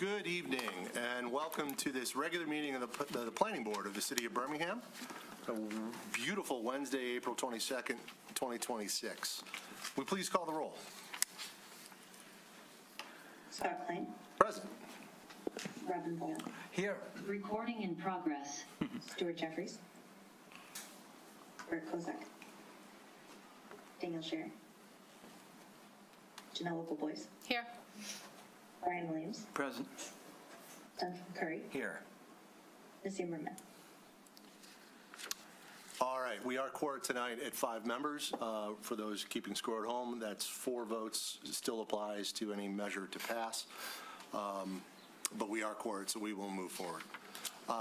Good evening and welcome to this regular meeting of the Planning Board of the City of Birmingham. A beautiful Wednesday, April 22nd, 2026. Will you please call the roll? Scott Klein. Present. Robin Boyle. Here. Recording in progress. Stuart Jeffries. Bert Kozak. Daniel Sher. Janelle Whipple-Boyce. Here. Brian Williams. Present. Duncan Curry. Here. Nazim Merman. All right, we are quorum tonight at 5 members. For those keeping score at home, that's 4 votes. It still applies to any measure to pass. But we are quorum, so we will move forward.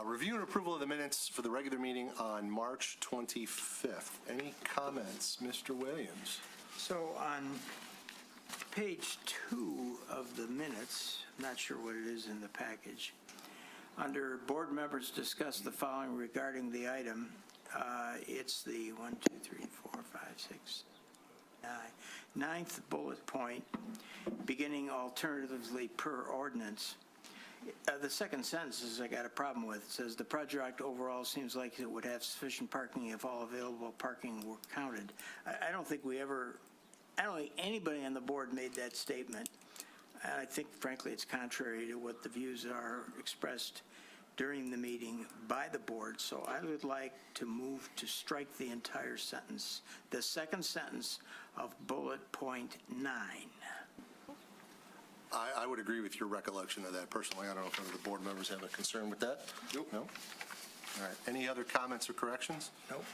Review and approval of the minutes for the regular meeting on March 25th. Any comments, Mr. Williams? So on page 2 of the minutes, I'm not sure what it is in the package, under board members discuss the following regarding the item. It's the 1, 2, 3, 4, 5, 6, 9, 9th bullet point, beginning alternatively per ordinance. The second sentence is I got a problem with. It says the project overall seems like it would have sufficient parking if all available parking were counted. I don't think anybody on the board made that statement. And I think, frankly, it's contrary to what the views are expressed during the meeting by the board. So I would like to move to strike the entire sentence, the second sentence of bullet point 9. I would agree with your recollection of that personally. I don't know if any of the board members have a concern with that. Nope. No? All right. Any other comments or corrections? Nope.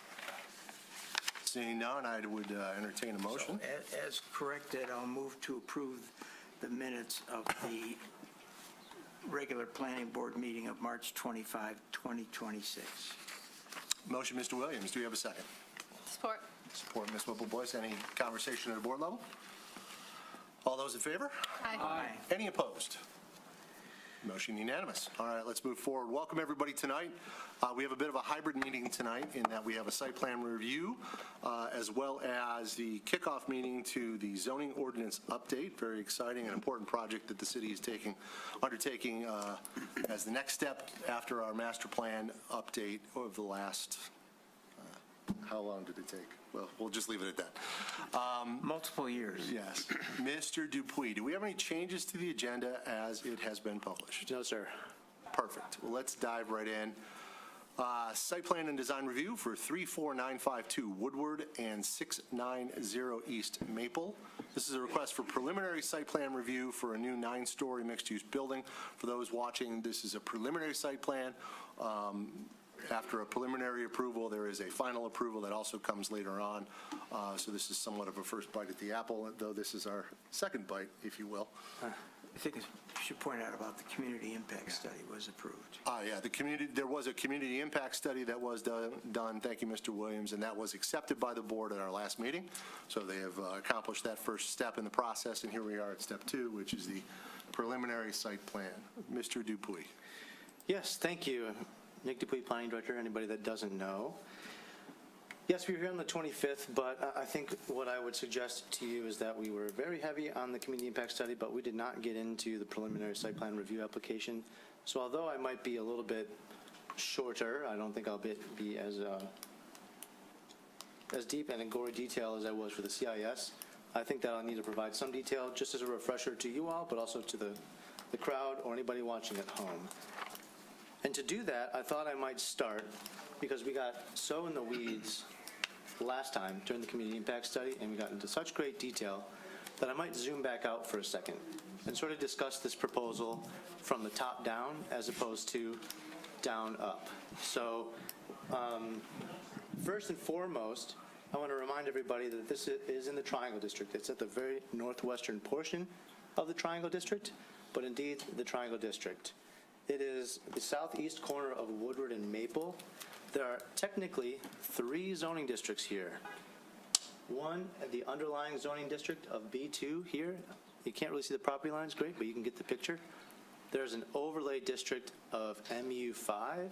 Seeing none, I would entertain a motion. So as corrected, I'll move to approve the minutes of the regular planning board meeting of March 25, 2026. Motion, Mr. Williams. Do we have a second? Support. Support, Ms. Whipple-Boyce. Any conversation at a board level? All those in favor? Aye. Any opposed? Motion unanimous. All right, let's move forward. Welcome everybody tonight. We have a bit of a hybrid meeting tonight in that we have a site plan review as well as the kickoff meeting to the zoning ordinance update. Very exciting and important project that the city is undertaking as the next step after our master plan update of the last, how long did it take? Well, we'll just leave it at that. Multiple years. Yes. Mr. Dupuy, do we have any changes to the agenda as it has been published? No, sir. Perfect. Well, let's dive right in. Site plan and design review for 34952 Woodward and 690 East Maple. This is a request for preliminary site plan review for a new 9-story mixed-use building. For those watching, this is a preliminary site plan. After a preliminary approval, there is a final approval that also comes later on. So this is somewhat of a first bite at the apple, though this is our second bite, if you will. I think I should point out about the community impact study was approved. Yeah, there was a community impact study that was done. Thank you, Mr. Williams, and that was accepted by the board at our last meeting. So they have accomplished that first step in the process, and here we are at step 2, which is the preliminary site plan. Mr. Dupuy. Yes, thank you. Nick Dupuy, Planning Director, anybody that doesn't know. Yes, we were here on the 25th, but I think what I would suggest to you is that we were very heavy on the community impact study, but we did not get into the preliminary site plan review application. So although I might be a little bit shorter, I don't think I'll be as deep and in gory detail as I was for the CIS. I think that I'll need to provide some detail just as a refresher to you all, but also to the crowd or anybody watching at home. And to do that, I thought I might start, because we got so in the weeds last time during the community impact study, and we got into such great detail, that I might zoom back out for a second and sort of discuss this proposal from the top down as opposed to down up. So first and foremost, I want to remind everybody that this is in the Triangle District. It's at the very northwestern portion of the Triangle District, but indeed the Triangle District. It is the southeast corner of Woodward and Maple. There are technically 3 zoning districts here. One, the underlying zoning district of B2 here. You can't really see the property lines, great, but you can get the picture. There's an overlay district of MU5.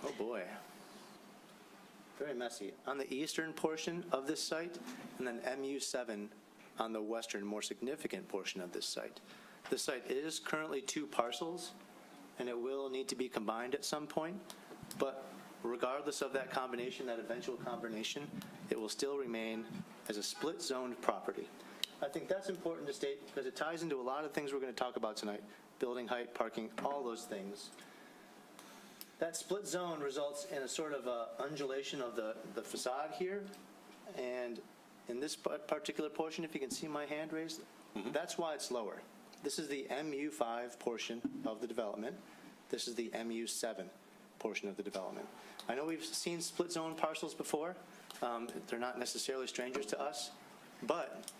Oh boy. Very messy. On the eastern portion of this site, and then MU7 on the western, more significant portion of this site. The site is currently 2 parcels, and it will need to be combined at some point, but regardless of that combination, that eventual combination, it will still remain as a split-zoned property. I think that's important to state because it ties into a lot of things we're going to talk about tonight: building height, parking, all those things. That split zone results in a sort of undulation of the facade here, and in this particular portion, if you can see my hand raised, that's why it's lower. This is the MU5 portion of the development. This is the MU7 portion of the development. I know we've seen split zone parcels before. They're not necessarily strangers to us, but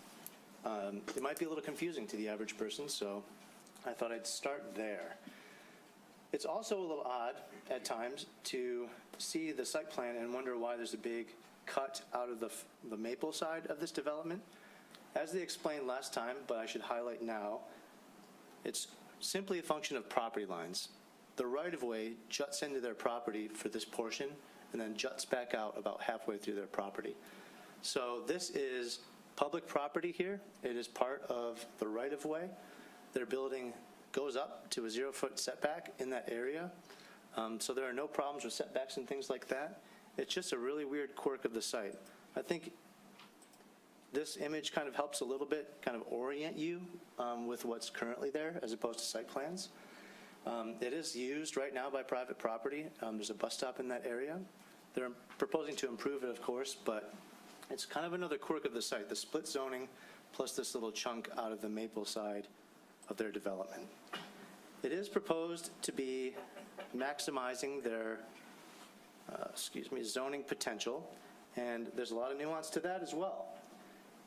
it might be a little confusing to the average person, so I thought I'd start there. It's also a little odd at times to see the site plan and wonder why there's a big cut out of the maple side of this development. As they explained last time, but I should highlight now, it's simply a function of property lines. The right-of-way juts into their property for this portion and then juts back out about halfway through their property. So this is public property here. It is part of the right-of-way. Their building goes up to a 0-foot setback in that area. So there are no problems with setbacks and things like that. It's just a really weird quirk of the site. I think this image kind of helps a little bit kind of orient you with what's currently there as opposed to site plans. It is used right now by private property. There's a bus stop in that area. They're proposing to improve it, of course, but it's kind of another quirk of the site, the split zoning plus this little chunk out of the maple side of their development. It is proposed to be maximizing their zoning potential, and there's a lot of nuance to that as well.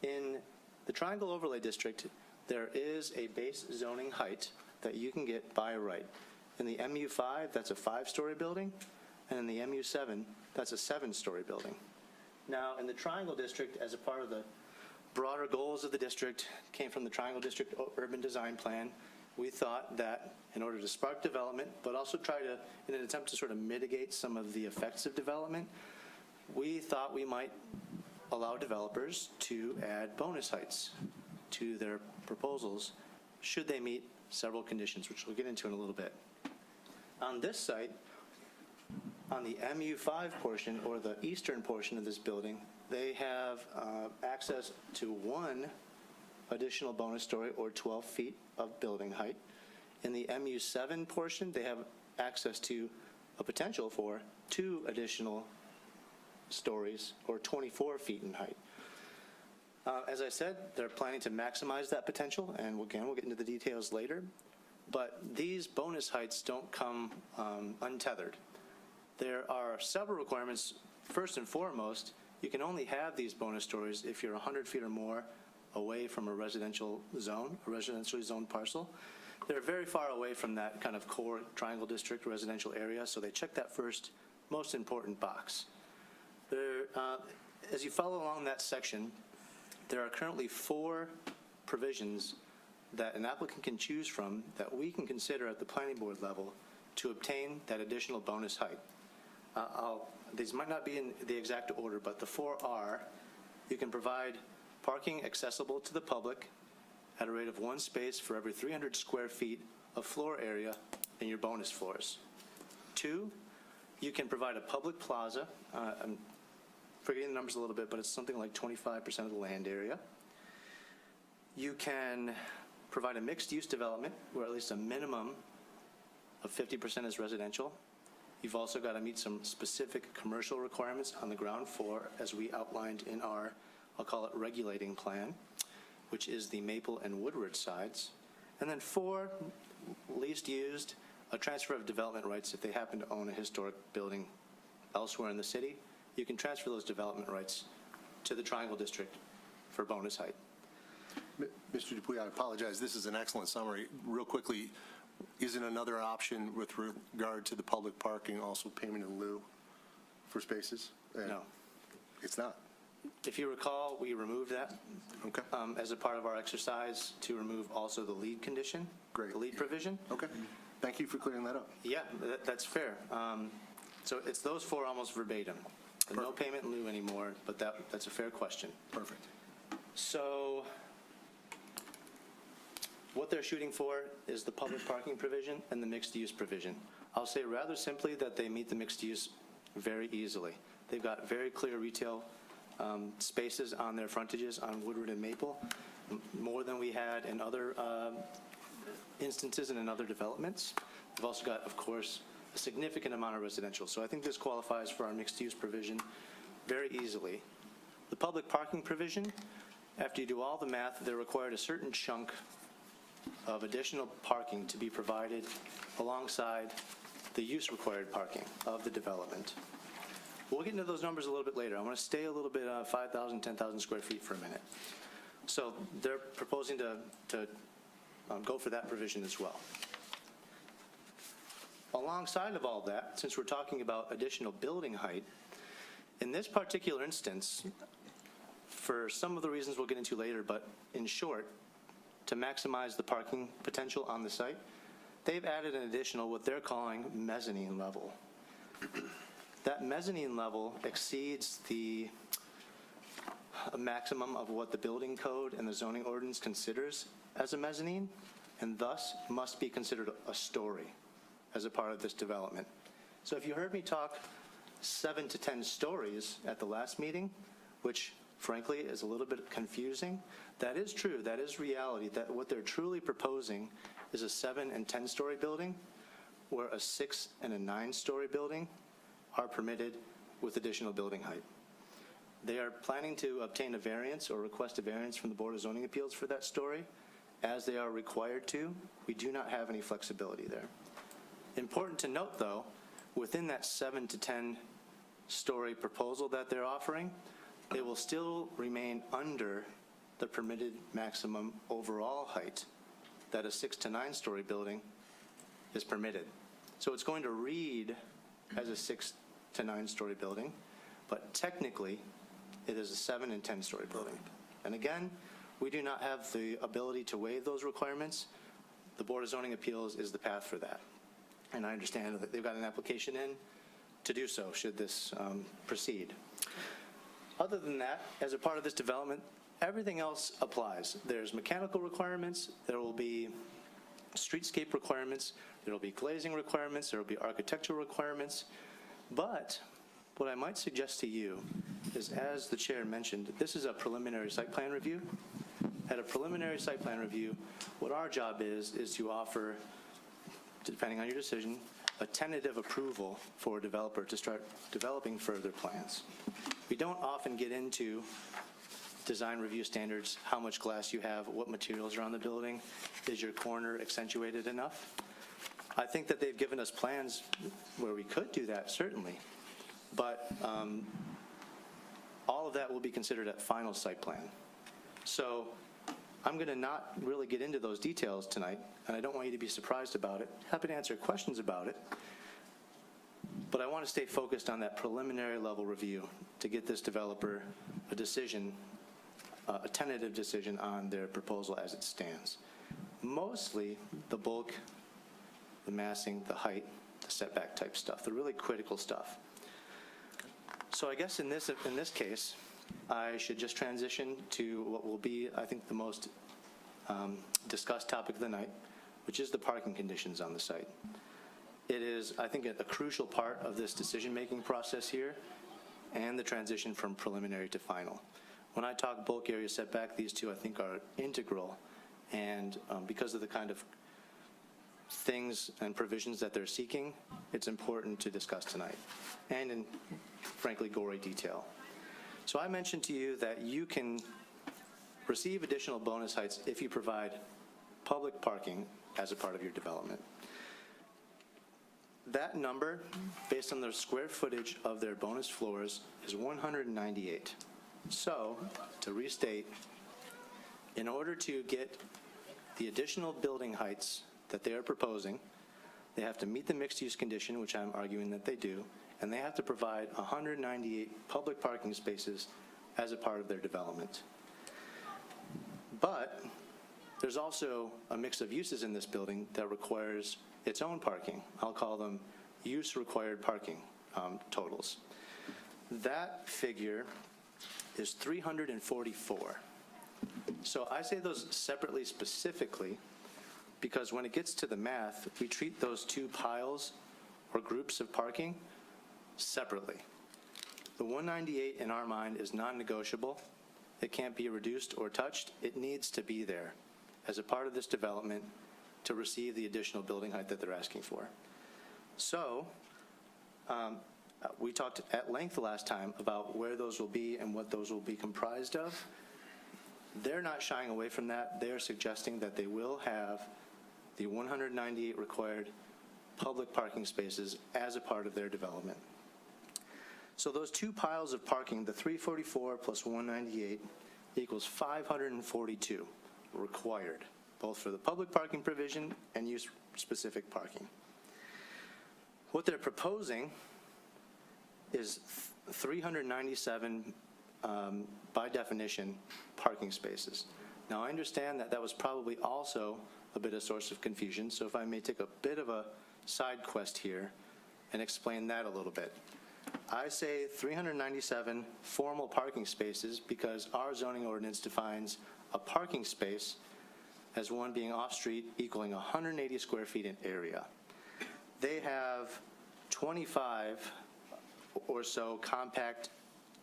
In the Triangle Overlay District, there is a base zoning height that you can get by right. In the MU5, that's a 5-story building, and in the MU7, that's a 7-story building. Now, in the Triangle District, as a part of the broader goals of the district, came from the Triangle District Urban Design Plan, we thought that in order to spark development, but also try to, in an attempt to sort of mitigate some of the effects of development, we thought we might allow developers to add bonus heights to their proposals should they meet several conditions, which we'll get into in a little bit. On this site, on the MU5 portion, or the eastern portion of this building, they have access to 1 additional bonus story, or 12 feet of building height. In the MU7 portion, they have access to a potential for 2 additional stories, or 24 feet in height. As I said, they're planning to maximize that potential, and again, we'll get into the details later. But these bonus heights don't come untethered. There are several requirements. First and foremost, you can only have these bonus stories if you're 100 feet or more away from a residential zone, a residentially zoned parcel. They're very far away from that kind of core Triangle District residential area, so they check that first, most important box. As you follow along that section, there are currently 4 provisions that an applicant can choose from that we can consider at the planning board level to obtain that additional bonus height. These might not be in the exact order, but the 4 are: you can provide parking accessible to the public at a rate of 1 space for every 300 square feet of floor area in your bonus floors. 2, you can provide a public plaza. I'm forgetting the numbers a little bit, but it's something like 25% of the land area. You can provide a mixed-use development where at least a minimum of 50% is residential. You've also got to meet some specific commercial requirements on the ground floor, as we outlined in our, I'll call it, regulating plan, which is the Maple and Woodward sides. And then 4, least used, a transfer of development rights. If they happen to own a historic building elsewhere in the city, you can transfer those development rights to the Triangle District for bonus height. Mr. Dupuy, I apologize. This is an excellent summary. Real quickly, isn't another option with regard to the public parking also payment in lieu for spaces? No. It's not? If you recall, we removed that Okay. as a part of our exercise to remove also the lead condition. Great. The lead provision. Okay. Thank you for clearing that up. Yeah, that's fair. So it's those 4 almost verbatim. No payment in lieu anymore, but that's a fair question. Perfect. So what they're shooting for is the public parking provision and the mixed-use provision. I'll say rather simply that they meet the mixed use very easily. They've got very clear retail spaces on their frontages on Woodward and Maple, more than we had in other instances and in other developments. We've also got, of course, a significant amount of residential. So I think this qualifies for our mixed-use provision very easily. The public parking provision, after you do all the math, they're required a certain chunk of additional parking to be provided alongside the use required parking of the development. We'll get into those numbers a little bit later. I want to stay a little bit 5,000, 10,000 square feet for a minute. So they're proposing to go for that provision as well. Alongside of all that, since we're talking about additional building height, in this particular instance, for some of the reasons we'll get into later, but in short, to maximize the parking potential on the site, they've added an additional, what they're calling mezzanine level. That mezzanine level exceeds the maximum of what the building code and the zoning ordinance considers as a mezzanine, and thus must be considered a story as a part of this development. So if you heard me talk 7 to 10 stories at the last meeting, which frankly is a little bit confusing, that is true, that is reality, that what they're truly proposing is a 7 and 10 story building, where a 6 and a 9 story building are permitted with additional building height. They are planning to obtain a variance or request a variance from the Board of Zoning Appeals for that story, as they are required to. We do not have any flexibility there. Important to note, though, within that 7 to 10 story proposal that they're offering, they will still remain under the permitted maximum overall height that a 6 to 9 story building is permitted. So it's going to read as a 6 to 9 story building, but technically it is a 7 and 10 story building. And again, we do not have the ability to waive those requirements. The Board of Zoning Appeals is the path for that. And I understand that they've got an application in to do so, should this proceed. Other than that, as a part of this development, everything else applies. There's mechanical requirements, there will be streetscape requirements, there will be glazing requirements, there will be architectural requirements. But what I might suggest to you is, as the chair mentioned, this is a preliminary site plan review. At a preliminary site plan review, what our job is to offer, depending on your decision, a tentative approval for a developer to start developing further plans. We don't often get into design review standards, how much glass you have, what materials are on the building, is your corner accentuated enough? I think that they've given us plans where we could do that, certainly, but all of that will be considered at final site plan. So I'm going to not really get into those details tonight, and I don't want you to be surprised about it. Happy to answer questions about it, but I want to stay focused on that preliminary level review to get this developer a decision, a tentative decision on their proposal as it stands. Mostly the bulk, the massing, the height, the setback type stuff, the really critical stuff. So I guess in this case, I should just transition to what will be, I think, the most discussed topic of the night, which is the parking conditions on the site. It is, I think, a crucial part of this decision-making process here and the transition from preliminary to final. When I talk bulk area setback, these two, I think, are integral, and because of the kind of things and provisions that they're seeking, it's important to discuss tonight, and in, frankly, gory detail. So I mentioned to you that you can receive additional bonus heights if you provide public parking as a part of your development. That number, based on the square footage of their bonus floors, is 198. So, to restate, in order to get the additional building heights that they are proposing, they have to meet the mixed-use condition, which I'm arguing that they do, and they have to provide 198 public parking spaces as a part of their development. But there's also a mix of uses in this building that requires its own parking. I'll call them use-required parking totals. That figure is 344. So I say those separately specifically because when it gets to the math, we treat those two piles or groups of parking separately. The 198 in our mind is non-negotiable. It can't be reduced or touched. It needs to be there as a part of this development to receive the additional building height that they're asking for. So we talked at length last time about where those will be and what those will be comprised of. They're not shying away from that. They're suggesting that they will have the 198 required public parking spaces as a part of their development. So those two piles of parking, the 344 plus 198 equals 542 required, both for the public parking provision and use-specific parking. What they're proposing is 397, by definition, parking spaces. Now, I understand that that was probably also a bit of source of confusion, so if I may take a bit of a side quest here and explain that a little bit. I say 397 formal parking spaces because our zoning ordinance defines a parking space as one being off-street equaling 180 square feet in area. They have 25 or so compact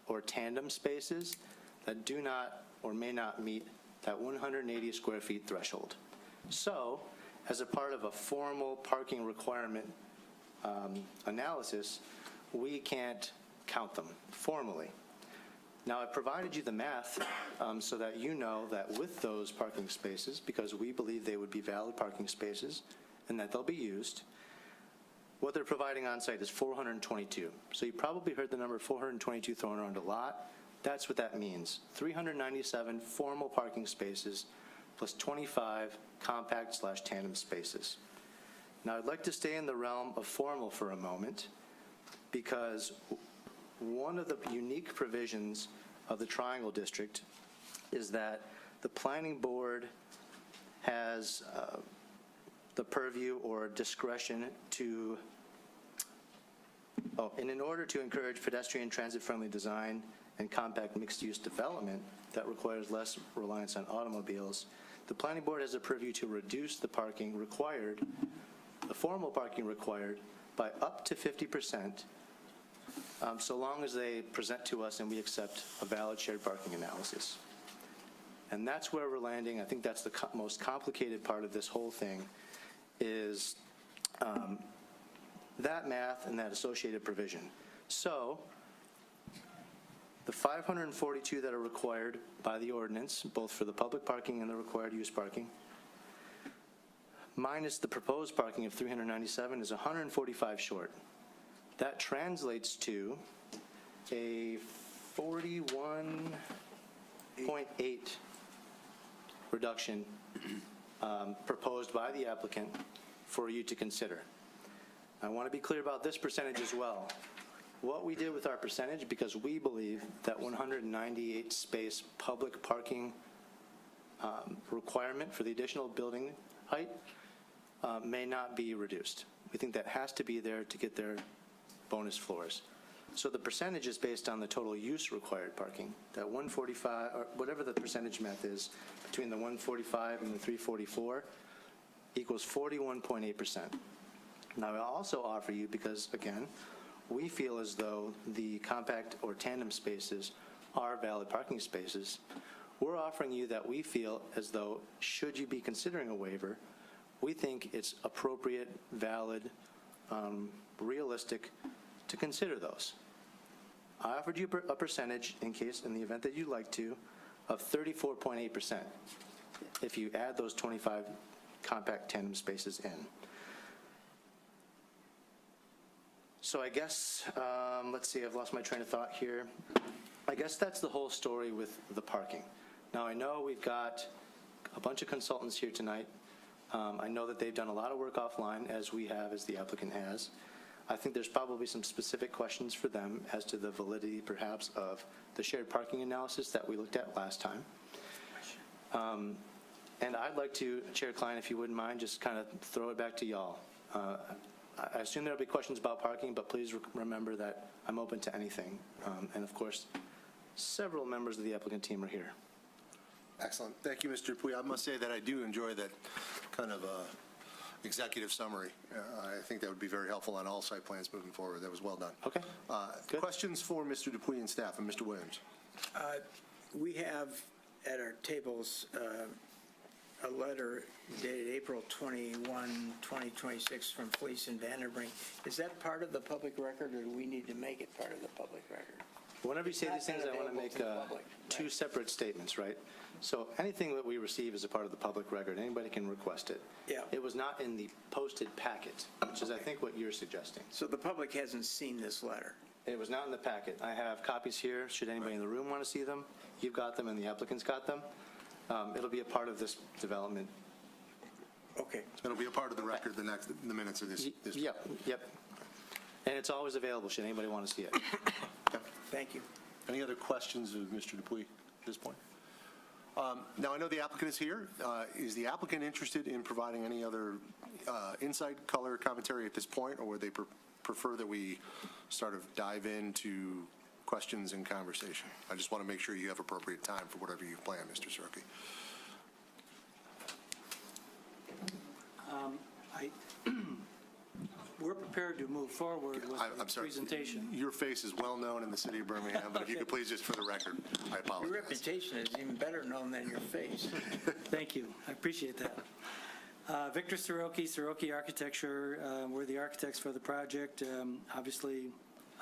or tandem spaces that do not or may not meet that 180 square feet threshold. So, as a part of a formal parking requirement analysis, we can't count them formally. Now, I provided you the math so that you know that with those parking spaces, because we believe they would be valid parking spaces and that they'll be used, what they're providing on site is 422. So you probably heard the number 422 thrown around a lot. That's what that means. 397 formal parking spaces plus 25 compact/tandem spaces. Now, I'd like to stay in the realm of formal for a moment, because one of the unique provisions of the Triangle District is that the planning board has the purview or discretion to, and in order to encourage pedestrian transit-friendly design and compact mixed-use development that requires less reliance on automobiles, the planning board has a purview to reduce the parking required, the formal parking required, by up to 50%, so long as they present to us and we accept a valid shared parking analysis. And that's where we're landing. I think that's the most complicated part of this whole thing, is that math and that associated provision. So the 542 that are required by the ordinance, both for the public parking and the required use parking, minus the proposed parking of 397 is 145 short. That translates to a 41.8 reduction proposed by the applicant for you to consider. I want to be clear about this percentage as well. What we did with our percentage, because we believe that 198 space public parking requirement for the additional building height may not be reduced. We think that has to be there to get their bonus floors. So the percentage is based on the total use required parking. That 145, or whatever the percentage math is, between the 145 and the 344 equals 41.8%. Now, I'll also offer you, because again, we feel as though the compact or tandem spaces are valid parking spaces, we're offering you that we feel as though, should you be considering a waiver, we think it's appropriate, valid, realistic to consider those. I offered you a percentage, in the event that you'd like to, of 34.8% if you add those 25 compact tandem spaces in. So I guess, let's see, I've lost my train of thought here. I guess that's the whole story with the parking. Now, I know we've got a bunch of consultants here tonight. I know that they've done a lot of work offline, as we have, as the applicant has. I think there's probably some specific questions for them as to the validity, perhaps, of the shared parking analysis that we looked at last time. And I'd like to, Chair Klein, if you wouldn't mind, just kind of throw it back to y'all. I assume there'll be questions about parking, but please remember that I'm open to anything. And of course, several members of the applicant team are here. Excellent. Thank you, Mr. Dupuy. I must say that I do enjoy that kind of executive summary. I think that would be very helpful on all site plans moving forward. That was well done. Okay, good. Questions for Mr. Dupuy and staff, and Mr. Williams? We have at our tables a letter dated April 21, 2026 from Fleece and Vanderbrink. Is that part of the public record, or do we need to make it part of the public record? Whenever you say these things, I want to Available make to the public, two right? separate statements, right? So anything that we receive is a part of the public record. Anybody can request it. Yeah. It was not in the posted packet, which is, I think, what you're suggesting. So the public hasn't seen this letter? It was not in the packet. I have copies here. Should anybody in the room want to see them? You've got them, and the applicant's got them. It'll be a part of this development. Okay. It'll be a part of the record, the minutes of this. Yep, yep. And it's always available, should anybody want to see it. Thank you. Any other questions of Mr. Dupuy at this point? Now, I know the applicant is here. Is the applicant interested in providing any other insight, color, commentary at this point, or would they prefer that we sort of dive into questions and conversation? I just want to make sure you have appropriate time for whatever you plan, Mr. Soroki. We're prepared to move forward with I'm the sorry. presentation. Your face is well known in the city of Birmingham, but if you could please, just for the record, I Your apologize. reputation is even better known than your face. Thank you. I appreciate that. Victor Soroki, Soroki Architecture. We're the architects for the project. Obviously,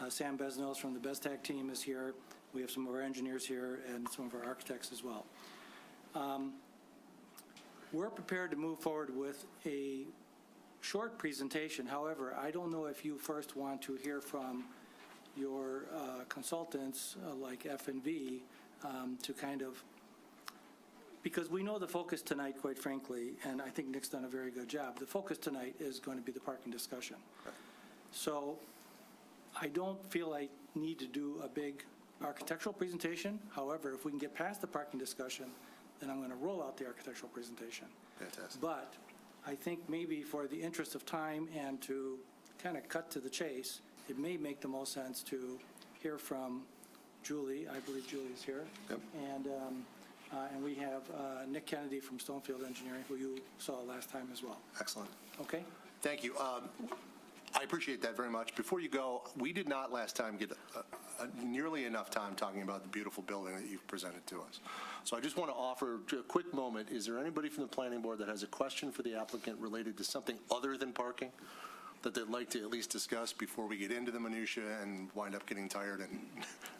Sam Besnos from the BESTAC team is here. We have some of our engineers here and some of our architects as well. We're prepared to move forward with a short presentation. However, I don't know if you first want to hear from your consultants like F&V to kind of, because we know the focus tonight, quite frankly, and I think Nick's done a very good job. The focus tonight is going to be the parking discussion. So I don't feel I need to do a big architectural presentation. However, if we can get past the parking discussion, then I'm going to roll out the architectural presentation. Fantastic. But I think maybe for the interest of time and to kind of cut to the chase, it may make the most sense to hear from Julie. I believe Julie is here. Yep. And we have Nick Kennedy from Stonefield Engineering, who you saw last time as well. Excellent. Okay? Thank you. I appreciate that very much. Before you go, we did not last time get nearly enough time talking about the beautiful building that you've presented to us. So I just want to offer a quick moment. Is there anybody from the planning board that has a question for the applicant related to something other than parking that they'd like to at least discuss before we get into the minutia and wind up getting tired and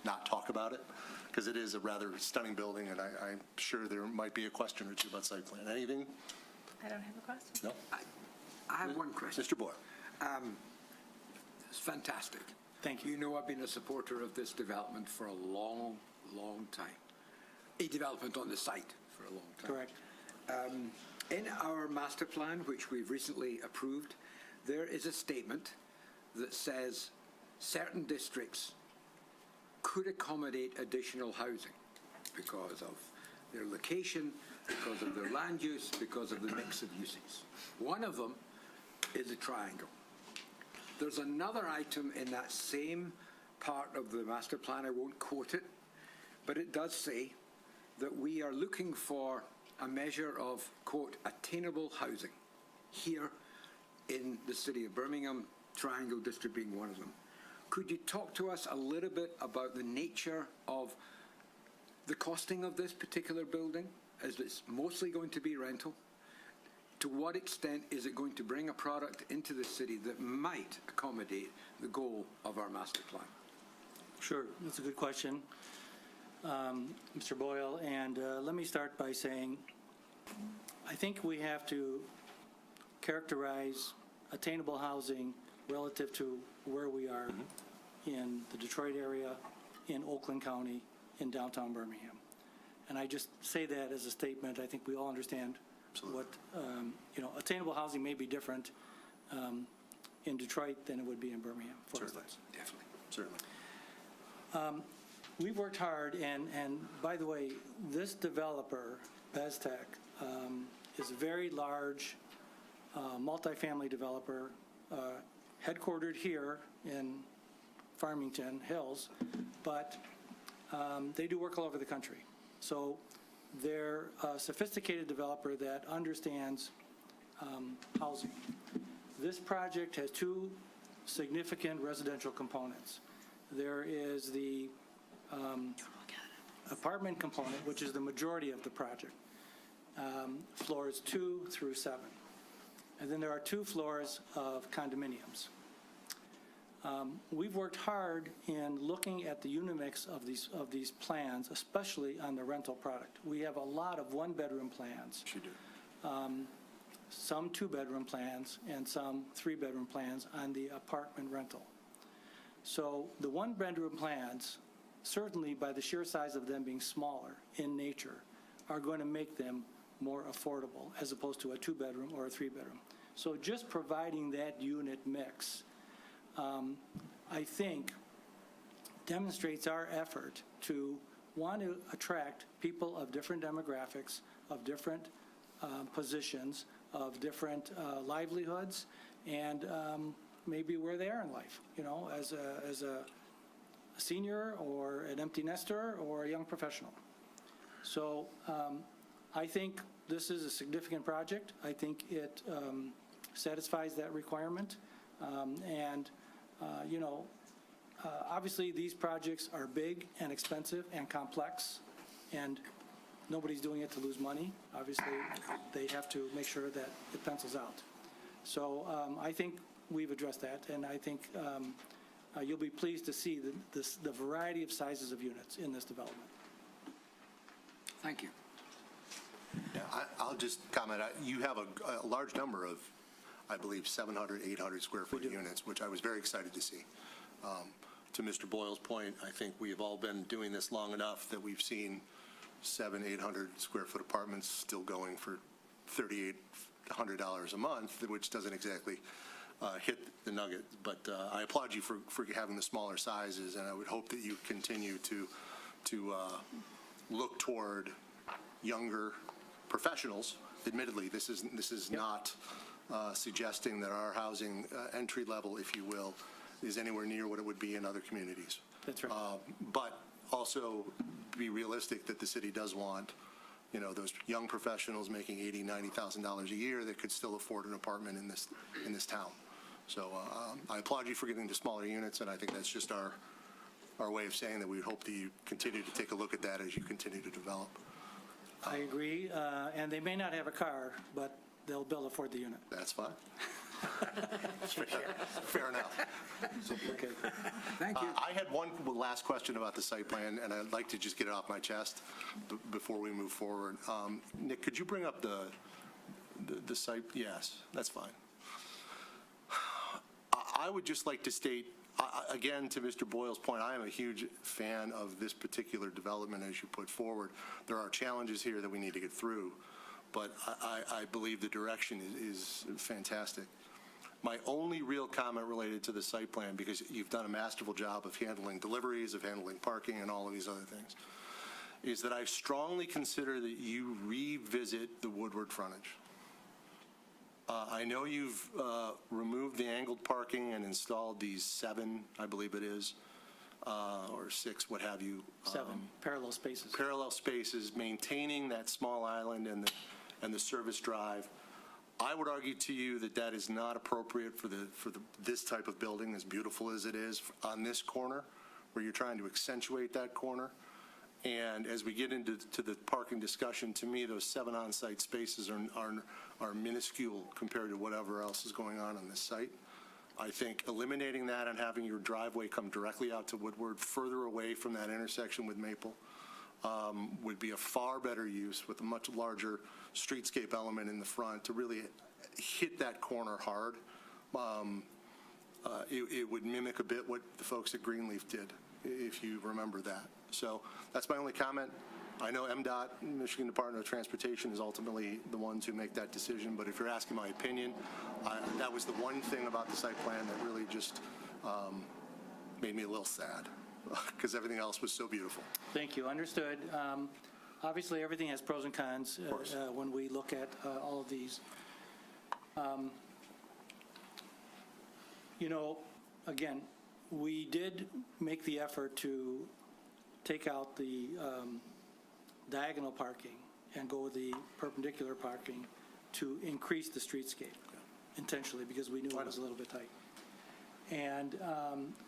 not talk about it? Because it is a rather stunning building, and I'm sure there might be a question or two about site plan. Anything? I don't have a question. No? I have one question. Mr. Boyle. It's fantastic. Thank you. You know I've been a supporter of this development for a long, long time. A development on the site for a long time. Correct. In our master plan, which we've recently approved, there is a statement that says certain districts could accommodate additional housing because of their location, because of their land use, because of the mix of uses. One of them is a triangle. There's another item in that same part of the master plan, I won't quote it, but it does say that we are looking for a measure of, quote, attainable housing here in the city of Birmingham, Triangle District being one of them. Could you talk to us a little bit about the nature of the costing of this particular building, as it's mostly going to be rental? To what extent is it going to bring a product into the city that might accommodate the goal of our master plan? Sure, that's a good question, Mr. Boyle. And let me start by saying, I think we have to characterize attainable housing relative to where we are in the Detroit area, in Oakland County, in downtown Birmingham. And I just say that as a statement. I think we all understand what, attainable housing may be different in Detroit than it would be in Birmingham, for instance. Definitely. Certainly. We've worked hard, and by the way, this developer, BESTAC, is a very large multifamily developer headquartered here in Farmington Hills, but they do work all over the country. So They're a sophisticated developer that understands housing. This project has two significant residential components. There is the apartment component, which is the majority of the project, floors 2 through 7. And then there are 2 floors of condominiums. We've worked hard in looking at the unit mix of these plans, especially on the rental product. We have a lot of one-bedroom plans, You do. some 2-bedroom plans, and some 3-bedroom plans on the apartment rental. So the 1-bedroom plans, certainly by the sheer size of them being smaller in nature, are going to make them more affordable as opposed to a 2-bedroom or a 3-bedroom. So just providing that unit mix, I think, demonstrates our effort to want to attract people of different demographics, of different positions, of different livelihoods, and maybe where they are in life, as a senior or an empty nester or a young professional. So I think this is a significant project. I think it satisfies that requirement. Obviously these projects are big and expensive and complex, and nobody's doing it to lose money. Obviously, they have to make sure that it pencils out. So I think we've addressed that, and I think you'll be pleased to see the variety of sizes of units in this development. Thank you. Yeah, I'll just comment. You have a large number of, I believe, 700, 800 square foot units, which I was very excited to see. To Mr. Boyle's point, I think we have all been doing this long enough that we've seen 700, 800 square foot apartments still going for $3,800 a month, which doesn't exactly hit the nugget. But I applaud you for having the smaller sizes, and I would hope that you continue to look toward younger professionals. Admittedly, this is not suggesting that our housing entry level, if you will, is anywhere near what it would be in other communities. That's right. But also be realistic that the city does want, those young professionals making $80,000, $90,000 a year that could still afford an apartment in this town. So I applaud you for getting to smaller units, and I think that's just our way of saying that we hope that you continue to take a look at that as you continue to develop. I agree, and they may not have a car, but they'll be able to afford the unit. That's fine. Fair enough. Okay. Thank you. I had one last question about the site plan, and I'd like to just get it off my chest before we move forward. Nick, could you bring up the site? Yes, that's fine. I would just like to state, again, to Mr. Boyle's point, I am a huge fan of this particular development as you put forward. There are challenges here that we need to get through, but I believe the direction is fantastic. My only real comment related to the site plan, because you've done a masterful job of handling deliveries, of handling parking, and all of these other things, is that I strongly consider that you revisit the Woodward frontage. I know you've removed the angled parking and installed these 7, I believe it is, or 6, what have you. 7 parallel spaces. Parallel spaces, maintaining that small island and the service drive. I would argue to you that that is not appropriate for this type of building, as beautiful as it is, on this corner, where you're trying to accentuate that corner. And as we get into the parking discussion, to me, those 7 on-site spaces are minuscule compared to whatever else is going on this site. I think eliminating that and having your driveway come directly out to Woodward, further away from that intersection with Maple, would be a far better use with a much larger streetscape element in the front to really hit that corner hard. It would mimic a bit what the folks at Greenleaf did, if you remember that. So that's my only comment. I know MDOT, Michigan Department of Transportation, is ultimately the ones who make that decision, but if you're asking my opinion, that was the one thing about the site plan that really just made me a little sad, because everything else was so beautiful. Thank you. Understood. Obviously, everything has pros and cons when we look at all of these. Again, we did make the effort to take out the diagonal parking and go with the perpendicular parking to increase the streetscape intentionally, because we knew it was a little bit tight. And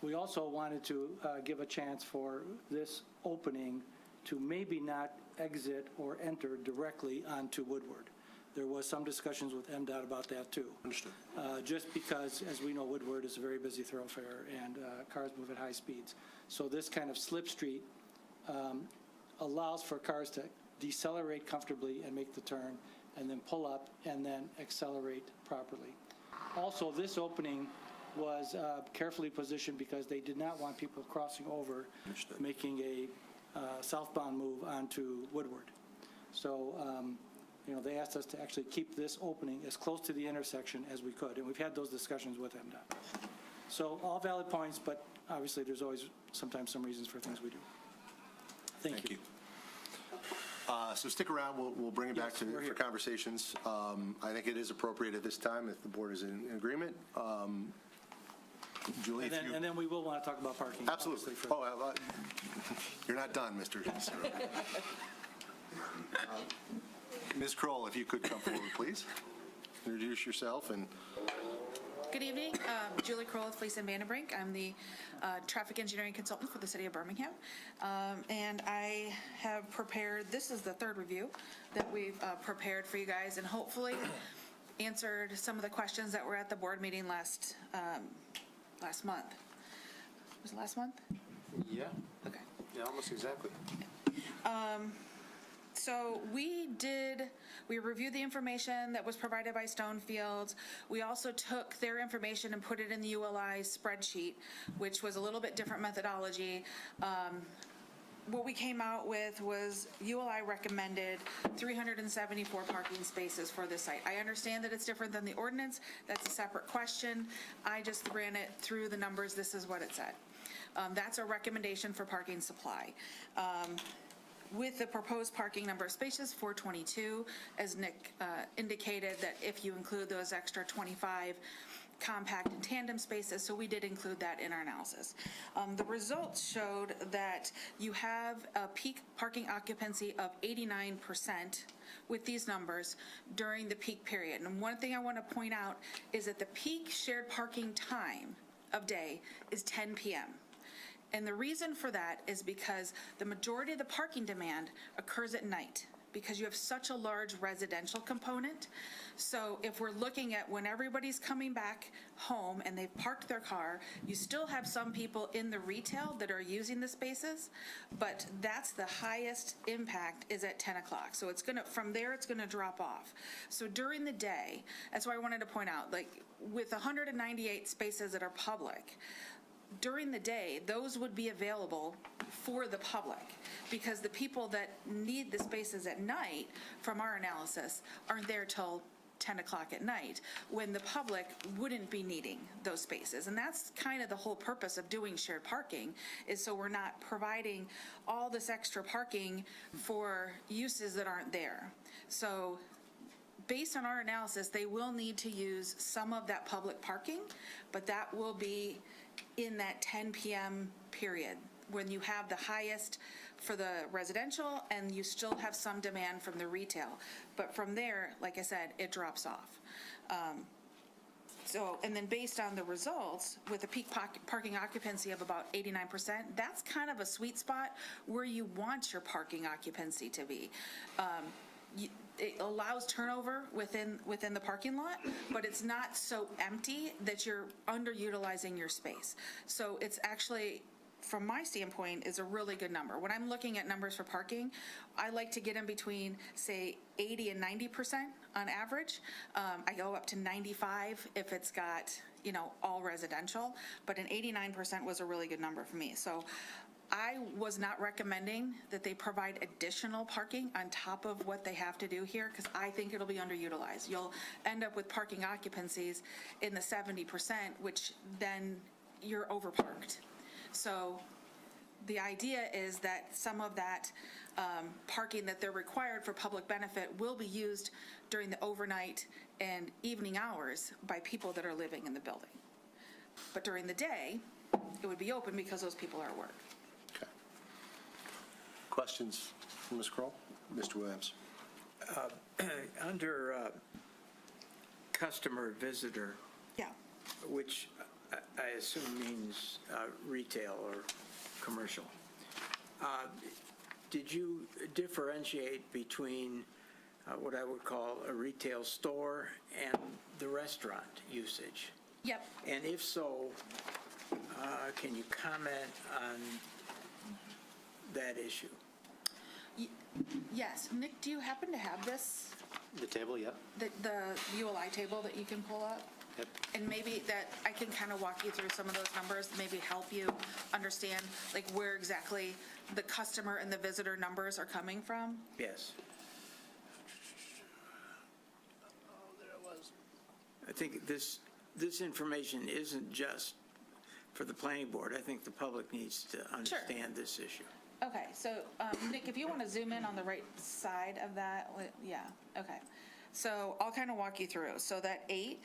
we also wanted to give a chance for this opening to maybe not exit or enter directly onto Woodward. There was some discussions with MDOT about that, too. Understood. Just because, as we know, Woodward is a very busy thoroughfare, and cars move at high speeds. So this kind of slip street allows for cars to decelerate comfortably and make the turn, and then pull up and then accelerate properly. Also, this opening was carefully positioned because they did not want people crossing over, making a southbound move onto Woodward. So, they asked us to actually keep this opening as close to the intersection as we could, and we've had those discussions with MDOT. So all valid points, but obviously there's always sometimes some reasons for things we do. Thank you. So stick around, we'll bring it back Yes, we're for here. conversations. I think it is appropriate at this time if the board is in agreement. Julie, if you... And then we will want to talk about parking. Absolutely. obviously, for- Oh, you're not done, Mr. Cicero. Ms. Kroll, if you could come forward, please. Introduce yourself and... Good evening, Julie Kroll with Fleece and Vandenbrink. I'm the traffic engineering consultant for the city of Birmingham. And I have prepared, this is the third review that we've prepared for you guys, and hopefully answered some of the questions that were at the board meeting last month. Was it last month? Yeah, Okay. yeah, almost exactly. So we reviewed the information that was provided by Stonefield. We also took their information and put it in the ULI spreadsheet, which was a little bit different methodology. What we came out with was ULI recommended 374 parking spaces for this site. I understand that it's different than the ordinance. That's a separate question. I just ran it through the numbers. This is what it said. That's a recommendation for parking supply. With the proposed parking number of spaces, 422, as Nick indicated, that if you include those extra 25 compact and tandem spaces, so we did include that in our analysis. The results showed that you have a peak parking occupancy of 89% with these numbers during the peak period. And one thing I want to point out is that the peak shared parking time of day is 10 p.m. And the reason for that is because the majority of the parking demand occurs at night because you have such a large residential component. So if we're looking at when everybody's coming back home and they've parked their car, you still have some people in the retail that are using the spaces, but that's the highest impact is at 10 o'clock. So it's from there it's gonna drop off. So during the day, that's why I wanted to point out, like with 198 spaces that are public, during the day, those would be available for the public because the people that need the spaces at night, from our analysis, aren't there till 10 o'clock at night when the public wouldn't be needing those spaces. And that's kind of the whole purpose of doing shared parking, is so we're not providing all this extra parking for uses that aren't there. So based on our analysis, they will need to use some of that public parking, but that will be in that 10 p.m. period when you have the highest for the residential and you still have some demand from the retail. But from there, like I said, it drops off. And then based on the results, with a peak parking occupancy of about 89%, that's kind of a sweet spot where you want your parking occupancy to be. It allows turnover within the parking lot, but it's not so empty that you're underutilizing your space. So it's actually, from my standpoint, is a really good number. When I'm looking at numbers for parking, I like to get in between, say, 80 and 90% on average. I go up to 95 if it's got, all residential, but an 89% was a really good number for me. So I was not recommending that they provide additional parking on top of what they have to do here because I think it'll be underutilized. You'll end up with parking occupancies in the 70%, which then you're overparked. So the idea is that some of that parking that they're required for public benefit will be used during the overnight and evening hours by people that are living in the building. But during the day, it would be open because those people are at work. Questions from Ms. Kroll? Mr. Williams? Under customer visitor, Yeah. which I assume means retail or commercial, did you differentiate between what I would call a retail store and the restaurant usage? Yep. And if so, can you comment on that issue? Yes. Nick, do you happen to have this, The table, yep. the ULI table that you can pull up? Yep. And maybe that I can kind of walk you through some of those numbers, maybe help you understand like where exactly the customer and the visitor numbers are coming from? Yes. I think this information isn't just for the planning board. I think the public needs to understand this issue. Okay, so Nick, if you want to zoom in on the right side of that, yeah, okay. So I'll kind of walk you through. So that 8,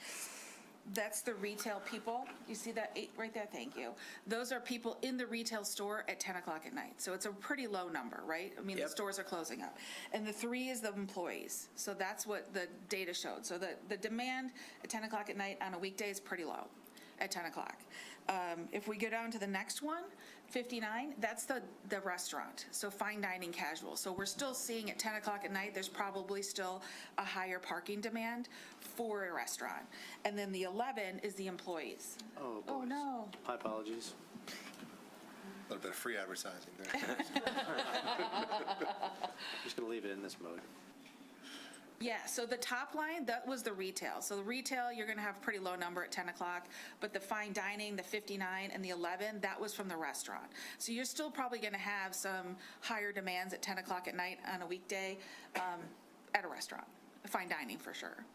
that's the retail people. You see that 8 right there? Thank you. Those are people in the retail store at 10 o'clock at night. So it's a pretty low number, right? I mean, the Yep. stores are closing up. And the 3 is the employees. So that's what the data showed. So the demand at 10 o'clock at night on a weekday is pretty low at 10 o'clock. If we go down to the next one, 59, that's the restaurant, so fine dining casual. So we're still seeing at 10 o'clock at night, there's probably still a higher parking demand for a restaurant. And then the 11 is the employees. Oh, Oh, boys. no. My apologies. A little bit of free advertising there. Just going to leave it in this mode. Yeah, so the top line, that was the retail. So the retail, you're going to have a pretty low number at 10 o'clock, but the fine dining, the 59 and the 11, that was from the restaurant. So you're still probably going to have some higher demands at 10 o'clock at night on a weekday at a restaurant, fine dining for sure.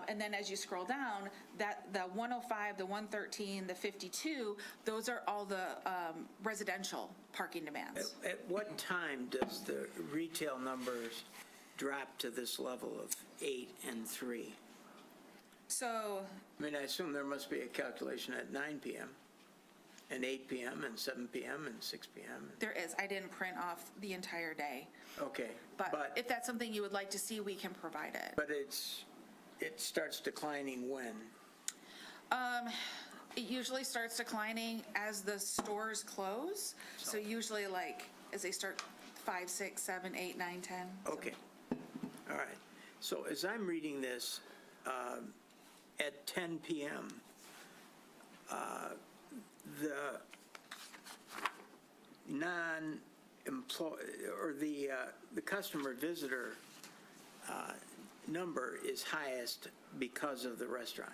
And then as you scroll down, the 105, the 113, the 52, those are all the residential parking demands. At what time does the retail numbers drop to this level of 8 and 3? So I mean, I assume there must be a calculation at 9 p.m. and 8 p.m. and 7 p.m. and 6 p.m. there is, I didn't print off the entire day, Okay. but if that's something you would like to see, we can provide it. But it starts declining when? It usually starts declining as the stores close. So usually like as they start 5, 6, 7, 8, 9, 10. Okay. All right. So as I'm reading this, at 10 p.m., the non-employee, or the customer visitor number is highest because of the restaurant.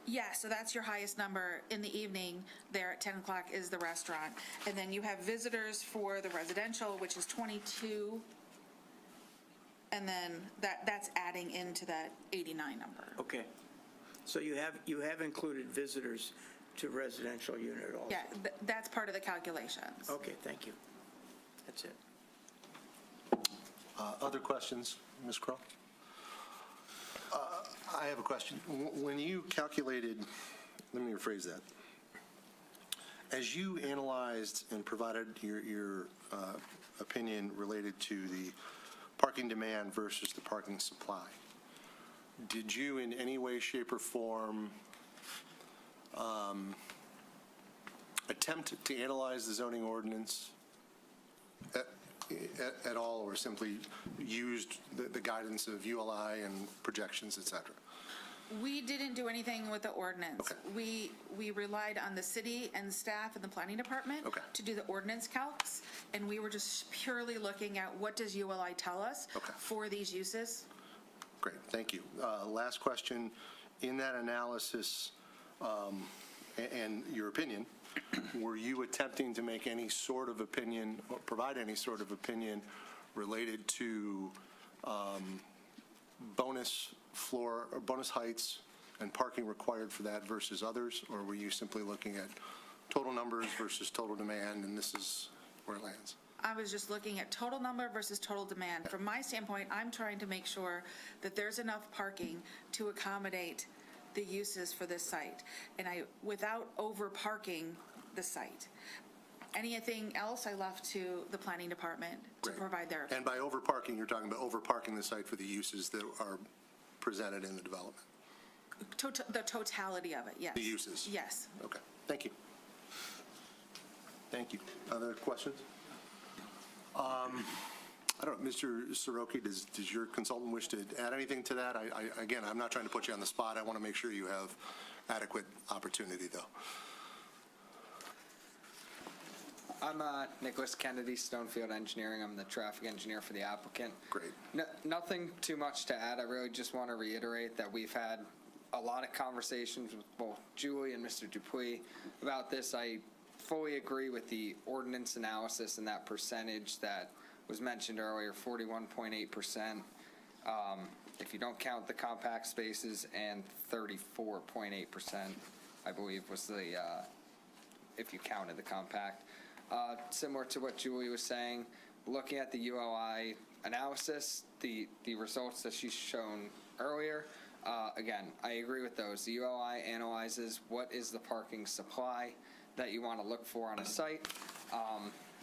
Yeah, so that's your highest number in the evening. There at 10 o'clock is the restaurant. And then you have visitors for the residential, which is 22. And then that's adding into that 89 number. Okay. So you have included visitors to residential unit also? Yeah, that's part of the calculations. Okay, thank you. That's it. Other questions, Ms. Kroll? I have a question. When you calculated, let me rephrase that. As you analyzed and provided your opinion related to the parking demand versus the parking supply, did you in any way, shape, or form attempt to analyze the zoning ordinance at all, or simply used the guidance of ULI and projections, et cetera? We didn't do anything with the ordinance. Okay. We relied on the city and staff and the planning department Okay. to do the ordinance calcs, and we were just purely looking at what does ULI tell us Okay. for these uses. Great, thank you. Last question. In that analysis and your opinion, were you attempting to make any sort of opinion or provide any sort of opinion related to bonus floor or bonus heights and parking required for that versus others? Or were you simply looking at total numbers versus total demand, and this is where it lands? I was just looking at total number versus total demand. From my standpoint, I'm trying to make sure that there's enough parking to accommodate the uses for this site, and without over parking the site. Anything else I left to the planning department to Great. provide their, And by overparking, you're talking about overparking the site for the uses that are presented in the development? the totality of it, yes. The uses? Yes. Okay, thank you. Thank you. Other questions? I don't know, Mr. Soroki, does your consultant wish to add anything to that? Again, I'm not trying to put you on the spot. I want to make sure you have adequate opportunity, though. I'm Nicholas Kennedy, Stonefield Engineering. I'm the traffic engineer for the applicant. Great. Nothing too much to add. I really just want to reiterate that we've had a lot of conversations with both Julie and Mr. Dupuis about this. I fully agree with the ordinance analysis and that percentage that was mentioned earlier, 41.8%. If you don't count the compact spaces, and 34.8%, I believe, was the, if you counted the compact. Similar to what Julie was saying, looking at the ULI analysis, the results that she's shown earlier, again, I agree with those. The ULI analyzes what is the parking supply that you want to look for on a site.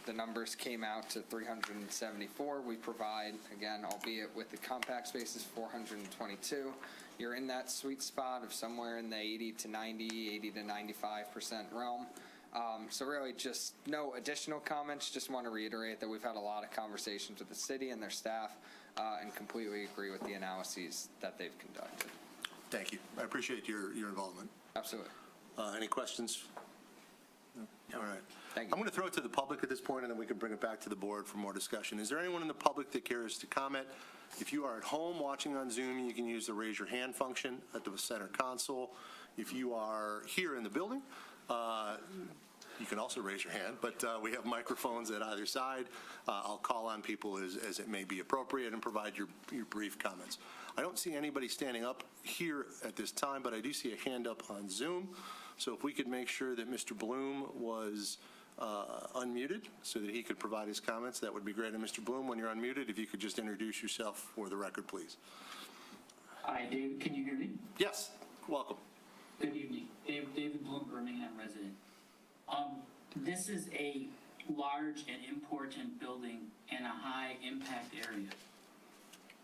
The numbers came out to 374. We provide, again, albeit with the compact spaces, 422. You're in that sweet spot of somewhere in the 80 to 90, 80 to 95% realm. So really just no additional comments. Just want to reiterate that we've had a lot of conversations with the city and their staff and completely agree with the analyses that they've conducted. Thank you. I appreciate your involvement. Absolutely. Any questions? No? All right. Thank you. I'm going to throw it to the public at this point, and then we can bring it back to the board for more discussion. Is there anyone in the public that cares to comment? If you are at home watching on Zoom, you can use the raise your hand function at the center console. If you are here in the building, you can also raise your hand, but we have microphones at either side. I'll call on people as it may be appropriate and provide your brief comments. I don't see anybody standing up here at this time, but I do see a hand up on Zoom. So if we could make sure that Mr. Bloom was unmuted so that he could provide his comments, that would be great. And Mr. Bloom, when you're unmuted, if you could just introduce yourself for the record, please. Hi, Dave. Can you hear me? Yes, welcome. Good evening. David Bloom, Birmingham resident. This is a large and important building in a high impact area.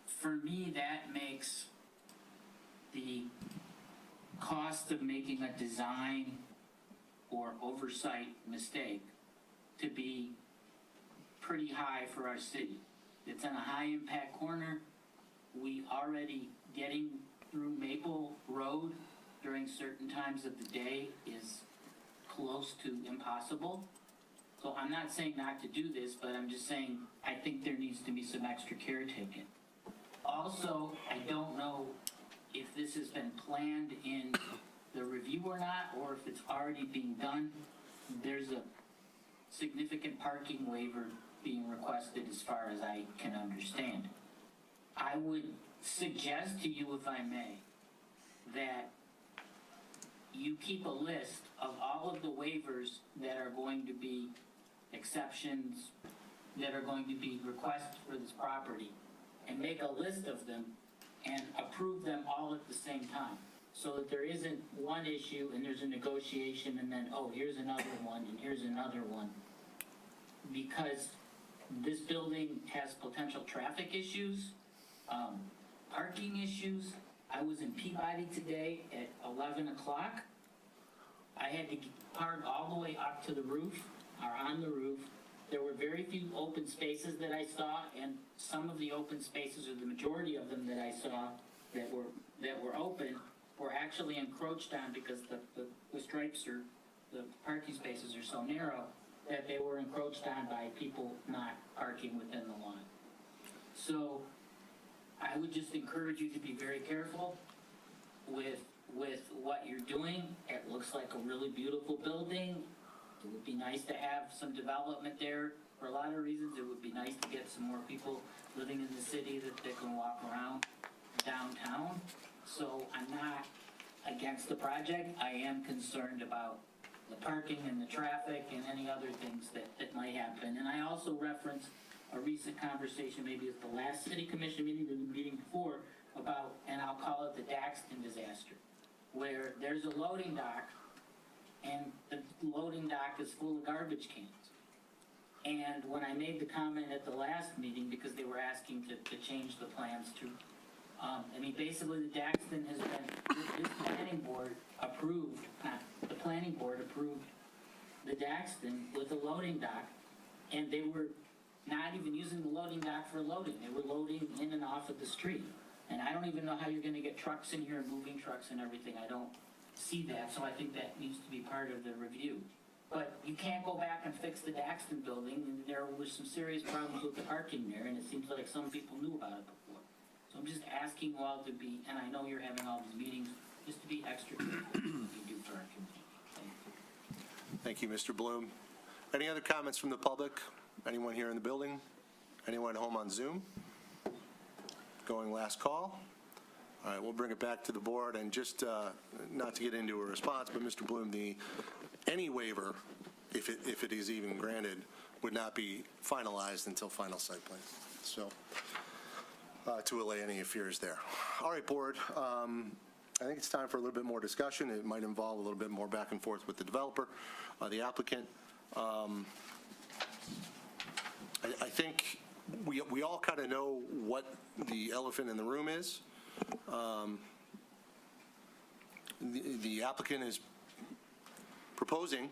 For me, that makes the cost of making a design or oversight mistake to be pretty high for our city. It's in a high impact corner. We already getting through Maple Road during certain times of the day is close to impossible. So I'm not saying not to do this, but I'm just saying I think there needs to be some extra care taken. Also, I don't know if this has been planned in the review or not, or if it's already being done. There's a significant parking waiver being requested as far as I can understand. I would suggest to you, if I may, that you keep a list of all of the waivers that are going to be exceptions, that are going to be requests for this property, and make a list of them and approve them all at the same time, so that there isn't one issue and there's a negotiation and then, oh, here's another one and here's another one. Because this building has potential traffic issues, parking issues. I was in Peabody today at 11 o'clock. I had to park all the way up to the roof, or on the roof. There were very few open spaces that I saw, and some of the open spaces, or the majority of them that I saw that were open, were actually encroached on because the stripes or the parking spaces are so narrow that they were encroached on by people not parking within the line. So I would just encourage you to be very careful with what you're doing. It looks like a really beautiful building. It would be nice to have some development there for a lot of reasons. It would be nice to get some more people living in the city that they can walk around downtown. So I'm not against the project. I am concerned about the parking and the traffic and any other things that might happen. And I also referenced a recent conversation, maybe at the last city commission meeting or the meeting before, about, and I'll call it the Daxton disaster, where there's a loading dock and the loading dock is full of garbage cans. And when I made the comment at the last meeting, because they were asking to change the plans to, I mean, basically the Daxton has been, this planning board approved, the planning board approved the Daxton with a loading dock, and they were not even using the loading dock for loading. They were loading in and off of the street. And I don't even know how you're gonna get trucks in here, moving trucks and everything. I don't see that, so I think that needs to be part of the review. But you can't go back and fix the Daxton building, and there was some serious problems with the parking there, and it seems like some people knew about it before. So I'm just asking you all to be, and I know you're having all these meetings, just to be extra careful what you do for our community. Thank you. Thank you, Mr. Bloom. Any other comments from the public? Anyone here in the building? Anyone home on Zoom? Going last call. All right, we'll bring it back to the board, and just not to get into a response, but Mr. Bloom, any waiver, if it is even granted, would not be finalized until final site plan. So to allay any fears there. All right, board. I think it's time for a little bit more discussion. It might involve a little bit more back and forth with the developer, the applicant. I think we all kind of know what the elephant in the room is. The applicant is proposing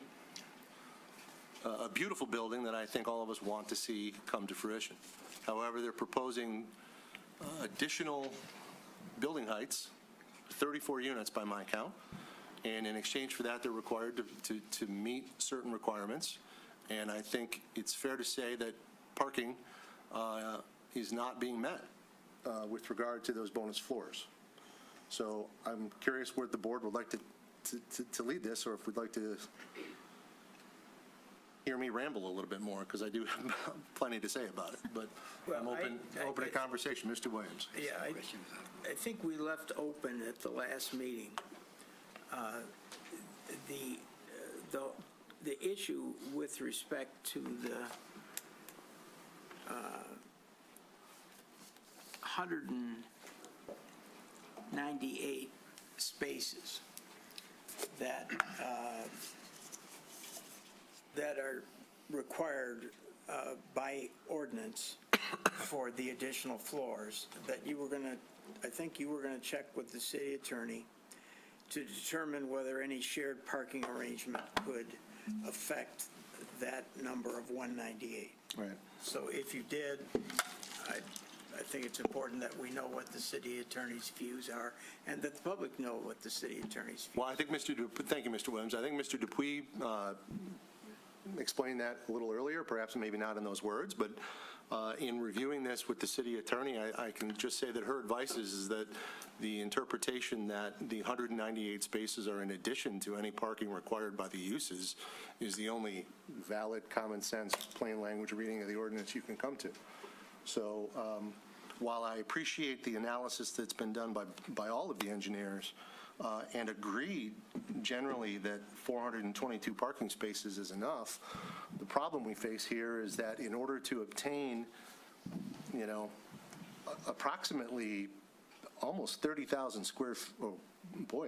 a beautiful building that I think all of us want to see come to fruition. However, they're proposing additional building heights, 34 units by my count, and in exchange for that, they're required to meet certain requirements. And I think it's fair to say that parking is not being met with regard to those bonus floors. So I'm curious where the board would like to lead this, or if we'd like to hear me ramble a little bit more, because I do have plenty to say about it. But I'm Well, open to conversation. Mr. Williams. Yeah, I think we left open at the last meeting the issue with respect to the 198 spaces that are required by ordinance for the additional floors, that you were going to, I think you were going to check with the city attorney to determine whether any shared parking arrangement could affect that number of 198. Right. So if you did, I think it's important that we know what the city attorney's views are, and that the public know what the city attorney's views are. Well, I think thank you, Mr. Williams. I think Mr. Dupuy explained that a little earlier, perhaps maybe not in those words, but in reviewing this with the city attorney, I can just say that her advice is that the interpretation that the 198 spaces are in addition to any parking required by the uses is the only valid, common sense, plain language reading of the ordinance you can come to. So while I appreciate the analysis that's been done by all of the engineers and agreed generally that 422 parking spaces is enough, the problem we face here is that in order to obtain, approximately almost 30,000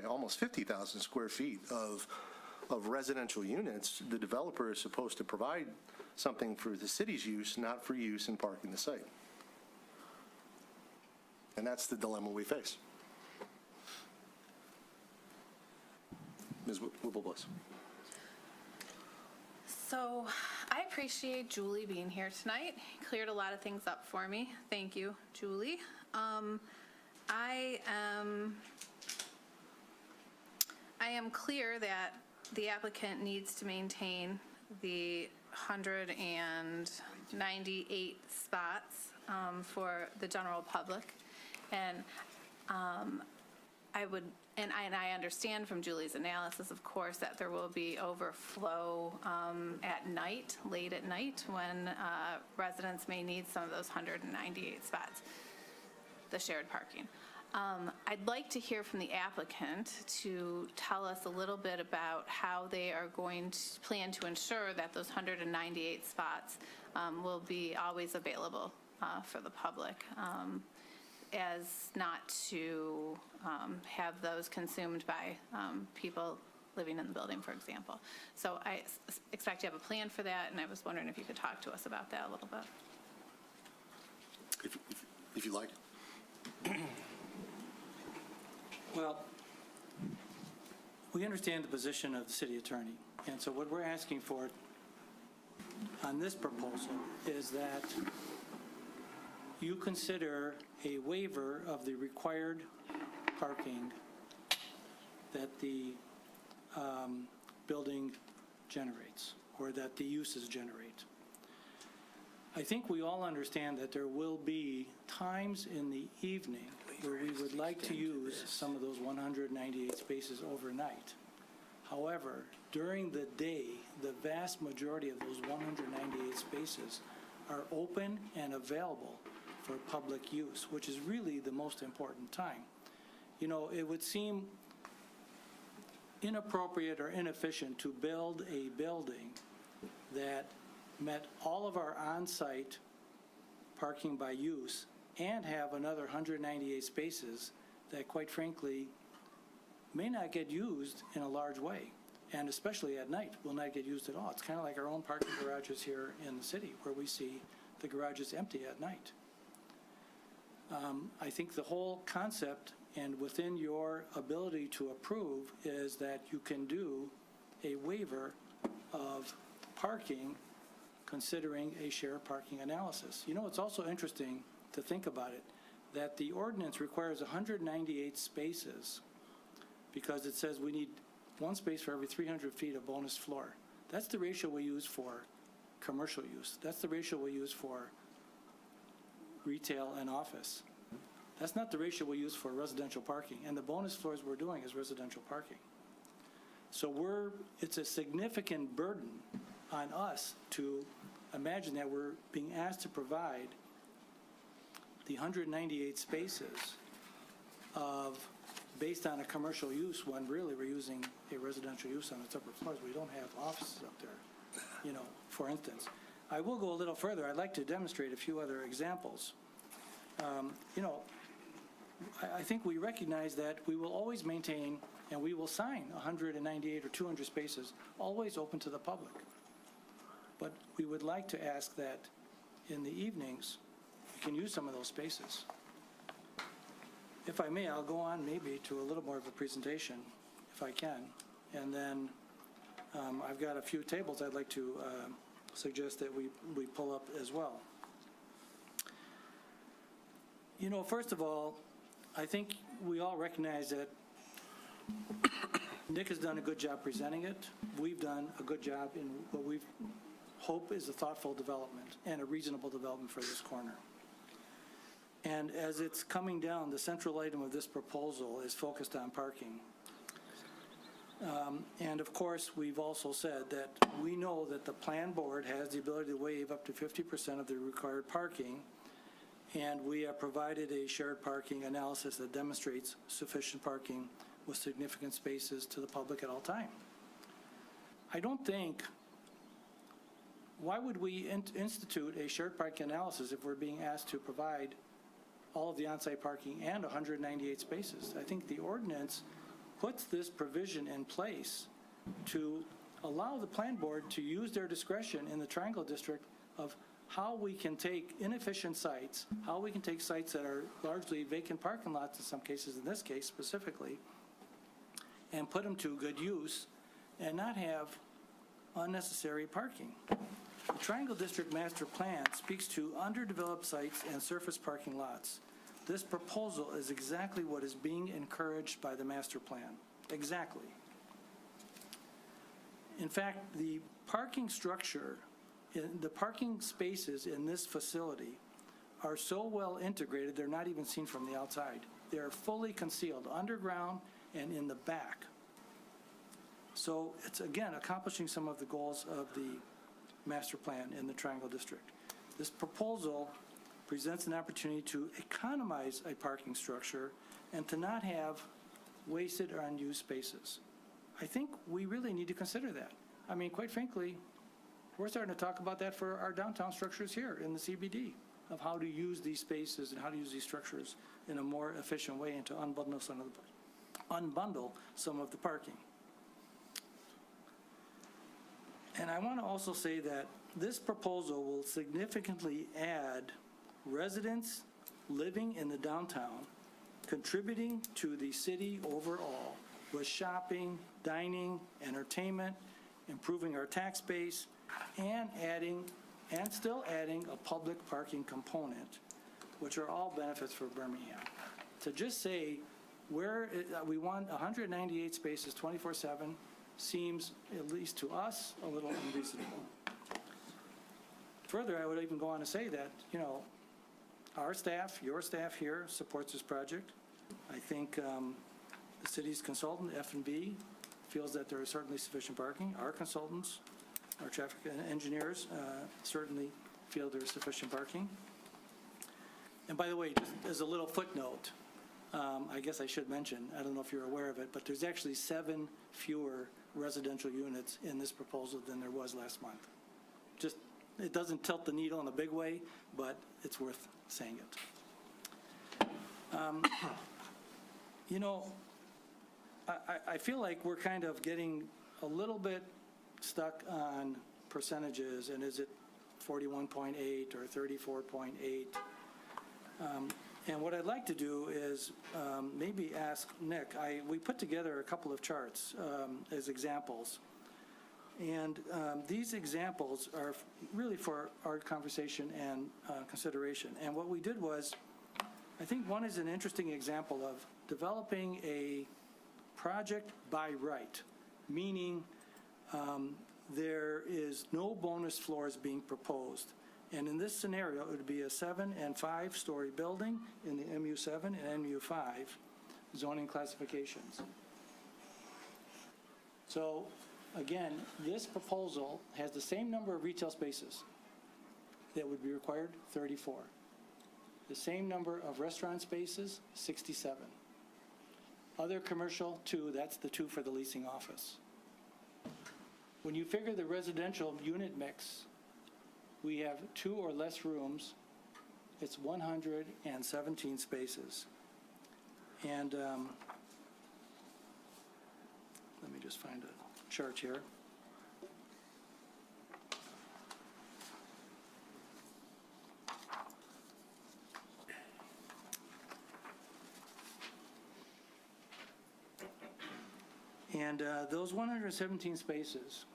almost 50,000 square feet of residential units, the developer is supposed to provide something for the city's use, not for use in parking the site. And that's the dilemma we face. Ms. Whipple-Bliss. So I appreciate Julie being here tonight. Cleared a lot of things up for me. Thank you, Julie. I am clear that the applicant needs to maintain the 198 spots for the general public. And I understand from Julie's analysis, of course, that there will be overflow at night, late at night, when residents may need some of those 198 spots, the shared parking. I'd like to hear from the applicant to tell us a little bit about how they are going to plan to ensure that those 198 spots will be always available for the public, as not to have those consumed by people living in the building, for example. So I expect you have a plan for that, and I was wondering if you could talk to us about that a little bit. If you like. Well, we understand the position of the city attorney, and so what we're asking for on this proposal is that you consider a waiver of the required parking that the building generates, or that the uses generate. I think we all understand that there will be times in the evening where we would like to use some of those 198 spaces overnight. However, during the day, the vast majority of those 198 spaces are open and available for public use, which is really the most important time. You know, it would seem inappropriate or inefficient to build a building that met all of our on-site parking by use and have another 198 spaces that, quite frankly, may not get used in a large way, and especially at night will not get used at all. It's kind of like our own parking garages here in the city, where we see the garages empty at night. I think the whole concept, and within your ability to approve, is that you can do a waiver of parking considering a shared parking analysis. You know, it's also interesting to think about it, that the ordinance requires 198 spaces because it says we need one space for every 300 feet of bonus floor. That's the ratio we use for commercial use. That's the ratio we use for retail and office. That's not the ratio we use for residential parking. And the bonus floors we're doing is residential parking. So it's a significant burden on us to imagine that we're being asked to provide the 198 spaces based on a commercial use, when really we're using a residential use on its upper floors. We don't have offices up there, you know, for instance. I will go a little further. I'd like to demonstrate a few other examples. You know, I think we recognize that we will always maintain and we will sign 198 or 200 spaces, always open to the public. But we would like to ask that in the evenings, you can use some of those spaces. If I may, I'll go on maybe to a little more of a presentation, if I can. And then I've got a few tables I'd like to suggest that we pull up as well. You know, first of all, I think we all recognize that Nick has done a good job presenting it. We've done a good job in what we hope is a thoughtful development and a reasonable development for this corner. And as it's coming down, the central item of this proposal is focused on parking. And of course, we've also said that we know that the plan board has the ability to waive up to 50% of the required parking, and we have provided a shared parking analysis that demonstrates sufficient parking with significant spaces to the public at all time. I don't think, why would we institute a shared parking analysis if we're being asked to provide all of the on-site parking and 198 spaces? I think the ordinance puts this provision in place to allow the plan board to use their discretion in the Triangle District of how we can take inefficient sites, how we can take sites that are largely vacant parking lots in some cases, in this case specifically, and put them to good use and not have unnecessary parking. The Triangle District Master Plan speaks to underdeveloped sites and surface parking lots. This proposal is exactly what is being encouraged by the master plan. Exactly. In fact, the parking structure, the parking spaces in this facility are so well integrated, they're not even seen from the outside. They're fully concealed underground and in the back. So it's, again, accomplishing some of the goals of the master plan in the Triangle District. This proposal presents an opportunity to economize a parking structure and to not have wasted or unused spaces. I think we really need to consider that. I mean, quite frankly, we're starting to talk about that for our downtown structures here in the CBD, of how to use these spaces and how to use these structures in a more efficient way and to unbundle some of the parking. And I want to also say that this proposal will significantly add residents living in the downtown, contributing to the city overall with shopping, dining, entertainment, improving our tax base, and still adding a public parking component, which are all benefits for Birmingham. To just say we want 198 spaces 24/7 seems, at least to us, a little unreasonable. Further, I would even go on to say that, our staff, your staff here supports this project. I think the city's consultant, F&B, feels that there is certainly sufficient parking. Our consultants, our traffic engineers certainly feel there's sufficient parking. And by the way, just as a little footnote, I guess I should mention, I don't know if you're aware of it, but there's actually 7 fewer residential units in this proposal than there was last month. Just, it doesn't tilt the needle in a big way, but it's worth saying it. I feel like we're kind of getting a little bit stuck on percentages, and is it 41.8 or 34.8? And what I'd like to do is maybe ask Nick, we put together a couple of charts as examples. And these examples are really for our conversation and consideration. And what we did was, I think one is an interesting example of developing a project by right, meaning there is no bonus floors being proposed. And in this scenario, it would be a 7- and 5-story building in the MU7 and MU5 zoning classifications. So again, this proposal has the same number of retail spaces that would be required, 34. The same number of restaurant spaces, 67. Other commercial, 2, that's the 2 for the leasing office. When you figure the residential unit mix, we have 2 or less rooms, it's 117 spaces. And let me just find a chart here. And those 117 spaces,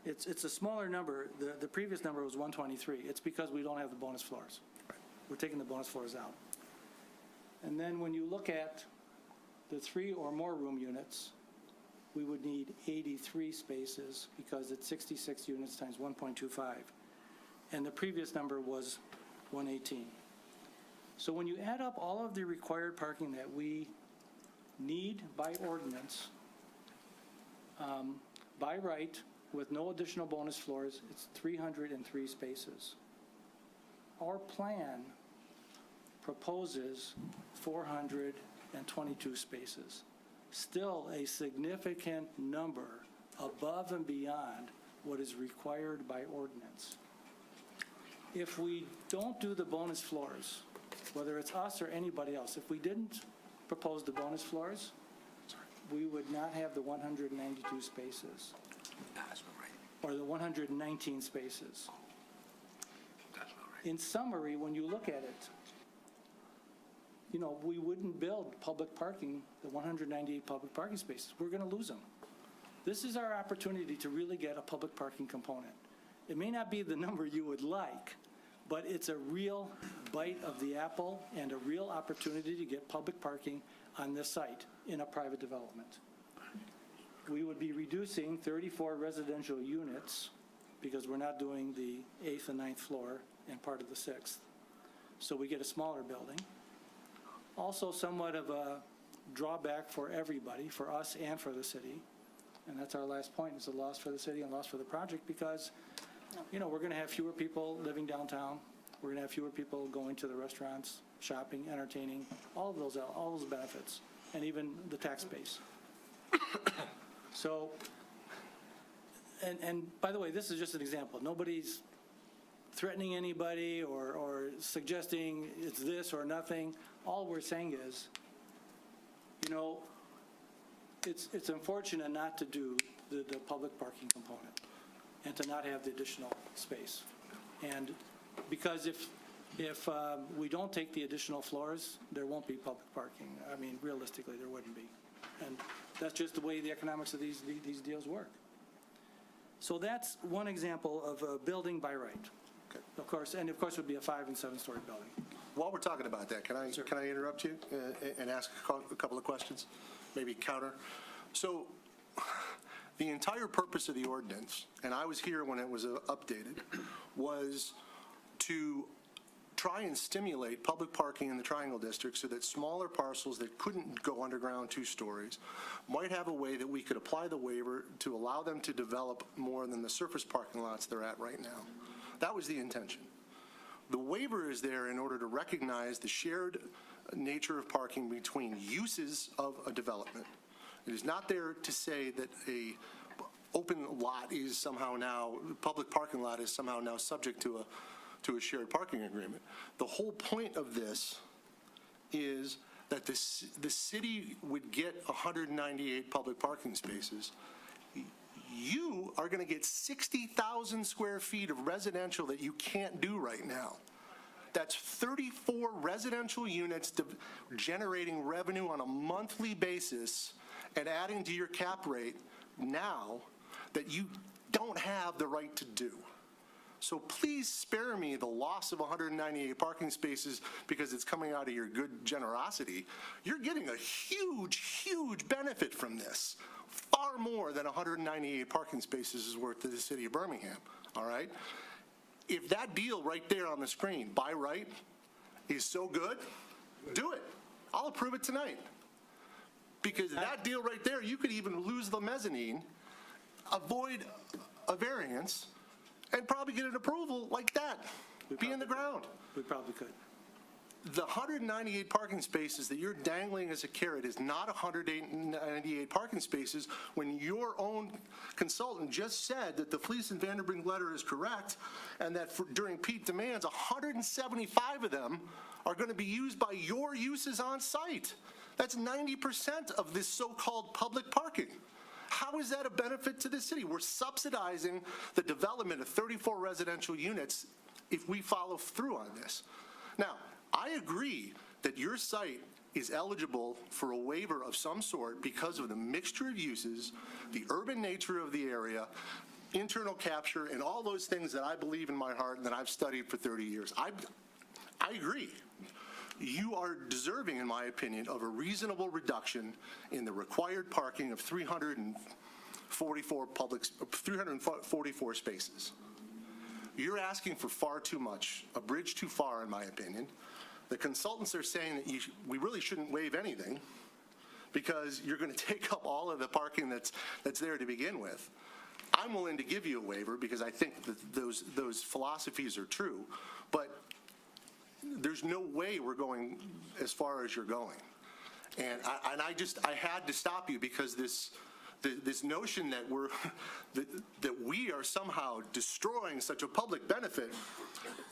it's a smaller number. The previous number was 123. It's because we don't have the bonus floors. We're taking the bonus floors out. And then when you look at the 3 or more room units, we would need 83 spaces because it's 66 units times 1.25. And the previous number was 118. So when you add up all of the required parking that we need by ordinance, by right, with no additional bonus floors, it's 303 spaces. Our plan proposes 422 spaces. Still a significant number above and beyond what is required by ordinance. If we don't do the bonus floors, whether it's us or anybody else, if we didn't propose the bonus floors, we would not have the 192 spaces. Or the 119 spaces. In summary, when you look at it, we wouldn't build public parking, the 198 public parking spaces. We're going to lose them. This is our opportunity to really get a public parking component. It may not be the number you would like, but it's a real bite of the apple and a real opportunity to get public parking on this site in a private development. We would be reducing 34 residential units because we're not doing the 8th and 9th floor and part of the 6th. So we get a smaller building. Also somewhat of a drawback for everybody, for us and for the city. And that's our last point. It's a loss for the city and loss for the project because, we're going to have fewer people living downtown. We're going to have fewer people going to the restaurants, shopping, entertaining, all those benefits, and even the tax base. So, and by the way, this is just an example. Nobody's threatening anybody or suggesting it's this or nothing. All we're saying is, it's unfortunate not to do the public parking component. and to not have the additional space. And because if we don't take the additional floors, there won't be public parking. I mean, realistically, there wouldn't be. And that's just the way the economics of these deals work. So that's one example of a building by right. Okay. Of course, and of course, it would be a 5- and 7-story building. While we're talking about that, can I interrupt you and ask a couple of questions? Maybe counter? So the entire purpose of the ordinance, and I was here when it was updated, was to try and stimulate public parking in the Triangle District so that smaller parcels that couldn't go underground 2 stories might have a way that we could apply the waiver to allow them to develop more than the surface parking lots they're at right now. That was the intention. The waiver is there in order to recognize the shared nature of parking between uses of a development. It is not there to say that a open lot is somehow now, public parking lot is somehow now subject to a shared parking agreement. The whole point of this is that the city would get 198 public parking spaces. You are going to get 60,000 square feet of residential that you can't do right now. That's 34 residential units generating revenue on a monthly basis and adding to your cap rate now that you don't have the right to do. So please spare me the loss of 198 parking spaces because it's coming out of your good generosity. You're getting a huge, huge benefit from this. Far more than 198 parking spaces is worth to the city of Birmingham, all right? If that deal right there on the screen, by right, is so good, do it. I'll approve it tonight. Because that deal right there, you could even lose the mezzanine, avoid a variance, and probably get an approval like that, be in the ground. We probably could. The 198 parking spaces that you're dangling as a carrot is not 198 parking spaces when your own consultant just said that the Fleece and Vanderbrink letter is correct and that during peak demands, 175 of them are going to be used by your uses on site. That's 90% of this so-called public parking. How is that a benefit to the city? We're subsidizing the development of 34 residential units if we follow through on this. Now, I agree that your site is eligible for a waiver of some sort because of the mixture of uses, the urban nature of the area, internal capture, and all those things that I believe in my heart and that I've studied for 30 years. I agree. You are deserving, in my opinion, of a reasonable reduction in the required parking of 344 spaces. You're asking for far too much, a bridge too far, in my opinion. The consultants are saying that we really shouldn't waive anything because you're going to take up all of the parking that's there to begin with. I'm willing to give you a waiver because I think that those philosophies are true, but there's no way we're going as far as you're going. And I had to stop you because this notion that we are somehow destroying such a public benefit,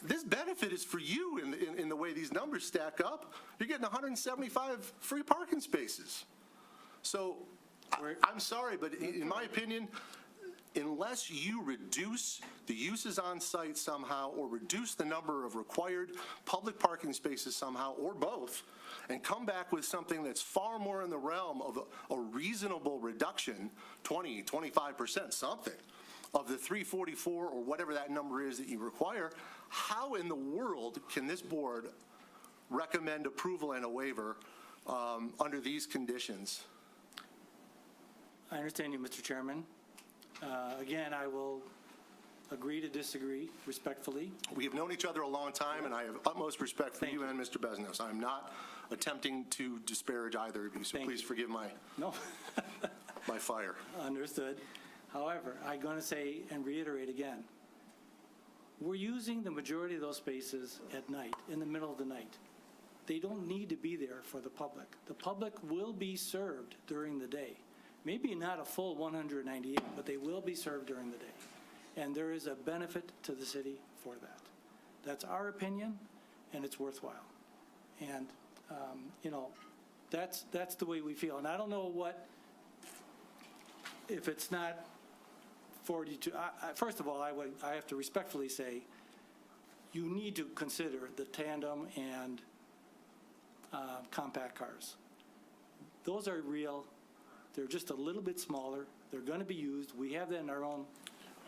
this benefit is for you in the way these numbers stack up. You're getting 175 free parking spaces. So I'm sorry, but in my opinion, unless you reduce the uses on site somehow or reduce the number of required public parking spaces somehow or both, and come back with something that's far more in the realm of a reasonable reduction, 20, 25%, something, of the 344 or whatever that number is that you require, how in the world can this board recommend approval and a waiver under these conditions? I understand you, Mr. Chairman. Again, I will agree to disagree respectfully. We have known each other a long time, and I have utmost respect for you and Mr. Besnos. I'm not attempting to disparage either of you, so please forgive my fire. Understood. However, I'm going to say and reiterate again, we're using the majority of those spaces at night, in the middle of the night. They don't need to be there for the public. The public will be served during the day. Maybe not a full 198, but they will be served during the day. And there is a benefit to the city for that. That's our opinion, and it's worthwhile. And, that's the way we feel. And I don't know if it's not forward you to, first of all, I have to respectfully say, you need to consider the tandem and compact cars. Those are real. They're just a little bit smaller. They're going to be used. We have that in our own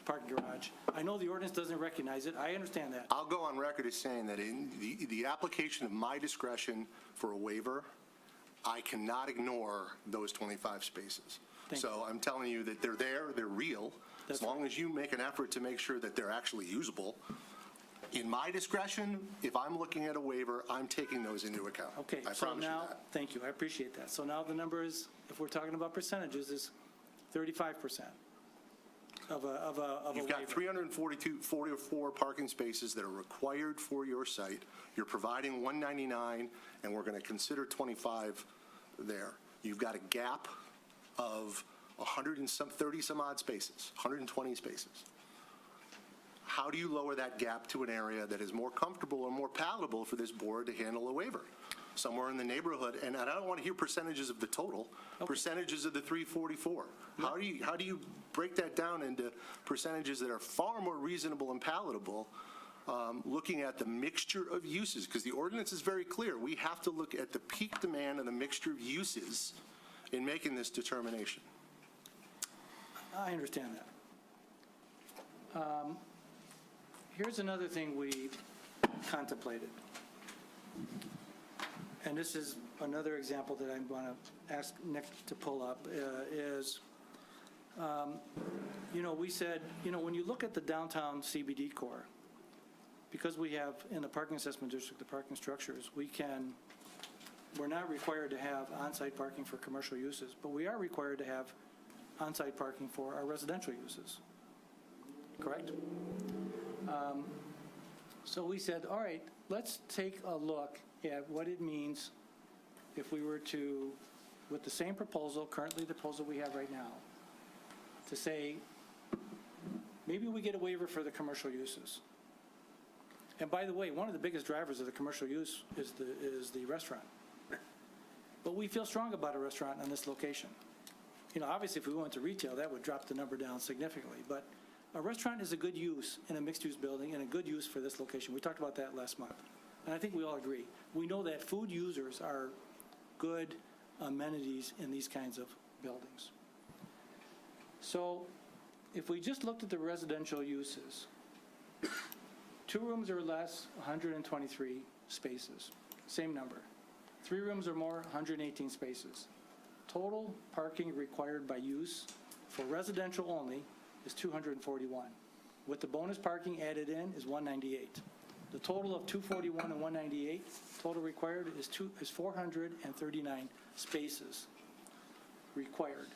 parking garage. I know the ordinance doesn't recognize it. I understand that. I'll go on record as saying that in the application of my discretion for a waiver, I cannot ignore those 25 spaces. So I'm telling you that they're there, they're real. As long as you make an effort to make sure that they're actually usable, in my discretion, if I'm looking at a waiver, I'm taking those into account. Okay, I so promise you now, that. thank you, I appreciate that. So now the number is, if we're talking about percentages, is 35% of a You've got waiver. 44 parking spaces that are required for your site. You're providing 199, and we're going to consider 25 there. You've got a gap of 30 some odd spaces, 120 spaces. How do you lower that gap to an area that is more comfortable or more palatable for this board to handle a waiver? Somewhere in the neighborhood, and I don't want to hear percentages of the total, percentages of the 344. How do you break that down into percentages that are far more reasonable and palatable, looking at the mixture of uses? Because the ordinance is very clear. We have to look at the peak demand and the mixture of uses in making this determination. I understand that. Here's another thing we contemplated. And this is another example that I'm going to ask Nick to pull up, is, we said, when you look at the downtown CBD core, because we have in the parking assessment district, the parking structures, we're not required to have on-site parking for commercial uses, but we are required to have on-site parking for our residential uses, correct? So we said, all right, let's take a look at what it means if we were to, with the same proposal, currently the proposal we have right now, to say, maybe we get a waiver for the commercial uses. And by the way, one of the biggest drivers of the commercial use is the restaurant. But we feel strong about a restaurant on this location. Obviously, if we went to retail, that would drop the number down significantly. But a restaurant is a good use in a mixed-use building and a good use for this location. We talked about that last month. And I think we all agree. We know that food users are good amenities in these kinds of buildings. So if we just looked at the residential uses, 2 rooms or less, 123 spaces, same number. 3 rooms or more, 118 spaces. Total parking required by use for residential only is 241. With the bonus parking added in is 198. The total of 241 and 198, total required is 439 spaces required.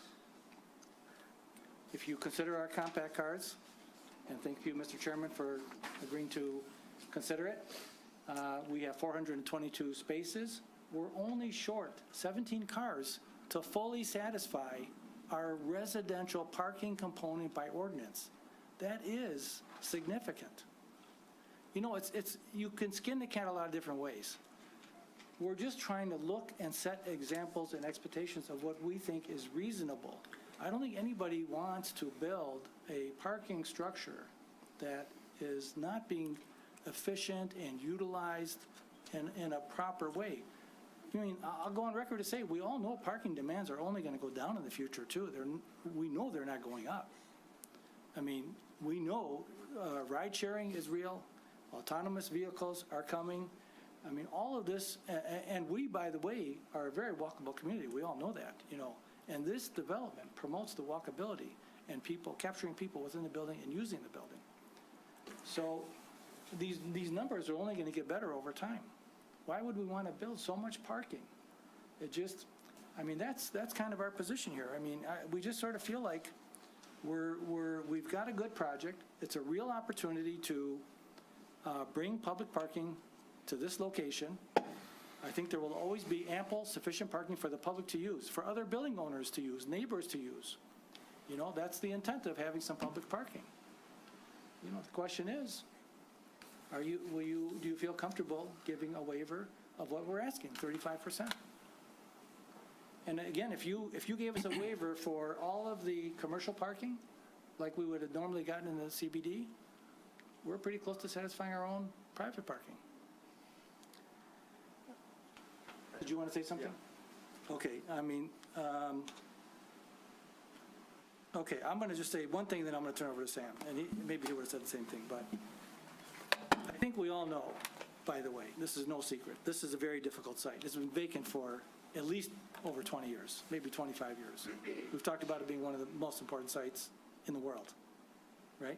If you consider our compact cars, and thank you, Mr. Chairman, for agreeing to consider it, we have 422 spaces. We're only short 17 cars to fully satisfy our residential parking component by ordinance. That is significant. You can skin the cat a lot of different ways. We're just trying to look and set examples and expectations of what we think is reasonable. I don't think anybody wants to build a parking structure that is not being efficient and utilized in a proper way. I'll go on record to say, we all know parking demands are only going to go down in the future, too. We know they're not going up. We know ride sharing is real. Autonomous vehicles are coming. All of this, and we, by the way, are a very walkable community. We all know that, And this development promotes the walkability and capturing people within the building and using the building. So these numbers are only going to get better over time. Why would we want to build so much parking? That's kind of our position here. We just sort of feel like we've got a good project. It's a real opportunity to bring public parking to this location. I think there will always be ample, sufficient parking for the public to use, for other building owners to use, neighbors to use. That's the intent of having some public parking. The question is, do you feel comfortable giving a waiver of what we're asking, 35%? And again, if you gave us a waiver for all of the commercial parking, like we would have normally gotten in the CBD, we're pretty close to satisfying our own private parking. Did you want to say something? Okay, I mean, okay, I'm going to just say one thing, then I'm going to turn over to Sam, and maybe he would have said the same thing, but I think we all know, by the way, this is no secret, this is a very difficult site. It's been vacant for at least over 20 years, maybe 25 years. We've talked about it being one of the most important sites in the world, right?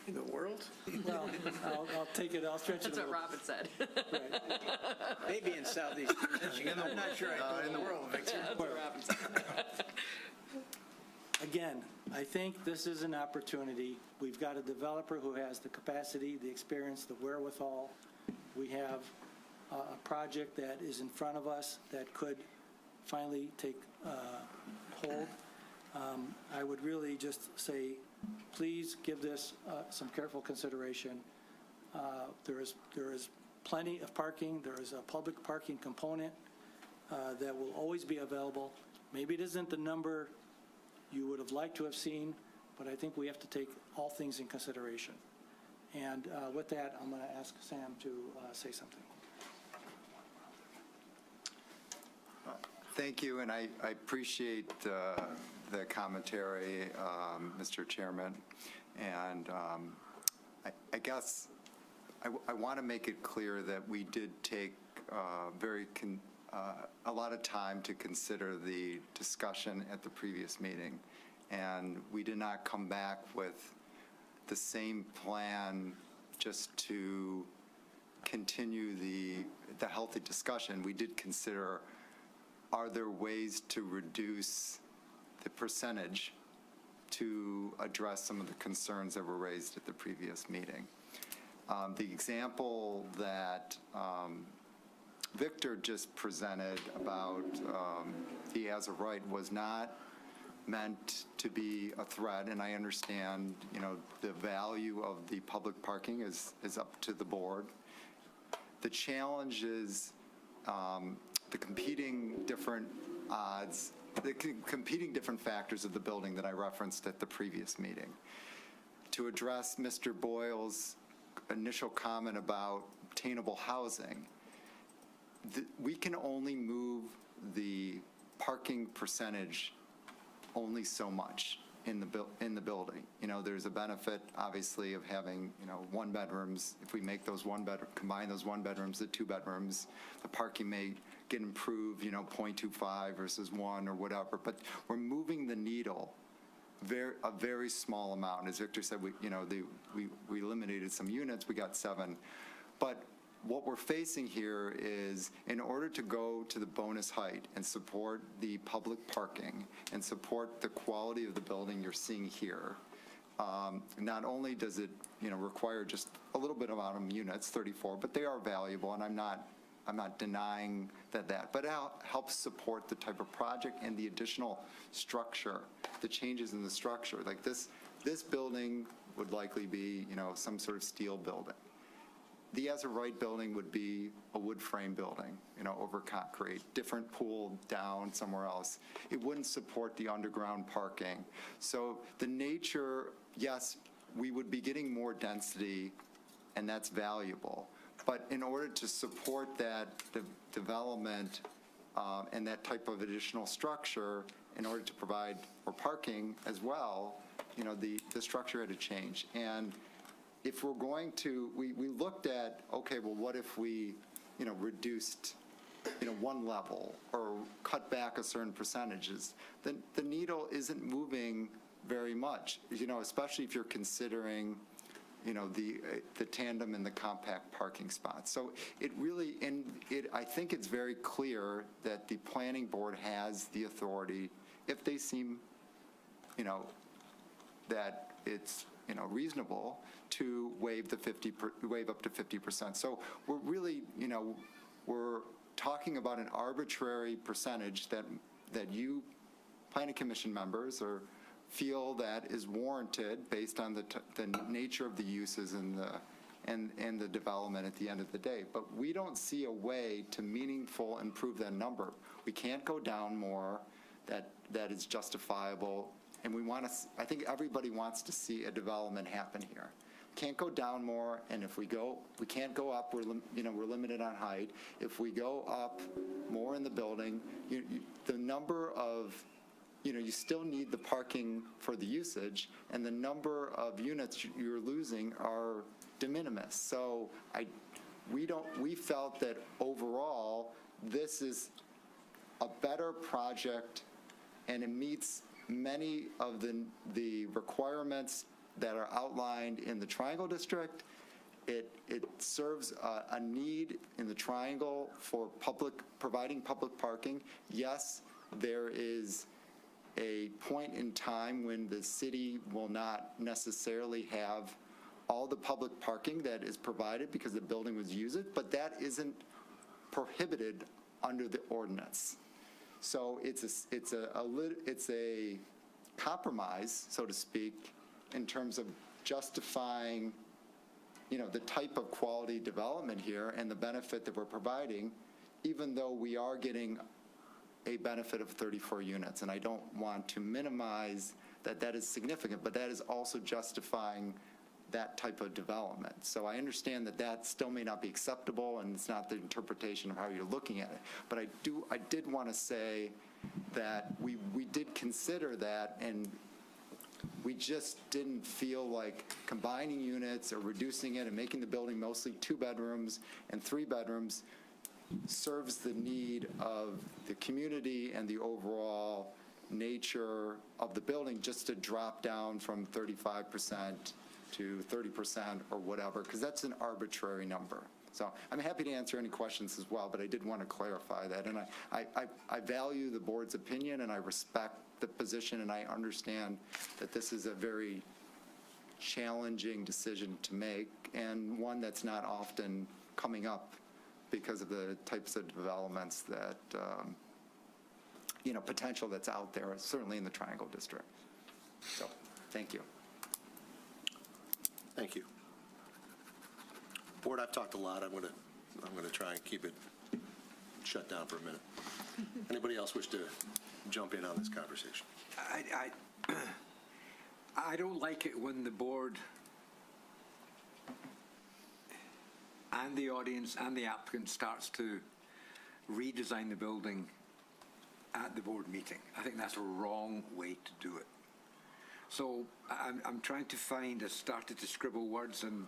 In the world? Well, I'll take it, I'll stretch it a That's what little. Robin said. Right. Maybe in southeast Michigan, I'm not sure I know in the world, Victor. That's what Robin said. Again, I think this is an opportunity. We've got a developer who has the capacity, the experience, the wherewithal. We have a project that is in front of us that could finally take hold. I would really just say, please give this some careful consideration. There is plenty of parking. There is a public parking component that will always be available. Maybe it isn't the number you would have liked to have seen, but I think we have to take all things in consideration. And with that, I'm going to ask Sam to say something. Thank you, and I appreciate the commentary, Mr. Chairman. And I guess I want to make it clear that we did take a lot of time to consider the discussion at the previous meeting, and we did not come back with the same plan just to continue the healthy discussion. We did consider, are there ways to reduce the percentage to address some of the concerns that were raised at the previous meeting? The example that Victor just presented about the as of right was not meant to be a threat, and I understand, the value of the public parking is up to the board. The challenge is the competing different odds, the competing different factors of the building that I referenced at the previous meeting. To address Mr. Boyle's initial comment about attainable housing, we can only move the parking percentage only so much in the building. There's a benefit, obviously, of having, one bedrooms. If we make those combine those one bedrooms to two bedrooms, the parking may get improved, 0.25 versus 1 or whatever. But we're moving the needle a very small amount. As Victor said, we eliminated some units. We got 7. But what we're facing here is, in order to go to the bonus height and support the public parking and support the quality of the building you're seeing here, not only does it, require just a little bit amount of units, 34, but they are valuable, and I'm not denying that, but it helps support the type of project and the additional structure, the changes in the structure. Like this building would likely be, some sort of steel building. The as of right building would be a wood frame building, over concrete, different pool down somewhere else. It wouldn't support the underground parking. So the nature, yes, we would be getting more density, and that's valuable. But in order to support that development and that type of additional structure, in order to provide for parking as well, the structure had to change. And if we're going to, we looked at, okay, well, what if we, reduced, one level or cut back a certain percentages? Then the needle isn't moving very much, especially if you're considering, the tandem and the compact parking spots. So it really, I think it's very clear that the planning board has the authority, if they seem, that it's, reasonable, to waive up to 50%. So we're really, we're talking about an arbitrary percentage that you, planning commission members, feel that is warranted based on the nature of the uses and the development at the end of the day. But we don't see a way to meaningful improve that number. We can't go down more. that is justifiable. And we want to, I think everybody wants to see a development happen here. Can't go down more, and if we can't go up, we're limited on height. If we go up more in the building, the number of, you still need the parking for the usage, and the number of units you're losing are de minimis. So we felt that overall, this is a better project, and it meets many of the requirements that are outlined in the Triangle District. It serves a need in the Triangle for providing public parking. Yes, there is a point in time when the city will not necessarily have all the public parking that is provided because the building was used, but that isn't prohibited under the ordinance. So it's a compromise, so to speak, in terms of justifying, the type of quality development here and the benefit that we're providing, even though we are getting a benefit of 34 units. And I don't want to minimize that is significant, but that is also justifying that type of development. So I understand that still may not be acceptable, and it's not the interpretation of how you're looking at it. But I did want to say that we did consider that, and we just didn't feel like combining units or reducing it and making the building mostly 2 bedrooms and 3 bedrooms serves the need of the community and the overall nature of the building just to drop down from 35% to 30% or whatever, because that's an arbitrary number. So I'm happy to answer any questions as well, but I did want to clarify that. And I value the board's opinion, and I respect the position, and I understand that this is a very challenging decision to make, and one that's not often coming up because of the types of developments that, potential that's out there, certainly in the Triangle District. So, thank you. Thank you. Board, I've talked a lot. I'm going to try and keep it shut down for a minute. Anybody else wish to jump in on this conversation? I don't like it when the board and the audience and the applicant starts to redesign the building at the board meeting. I think that's a wrong way to do it. So I'm trying to I started to scribble words and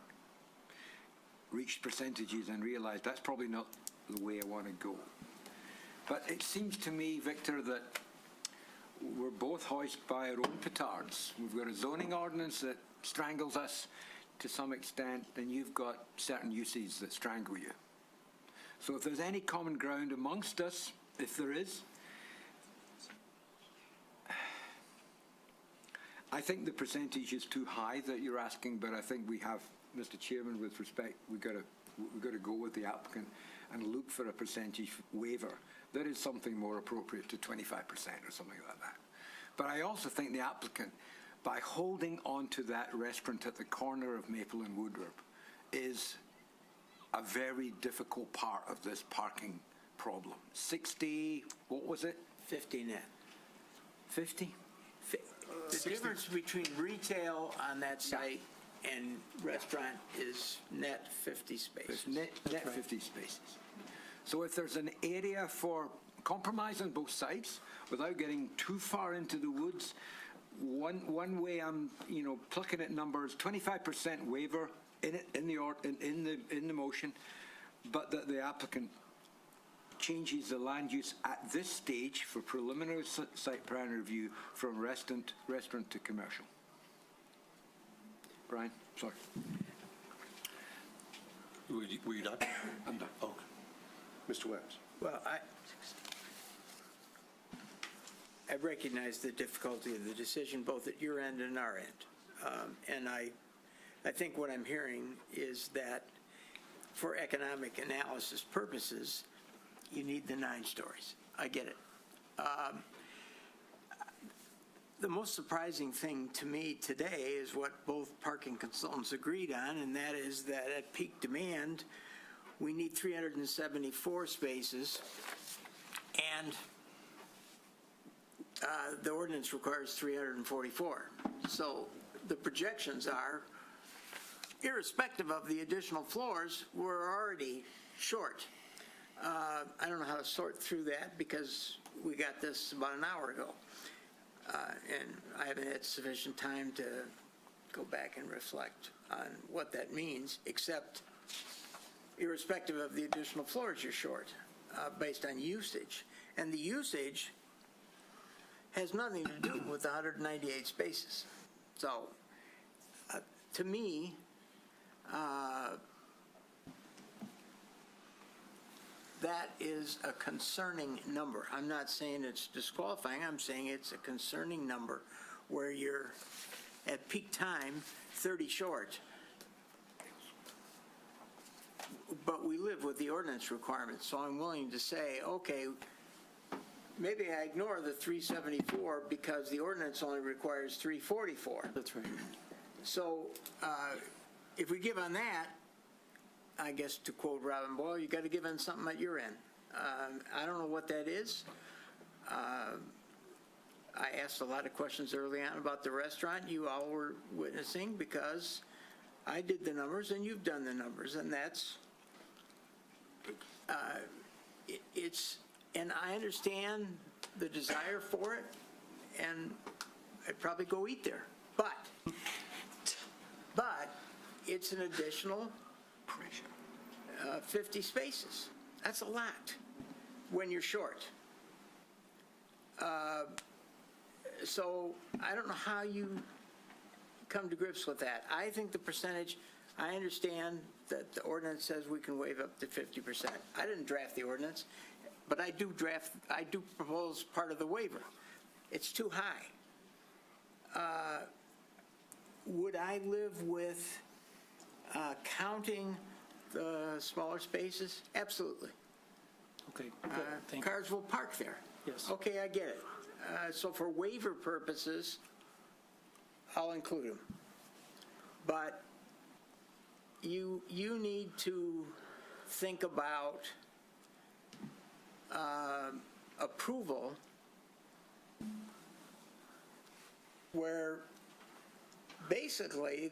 reached percentages and realized that's probably not the way I want to go. But it seems to me, Victor, that we're both hoisted by our own petards. We've got a zoning ordinance that strangles us to some extent, and you've got certain uses that strangle you. So if there's any common ground amongst us, if there is, I think the percentage is too high that you're asking, but I think we have, Mr. Chairman, with respect, we've got to go with the applicant and look for a percentage waiver. There is something more appropriate to 25% or something like that. But I also think the applicant, by holding on to that restaurant at the corner of Maple and Woodward, is a very difficult part of this parking problem. 60, what was it? 50 net. 50? The difference between retail on that site and restaurant is net 50 spaces. It's net 50 spaces. So if there's an area for compromise on both sides without getting too far into the woods, one way I'm plucking at numbers, 25% waiver in the motion, but that the applicant changes the land use at this stage for preliminary site plan review from restaurant to commercial. Brian, sorry. Were you done? I'm done. Okay. Mr. Webbs. Well, I recognize the difficulty of the decision, both at your end and our end. And I think what I'm hearing is that for economic analysis purposes, you need the 9 stories. I get it. The most surprising thing to me today is what both parking consultants agreed on, and that is that at peak demand, we need 374 spaces, and the ordinance requires 344. So the projections are, irrespective of the additional floors, we're already short. I don't know how to sort through that because we got this about an hour ago. And I haven't had sufficient time to go back and reflect on what that means, except irrespective of the additional floors you're short, based on usage. And the usage has nothing to do with the 198 spaces. So, to me, that is a concerning number. I'm not saying it's disqualifying, I'm saying it's a concerning number where you're at peak time 30 short. But we live with the ordinance requirements, so I'm willing to say, okay, maybe I ignore the 374 because the ordinance only requires 344. That's right. So if we give on that, I guess to quote Robin Boyle, you got to give on something at your end. I don't know what that is. I asked a lot of questions early on about the restaurant you all were witnessing because I did the numbers and you've done the numbers, and that's and I understand the desire for it, and I'd probably go eat there. But it's an additional 50 spaces. That's a lot when you're short. So I don't know how you come to grips with that. I think the percentage, I understand that the ordinance says we can waive up to 50%. I didn't draft the ordinance, but I do propose part of the waiver. It's too high. Would I live with counting the smaller spaces? Absolutely. Okay, good. Thank you. Cars will park there. Yes. Okay, I get it. So for waiver purposes, I'll include them. But you need to think about approval where basically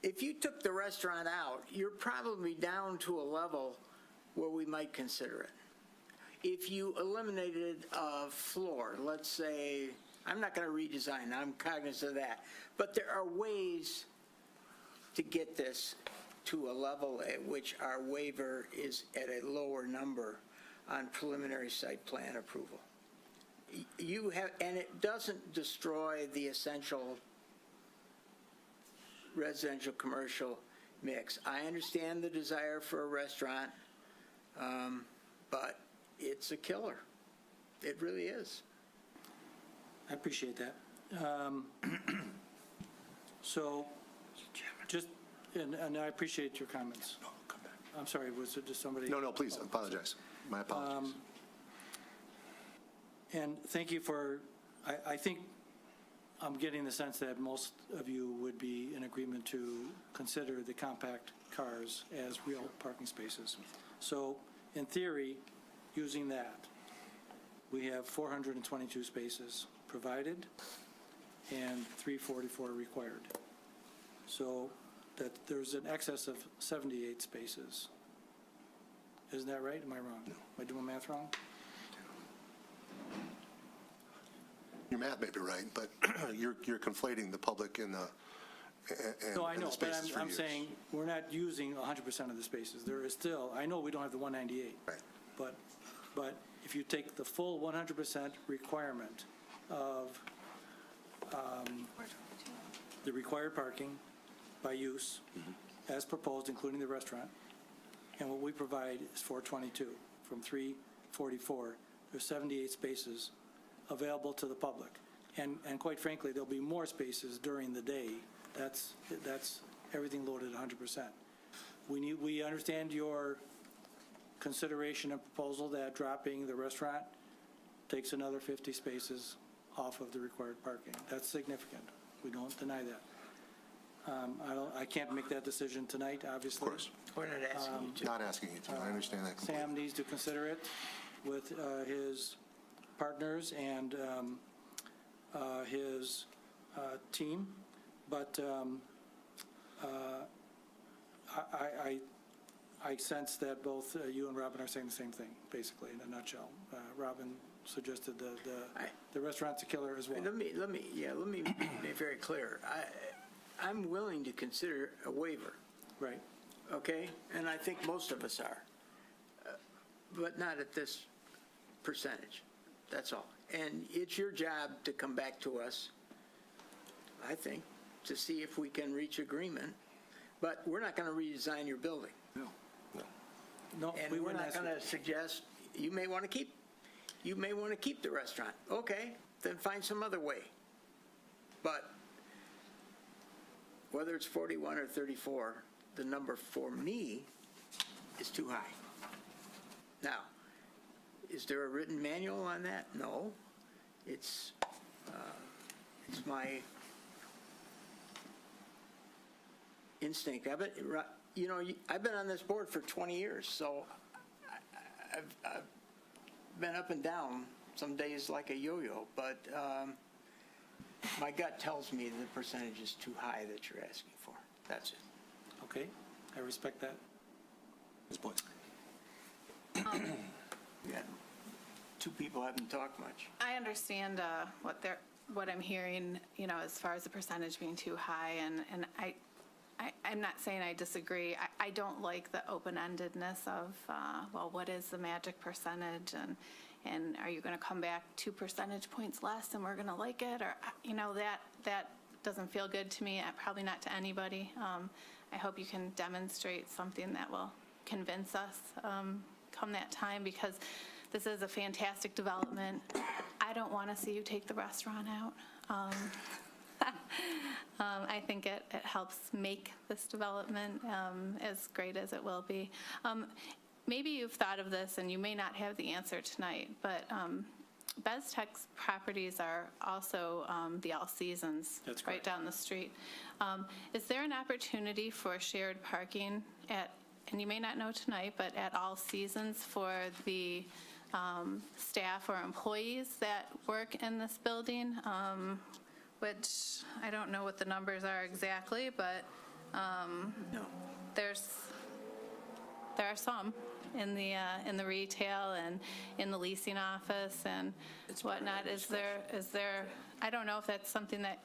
if you took the restaurant out, you're probably down to a level where we might consider it. If you eliminated a floor, let's say, I'm not going to redesign, I'm cognizant of that, but there are ways to get this to a level at which our waiver is at a lower number on preliminary site plan approval. You have, and it doesn't destroy the essential residential commercial mix. I understand the desire for a restaurant, but it's a killer. It really is. I appreciate that. So, just, and I appreciate your comments. No, come back. I'm sorry, was it just somebody? No, please, apologize. My apologies. And thank you for, I think I'm getting the sense that most of you would be in agreement to consider the compact cars as real parking spaces. So in theory, using that, we have 422 spaces provided and 344 required. So that there's an excess of 78 spaces. Isn't that right? Am I wrong? No. Am I doing math wrong? Your math may be right, but you're conflating the public and the No, I know, but spaces for I'm use. saying we're not using 100% of the spaces. There is still, I know we don't have the 198. Right. But if you take the full 100% requirement of the required parking by use as proposed, including the restaurant, and what we provide is 422 from 344, there's 78 spaces available to the public. And quite frankly, there'll be more spaces during the day. That's everything loaded 100%. We understand your consideration and proposal that dropping the restaurant takes another 50 spaces off of the required parking. That's significant. We don't deny that. I can't make that decision tonight, obviously. Of course. We're not asking you to. Not asking you to. I understand that completely. Sam needs to consider it with his partners and his team, but I sense that both you and Robin are saying the same thing, basically, in a nutshell. Robin suggested the restaurant's a killer as well. Let me be very clear. I'm willing to consider a waiver, Right. okay? And I think most of us are, but not at this percentage. That's all. And it's your job to come back to us, I think, to see if we can reach agreement. But we're not going to redesign your building. No, we And we're wouldn't not ask going you. to suggest, you may want to keep the restaurant. Okay, then find some other way. But whether it's 41 or 34, the number for me is too high. Now, is there a written manual on that? No. It's my instinct. I've been on this board for 20 years, so I've been up and down, some days like a yo-yo, but my gut tells me the percentage is too high that you're asking for. That's it. Okay, I respect that. Ms. Boyce? Yeah. Two people haven't talked much. I understand what I'm hearing, as far as the percentage being too high, and I'm not saying I disagree. I don't like the open-endedness of, well, what is the magic percentage, and are you going to come back 2 percentage points less and we're going to like it? Or, that doesn't feel good to me, probably not to anybody. I hope you can demonstrate something that will convince us come that time, because this is a fantastic development. I don't want to see you take the restaurant out. I think it helps make this development as great as it will be. Maybe you've thought of this, and you may not have the answer tonight, but BezTech's properties are also the All Seasons. That's right correct. down the street. Is there an opportunity for shared parking and you may not know tonight, but at All Seasons for the staff or employees that work in this building? Which I don't know what the numbers are exactly, but there are some in the retail and in the leasing office and whatnot. Is there? I don't know if that's something that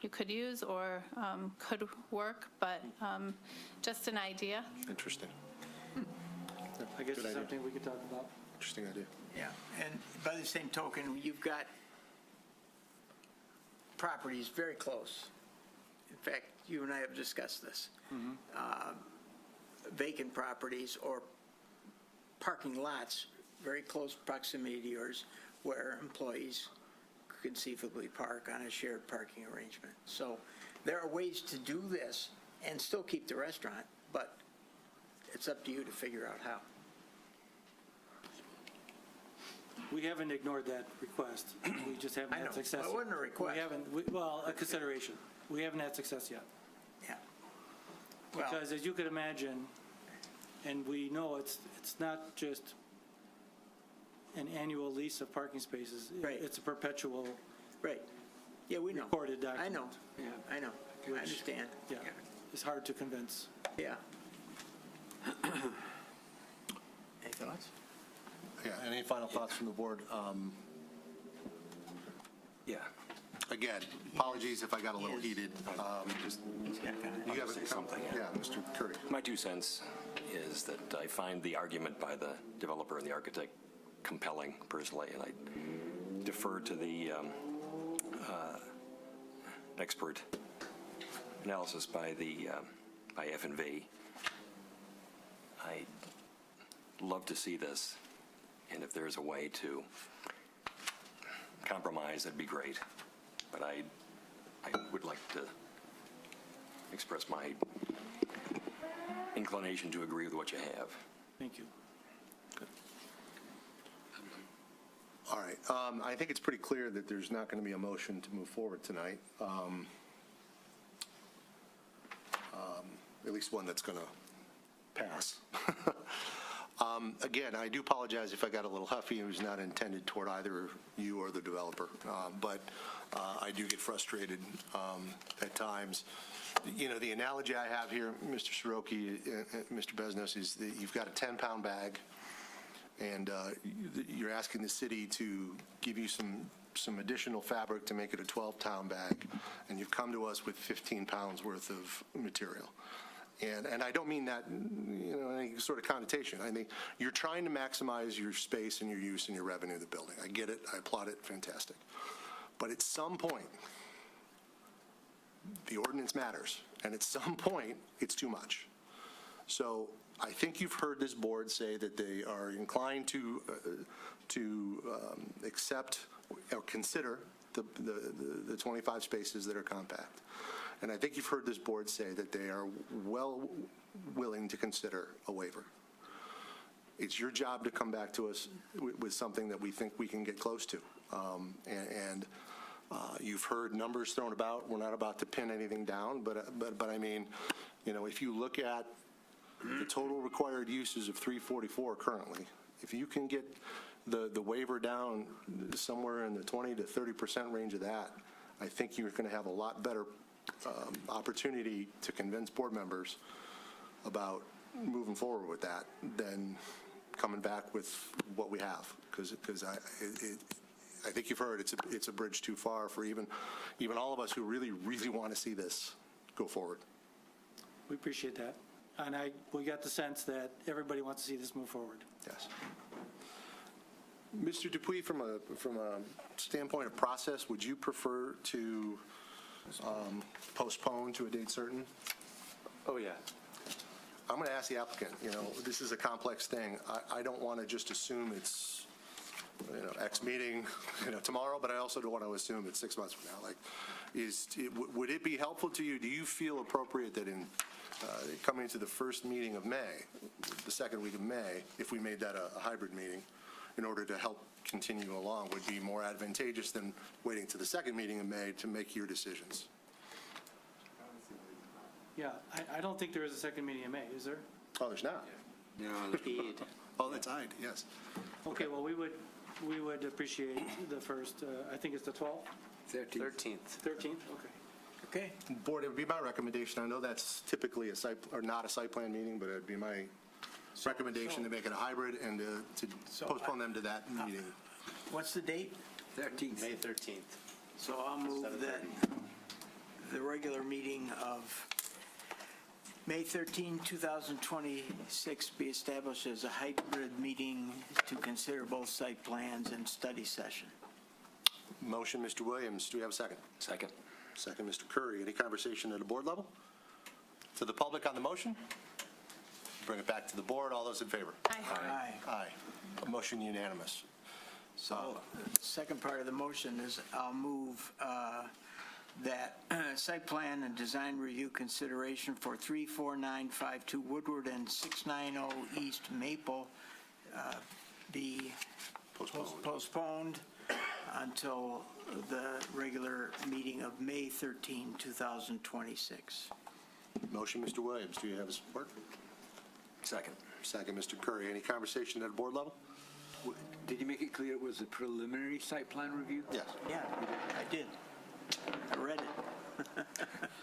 you could use or could work, but just an idea. Interesting. I guess Good it's idea. something we could talk about. Interesting idea. Yeah, and by the same token, you've got properties very close. In fact, you and I have discussed this. Vacant properties or parking lots, very close proximity to yours, where employees could conceivably park on a shared parking arrangement. So there are ways to do this and still keep the restaurant, but it's up to you to figure out how. We haven't ignored that request. We just haven't I know. had success. It wasn't a request. We haven't, well, a consideration. We haven't had success yet. Yeah. Well, Because as you could imagine, and we know it's not just an annual lease of parking spaces. Right. It's a perpetual right. Yeah, we know. recorded document. I know. Yeah. I know. I understand. Yeah. It's hard to convince. Yeah. Any thoughts? Yeah, any final thoughts from the board? Yeah. Again, apologies if I got a little heated. You have something. Yeah, Mr. Curry. My 2 cents is that I find the argument by the developer and the architect compelling personally, and I defer to the expert analysis by F&V. I'd love to see this, and if there's a way to compromise, that'd be great. But I would like to express my inclination to agree with what you have. Thank you. All right. I think it's pretty clear that there's not going to be a motion to move forward tonight. At least one that's going to pass. Again, I do apologize if I got a little huffy. It was not intended toward either you or the developer. But I do get frustrated at times. You know, the analogy I have here, Mr. Soroki, Mr. Besnos, is that you've got a 10-pound bag, and you're asking the city to give you some additional fabric to make it a 12-pound bag, and you've come to us with 15 pounds worth of material. And I don't mean that, you know, any sort of connotation. I think you're trying to maximize your space and your use and your revenue of the building. I get it. I applaud it. Fantastic. But at some point, the ordinance matters, and at some point, it's too much. So I think you've heard this board say that they are inclined to accept or consider the 25 spaces that are compact. And I think you've heard this board say that they are willing to consider a waiver. It's your job to come back to us with something that we think we can get close to. You've heard numbers thrown about. We're not about to pin anything down, but I mean, you know, if you look at the total required uses of 344 currently, if you can get the waiver down somewhere in the 20 to 30% range of that, I think you're going to have a lot better opportunity to convince board members about moving forward with that than coming back with what we have, because I think you've heard it's a bridge too far for even all of us who really want to see this go forward. We appreciate that. And we got the sense that everybody wants to see this move forward. Yes. Mr. Dupuy, from a standpoint of process, would you prefer to postpone to a date certain? Oh, yeah. I'm going to ask the applicant, you know, this is a complex thing. I don't want to just assume it's, you know, X meeting, you know, tomorrow, but I also don't want to assume it's 6 months from now. Like, would it be helpful to you? Do you feel appropriate that in coming to the first meeting of May, the second week of May, if we made that a hybrid meeting, in order to help continue along, would be more advantageous than waiting to the second meeting in May to make your decisions? Yeah, I don't think there is a second meeting in May, is there? Oh, there's not? No, Oh, that's tied, yes. Okay, well, we would appreciate the first, I think it's the 12th, 13th. 13th, okay. Okay. Board, it would be my recommendation, I know that's typically a site, or not a site plan meeting, but it'd be my recommendation to make it a hybrid and to postpone them to that meeting. What's the date? 13th. May 13th. So I'll move that the regular meeting of May 13, 2026 be established as a hybrid meeting to consider both site plans and study session. Motion, Mr. Williams, do we have a second? Second. Second, Mr. Curry. Any conversation at a board level? To the public on the motion? Bring it back to the board. All those in favor? Aye. Aye. Motion unanimous. So the second part of the motion is I'll move that site plan and design review consideration for 34952 Woodward and 690 East Maple be postponed until the regular meeting of May 13, 2026. Motion, Mr. Williams. Do you have support? Second. Second, Mr. Curry. Any conversation at a board level? Did you make it clear it was a preliminary site plan review? Yes. Yeah, I did. I read it.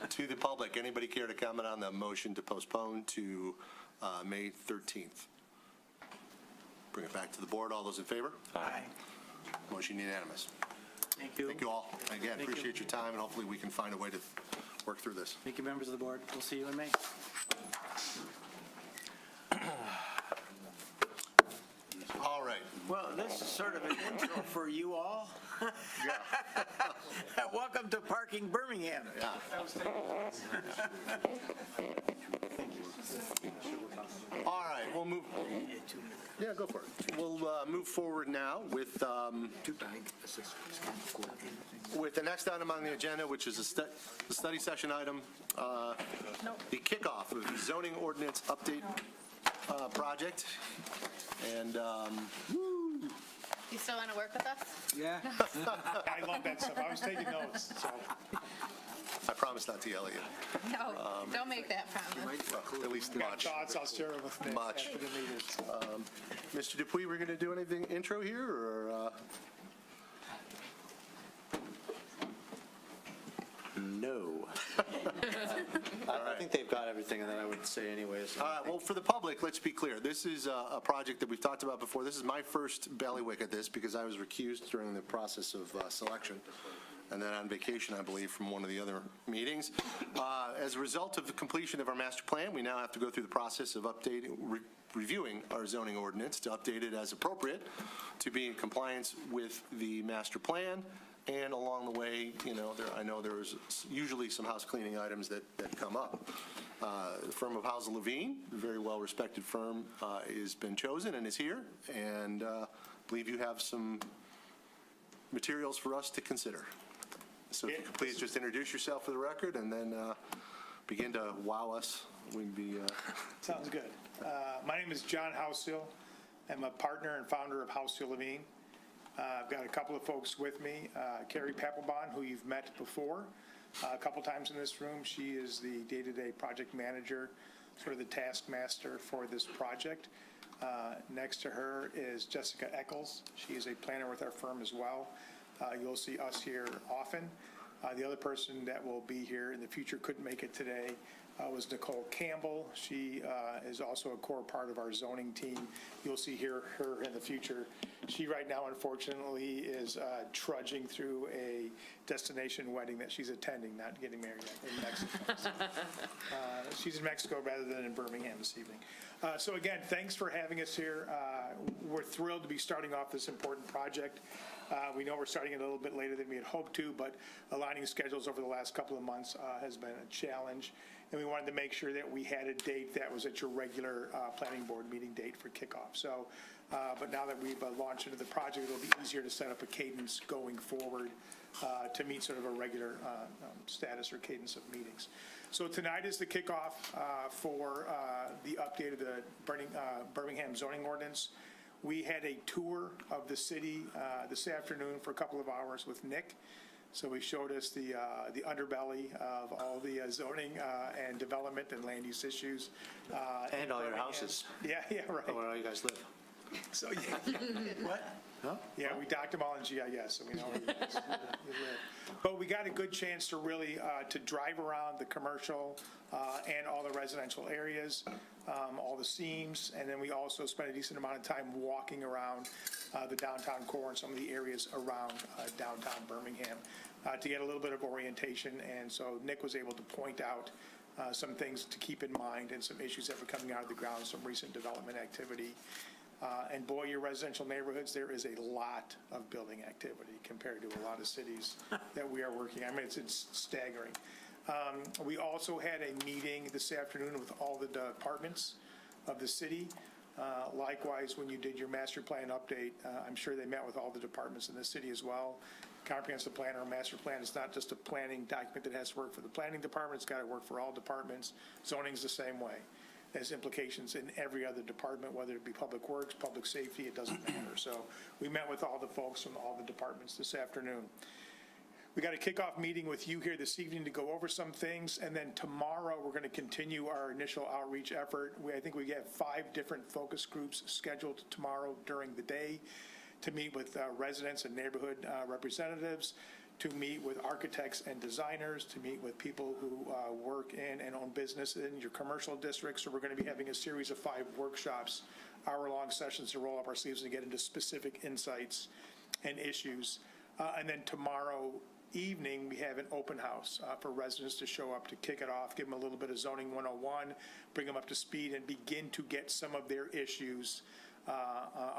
To the public, anybody care to comment on the motion to postpone to May 13th? Bring it back to the board. All those in favor? Aye. Motion unanimous. Thank you. Thank you all. Again, Thank you. appreciate your time, and hopefully we can find a way to work through this. Thank you, members of the board. We'll see you in May. All right. Well, this is sort of an intro for you all. Welcome to Parking Birmingham. Yeah. All right, we'll move. Yeah, go for it. We'll move forward now with the next item on the agenda, which is the study session item, the kickoff of the zoning ordinance update project. And You still want to work with us? Yeah. I love that stuff. I was taking notes, so. I promise not to yell at you. No, don't make that promise. Well, at least Got much. thoughts, I'll share them with Nick Much. after the meeting. Mr. Dupuy, we're going to do anything intro here, or? No. I think they've got everything that I would say anyways. All right, well, for the public, let's be clear. This is a project that we've talked about before. This is my first bailiwick at this because I was recused during the process of selection, and then on vacation, I believe, from one of the other meetings. As a result of the completion of our master plan, we now have to go through the process of updating, reviewing our zoning ordinance to update it as appropriate to be in compliance with the master plan. And along the way, you know, I know there's usually some house cleaning items that come up. The firm of Hauser Levine, a very well-respected firm, has been chosen and is here. And I believe you have some materials for us to consider. So if you could please just introduce yourself for the record and then begin to wow us. We'd be. Sounds good. My name is John Housel. I'm a partner and founder of Hauser Levine. I've got a couple of folks with me. Carrie Papelbon, who you've met before a couple times in this room. She is the day-to-day project manager, sort of the taskmaster for this project. Next to her is Jessica Eccles. She is a planner with our firm as well. You'll see us here often. The other person that will be here in the future couldn't make it today was Nicole Campbell. She is also a core part of our zoning team. You'll see her in the future. She right now, unfortunately, is trudging through a destination wedding that she's attending, not getting married yet, in Mexico. She's in Mexico rather than in Birmingham this evening. So again, thanks for having us here. We're thrilled to be starting off this important project. We know we're starting a little bit later than we had hoped to, but aligning schedules over the last couple of months has been a challenge. And we wanted to make sure that we had a date that was at your regular planning board meeting date for kickoff. So, but now that we've launched into the project, it'll be easier to set up a cadence going forward to meet sort of a regular status or cadence of meetings. So tonight is the kickoff for the update of the Birmingham zoning ordinance. We had a tour of the city this afternoon for a couple of hours with Nick. So he showed us the underbelly of all the zoning and development and land use issues. And all your houses. Yeah, right. Where all you guys live. So, yeah. What? Huh? Yeah, we docked them all in GIS, so we know where you guys you live. But we got a good chance to really, to drive around the commercial and all the residential areas, all the seams, and then we also spent a decent amount of time walking around the downtown core and some of the areas around downtown Birmingham to get a little bit of orientation. And so Nick was able to point out some things to keep in mind and some issues that were coming out of the ground, some recent development activity. And boy, your residential neighborhoods, there is a lot of building activity compared to a lot of cities that we are working. I mean, it's staggering. We also had a meeting this afternoon with all the departments of the city. Likewise, when you did your master plan update, I'm sure they met with all the departments in the city as well. Comprehensive plan or master plan is not just a planning document that has to work for the planning department. It's got to work for all departments. Zoning's the same way. There's implications in every other department, whether it be public works, public safety, it doesn't matter. So we met with all the folks from all the departments this afternoon. We got a kickoff meeting with you here this evening to go over some things, and then tomorrow we're going to continue our initial outreach effort. I think we have 5 different focus groups scheduled tomorrow during the day to meet with residents and neighborhood representatives, to meet with architects and designers, to meet with people who work in and own business in your commercial districts. So we're going to be having a series of 5 workshops, hour-long sessions to roll up our sleeves and get into specific insights and issues. And then tomorrow evening, we have an open house for residents to show up to kick it off, give them a little bit of zoning 101, bring them up to speed, and begin to get some of their issues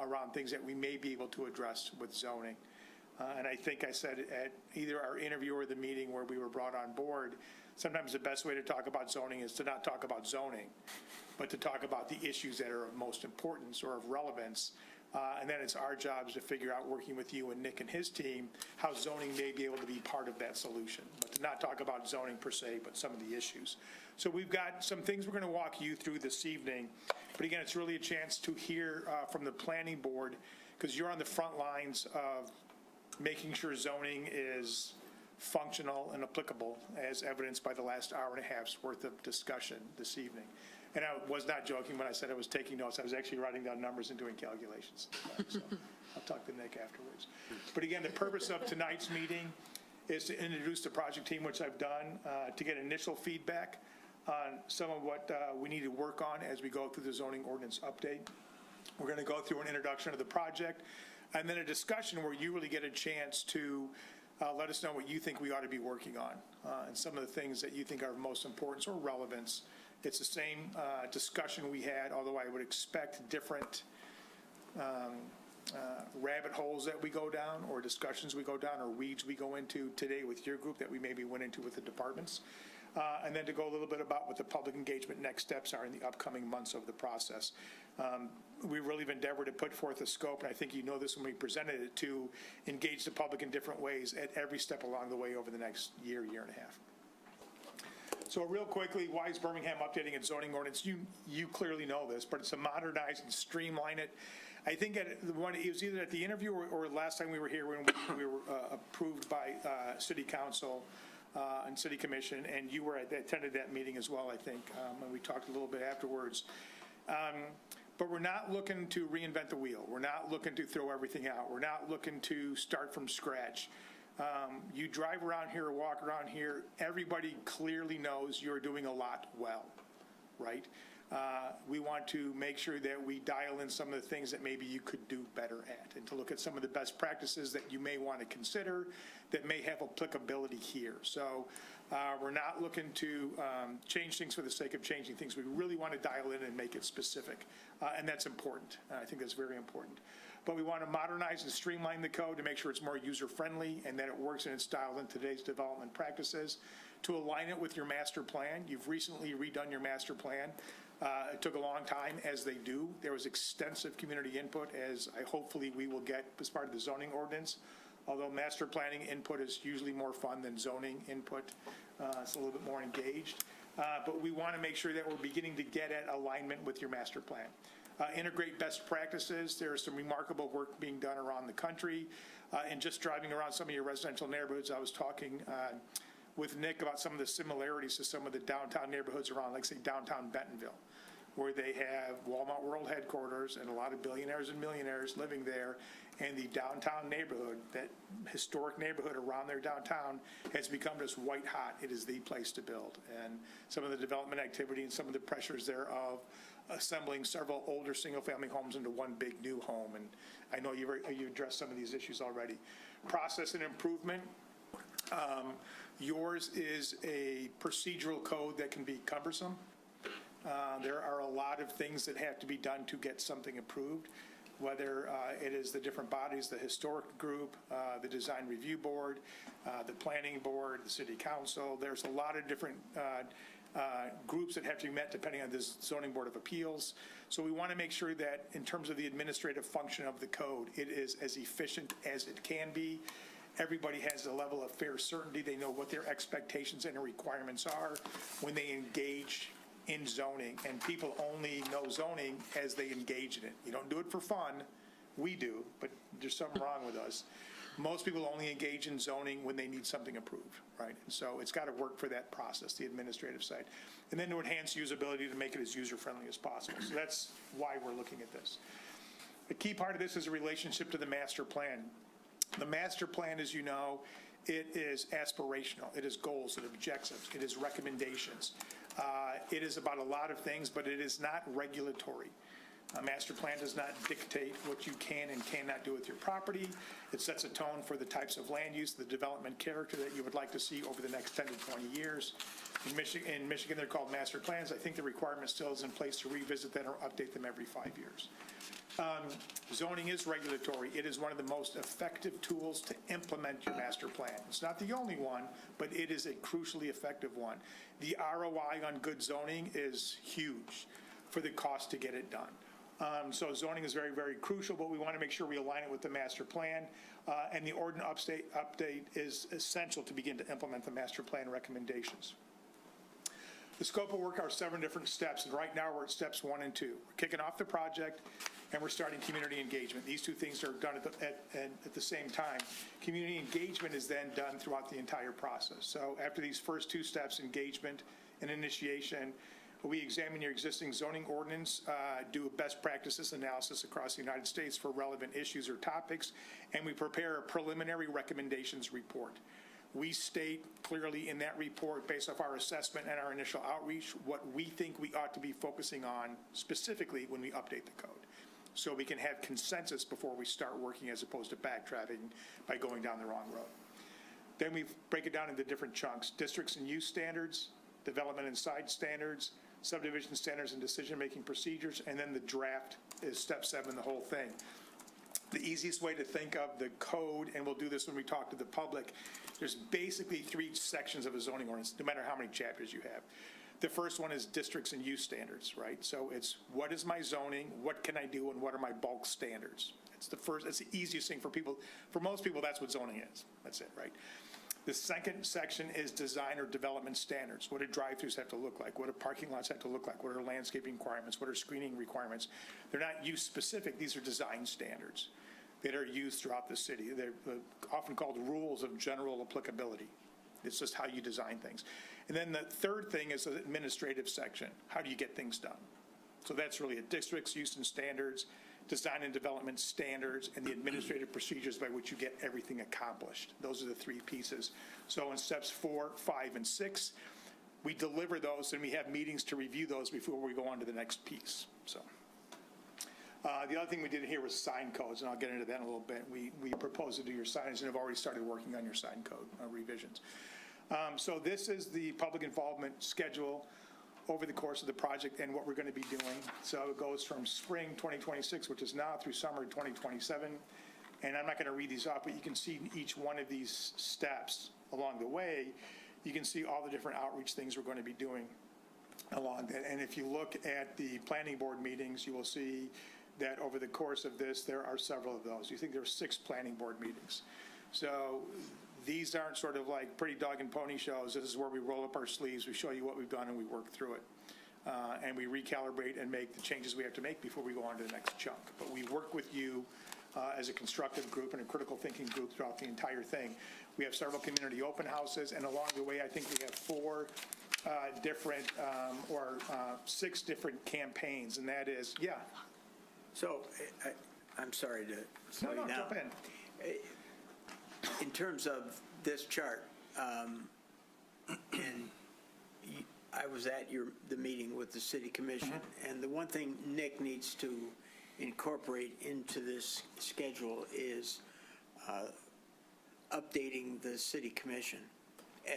around things that we may be able to address with zoning. And I think I said at either our interview or the meeting where we were brought on board, sometimes the best way to talk about zoning is to not talk about zoning, but to talk about the issues that are of most importance or of relevance. And then it's our jobs to figure out, working with you and Nick and his team, how zoning may be able to be part of that solution, but to not talk about zoning per se, but some of the issues. So we've got some things we're going to walk you through this evening. But again, it's really a chance to hear from the planning board, because you're on the front lines of making sure zoning is functional and applicable, as evidenced by the last hour and a half's worth of discussion this evening. And I was not joking when I said I was taking notes. I was actually writing down numbers and doing calculations. So I'll talk to Nick afterwards. But again, the purpose of tonight's meeting is to introduce the project team, which I've done, to get initial feedback on some of what we need to work on as we go through the zoning ordinance update. We're going to go through an introduction of the project, and then a discussion where you really get a chance to let us know what you think we ought to be working on, and some of the things that you think are of most importance or relevance. It's the same discussion we had, although I would expect different rabbit holes that we go down, or discussions we go down, or weeds we go into today with your group that we maybe went into with the departments. And then to go a little bit about what the public engagement next steps are in the upcoming months of the process. We really have endeavored to put forth a scope, and I think you know this when we presented it, to engage the public in different ways at every step along the way over the next year, year and a half. So real quickly, why is Birmingham updating its zoning ordinance? You clearly know this, but it's to modernize and streamline it. I think it was either at the interview or last time we were here when we were approved by City Council and City Commission, and you attended that meeting as well, I think, and we talked a little bit afterwards. But we're not looking to reinvent the wheel. We're not looking to throw everything out. We're not looking to start from scratch. You drive around here or walk around here, everybody clearly knows you're doing a lot well, right? We want to make sure that we dial in some of the things that maybe you could do better at, and to look at some of the best practices that you may want to consider that may have applicability here. So we're not looking to change things for the sake of changing things. We really want to dial in and make it specific, and that's important. I think that's very important. But we want to modernize and streamline the code to make sure it's more user-friendly and that it works in its style in today's development practices. To align it with your master plan, you've recently redone your master plan. It took a long time, as they do. There was extensive community input, as hopefully we will get as part of the zoning ordinance. Although master planning input is usually more fun than zoning input. It's a little bit more engaged. But we want to make sure that we're beginning to get at alignment with your master plan. Integrate best practices. There is some remarkable work being done around the country. And just driving around some of your residential neighborhoods, I was talking with Nick about some of the similarities to some of the downtown neighborhoods around, like say downtown Bentonville, where they have Walmart World headquarters and a lot of billionaires and millionaires living there. And the downtown neighborhood, that historic neighborhood around their downtown, has become just white hot. It is the place to build. And some of the development activity and some of the pressures thereof, assembling several older single-family homes into one big new home. And I know you addressed some of these issues already. Process and improvement. Yours is a procedural code that can be cumbersome. There are a lot of things that have to be done to get something approved, whether it is the different bodies, the historic group, the design review board, the planning board, the city council. There's a lot of different groups that have to be met depending on this zoning board of appeals. So we want to make sure that in terms of the administrative function of the code, it is as efficient as it can be. Everybody has a level of fair certainty. They know what their expectations and requirements are when they engage in zoning, and people only know zoning as they engage in it. You don't do it for fun. We do, but there's something wrong with us. Most people only engage in zoning when they need something approved, right? And so it's got to work for that process, the administrative side. And then to enhance usability to make it as user-friendly as possible. So that's why we're looking at this. A key part of this is a relationship to the master plan. The master plan, as you know, it is aspirational. It is goals and objectives. It is recommendations. It is about a lot of things, but it is not regulatory. A master plan does not dictate what you can and cannot do with your property. It sets a tone for the types of land use, the development character that you would like to see over the next 10 to 20 years. In Michigan, they're called master plans. I think the requirement still is in place to revisit them or update them every 5 years. Zoning is regulatory. It is one of the most effective tools to implement your master plan. It's not the only one, but it is a crucially effective one. The ROI on good zoning is huge for the cost to get it done. So zoning is very, very crucial, but we want to make sure we align it with the master plan. And the ordinance update is essential to begin to implement the master plan recommendations. The scope of work are 7 different steps, and right now we're at steps 1 and 2. We're kicking off the project, and we're starting community engagement. These two things are done at the same time. Community engagement is then done throughout the entire process. So after these first two steps, engagement and initiation, we examine your existing zoning ordinance, do a best practices analysis across the United States for relevant issues or topics, and we prepare a preliminary recommendations report. We state clearly in that report, based off our assessment and our initial outreach, what we think we ought to be focusing on specifically when we update the code. So we can have consensus before we start working as opposed to backtracking by going down the wrong road. Then we break it down into different chunks: districts and use standards, development and site standards, subdivision standards and decision-making procedures, and then the draft is step 7, the whole thing. The easiest way to think of the code, and we'll do this when we talk to the public, there's basically 3 sections of a zoning ordinance, no matter how many chapters you have. The first one is districts and use standards, right? So it's what is my zoning, what can I do, and what are my bulk standards? It's the easiest thing for people. For most people, that's what zoning is. That's it, right? The second section is design or development standards. What do drive-throughs have to look like? What do parking lots have to look like? What are landscaping requirements? What are screening requirements? They're not use-specific. These are design standards that are used throughout the city. They're often called rules of general applicability. It's just how you design things. And then the third thing is the administrative section. How do you get things done? So that's really a district's use and standards, design and development standards, and the administrative procedures by which you get everything accomplished. Those are the 3 pieces. So in steps 4, 5, and 6, we deliver those, and we have meetings to review those before we go on to the next piece. So the other thing we did here was sign codes, and I'll get into that in a little bit. We proposed to do your signage and have already started working on your sign code revisions. So this is the public involvement schedule over the course of the project and what we're going to be doing. So it goes from spring 2026, which is now, through summer 2027. And I'm not going to read these off, but you can see each one of these steps along the way. You can see all the different outreach things we're going to be doing along that. And if you look at the planning board meetings, you will see that over the course of this, there are several of those. You think there are 6 planning board meetings. So these aren't sort of like pretty dog and pony shows. This is where we roll up our sleeves, we show you what we've done, and we work through it. And we recalibrate and make the changes we have to make before we go on to the next chunk. But we work with you as a constructive group and a critical thinking group throughout the entire thing. We have several community open houses, and along the way, I think we have 4 different or 6 different campaigns, and that is, yeah. So, I'm sorry to slow you down. No, jump in. In terms of this chart, and I was at the meeting with the city commission, and the one thing Nick needs to incorporate into this schedule is updating the city commission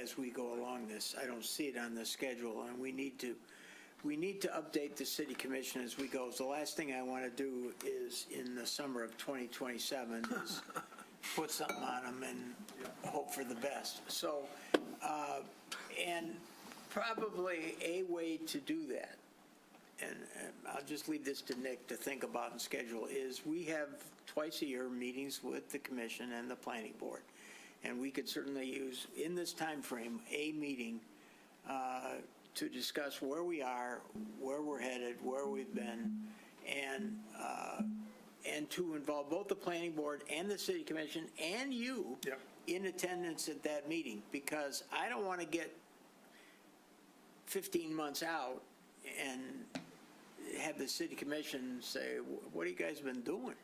as we go along this. I don't see it on the schedule, and we need to update the city commission as we go. So the last thing I want to do is, in the summer of 2027, is put something on them and hope for the best. So, and probably a way to do that, and I'll just leave this to Nick to think about and schedule, is we have twice a year meetings with the commission and the planning board. And we could certainly use, in this time frame, a meeting to discuss where we are, where we're headed, where we've been, and to involve both the planning board and the city commission and you in attendance at that meeting, because I don't want to get 15 months out and have the city commission say, what have you guys been doing?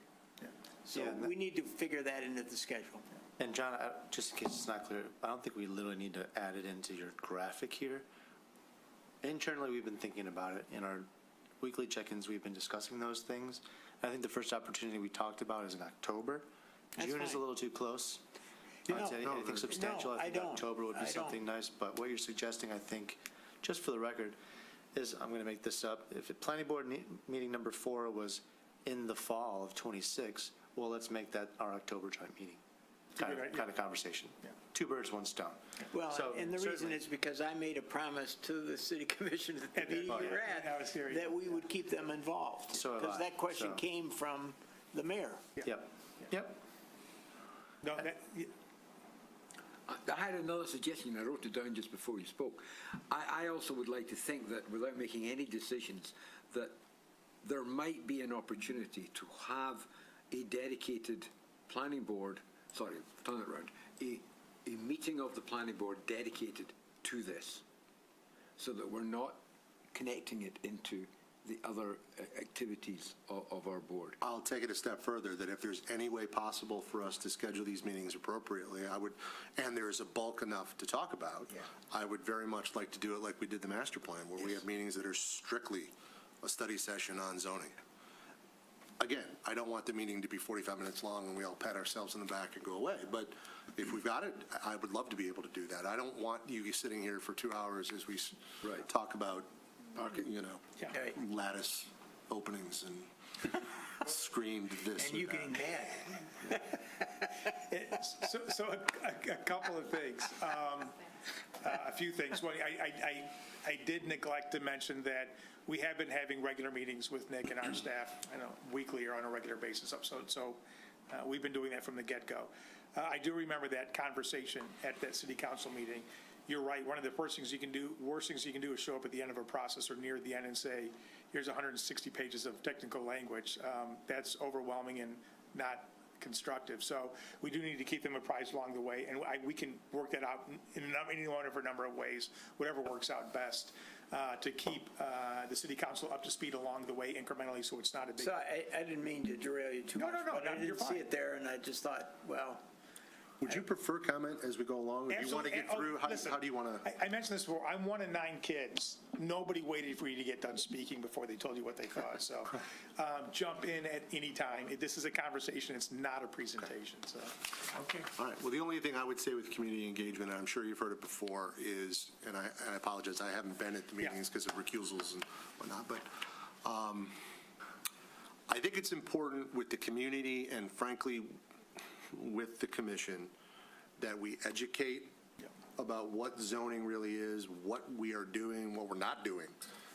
So we need to figure that into the schedule. And John, just in case it's not clear, I don't think we literally need to add it into your graphic here. Internally, we've been thinking about it. In our weekly check-ins, we've been discussing those things. I think the first opportunity we talked about is in October. June is a little too close. I'd say anything substantial, I think October would be something nice. But what you're suggesting, I think, just for the record, is, I'm going to make this up, if planning board meeting number 4 was in the fall of 26, well, let's make that our October joint meeting. Kind of conversation. 2 birds, 1 stone. Well, So, and the reason certainly. is because I made a promise to the city commission at the meeting you were at, that we would keep them involved. So have because I. that question So- came from the mayor. Yep. No, I had another suggestion. I wrote it down just before you spoke. I also would like to think that without making any decisions, that there might be an opportunity to have a dedicated planning board, sorry, turn it around, a meeting of the planning board dedicated to this, so that we're not connecting it into the other activities of our board. I'll take it a step further, that if there's any way possible for us to schedule these meetings appropriately, I would, and there is a bulk enough to talk about, I would very much like to do it like we did the master plan, where we have meetings that are strictly a study session on zoning. Again, I don't want the meeting to be 45 minutes long and we all pat ourselves on the back and go away, but if we've got it, I would love to be able to do that. I don't want you sitting here for 2 hours as we talk about, you know, lattice openings and screamed this And you that. getting mad. So a couple of things, a few things. One, I did neglect to mention that we have been having regular meetings with Nick and our staff, weekly or on a regular basis. So we've been doing that from the get-go. I do remember that conversation at that city council meeting. You're right. One of the worst things you can do is show up at the end of a process or near the end and say, here's 160 pages of technical language. That's overwhelming and not constructive. So we do need to keep them apprised along the way, and we can work that out in any one of a number of ways, whatever works out best, to keep the city council up to speed along the way incrementally, so it's not a big. So I didn't mean to derail you too much. No, but I you're didn't see fine. it there, and I just thought, well. Would you prefer comment as we go along? Or do you want to get through? How do you want to? I mentioned this before. I'm one of 9 kids. Nobody waited for you to get done speaking before they told you what they thought. So jump in at any time. This is a conversation. It's not a presentation. So. Okay. All right. Well, the only thing I would say with community engagement, and I'm sure you've heard it before, is, and I apologize, I haven't been at the meetings because of recusals and whatnot, but I think it's important with the community and frankly with the commission that we educate about what zoning really is, what we are doing, what we're not doing.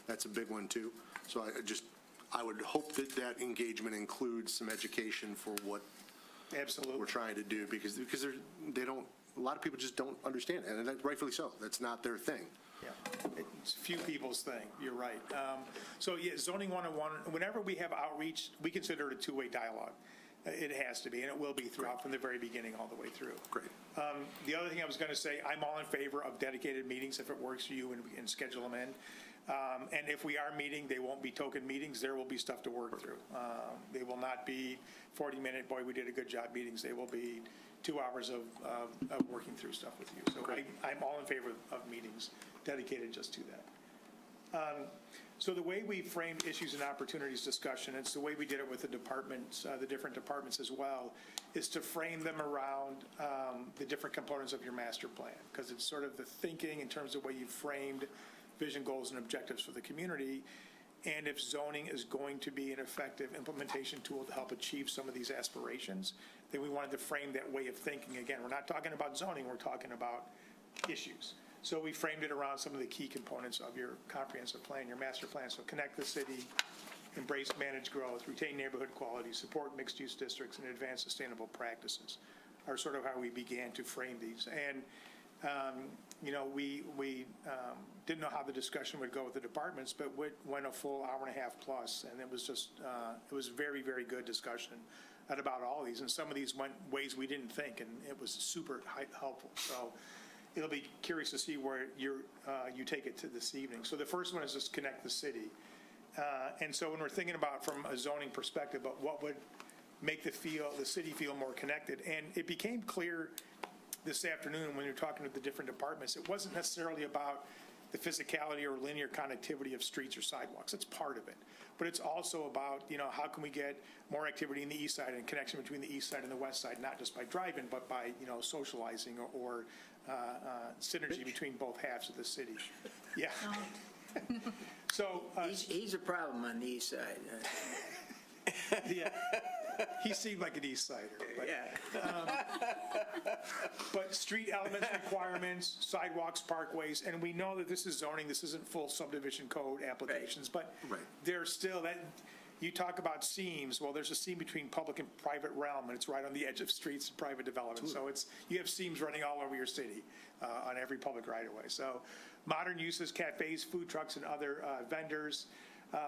That's a big one too. So I would hope that that engagement includes some education for what Absolutely. we're trying to do, because they don't, a lot of people just don't understand it, and rightfully so. That's not their thing. Yeah, it's few people's thing. You're right. So yeah, zoning 101, whenever we have outreach, we consider it a two-way dialogue. It has to be, and it will be throughout from the very beginning all the way through. Great. The other thing I was going to say, I'm all in favor of dedicated meetings if it works for you and schedule them in. And if we are meeting, they won't be token meetings. There will be stuff to work through. They will not be 40-minute, boy, we did a good job meetings. They will be 2 hours of working through stuff with you. So I'm all in favor of meetings dedicated just to that. So the way we framed issues and opportunities discussion, it's the way we did it with the departments, the different departments as well, is to frame them around the different components of your master plan, because it's sort of the thinking in terms of the way you framed vision, goals, and objectives for the community. And if zoning is going to be an effective implementation tool to help achieve some of these aspirations, then we wanted to frame that way of thinking. Again, we're not talking about zoning, we're talking about issues. So we framed it around some of the key components of your comprehensive plan, your master plan. So connect the city, embrace managed growth, retain neighborhood quality, support mixed-use districts, and advance sustainable practices are sort of how we began to frame these. And, we didn't know how the discussion would go with the departments, but went a full hour and a half plus. And it was just, it was very, very good discussion about all these. And some of these went ways we didn't think, and it was super helpful. So it'll be curious to see where you take it to this evening. So the first one is just connect the city. And so when we're thinking about from a zoning perspective, but what would make the city feel more connected, and it became clear this afternoon when you're talking to the different departments, it wasn't necessarily about the physicality or linear connectivity of streets or sidewalks. It's part of it. But it's also about, how can we get more activity in the east side and connection between the east side and the west side, not just by driving, but by, socializing or synergy between both halves of the city. Yeah. So He's a problem on the east side. yeah, he seemed like an east sider. But, but street elements, requirements, sidewalks, parkways, and we know that this is zoning. This isn't full subdivision code applications, but there's still that. You talk about seams. Well, there's a seam between public and private realm, and it's right on the edge of streets and private development. So you have seams running all over your city on every public right-of-way. So modern uses, cafes, food trucks, and other vendors.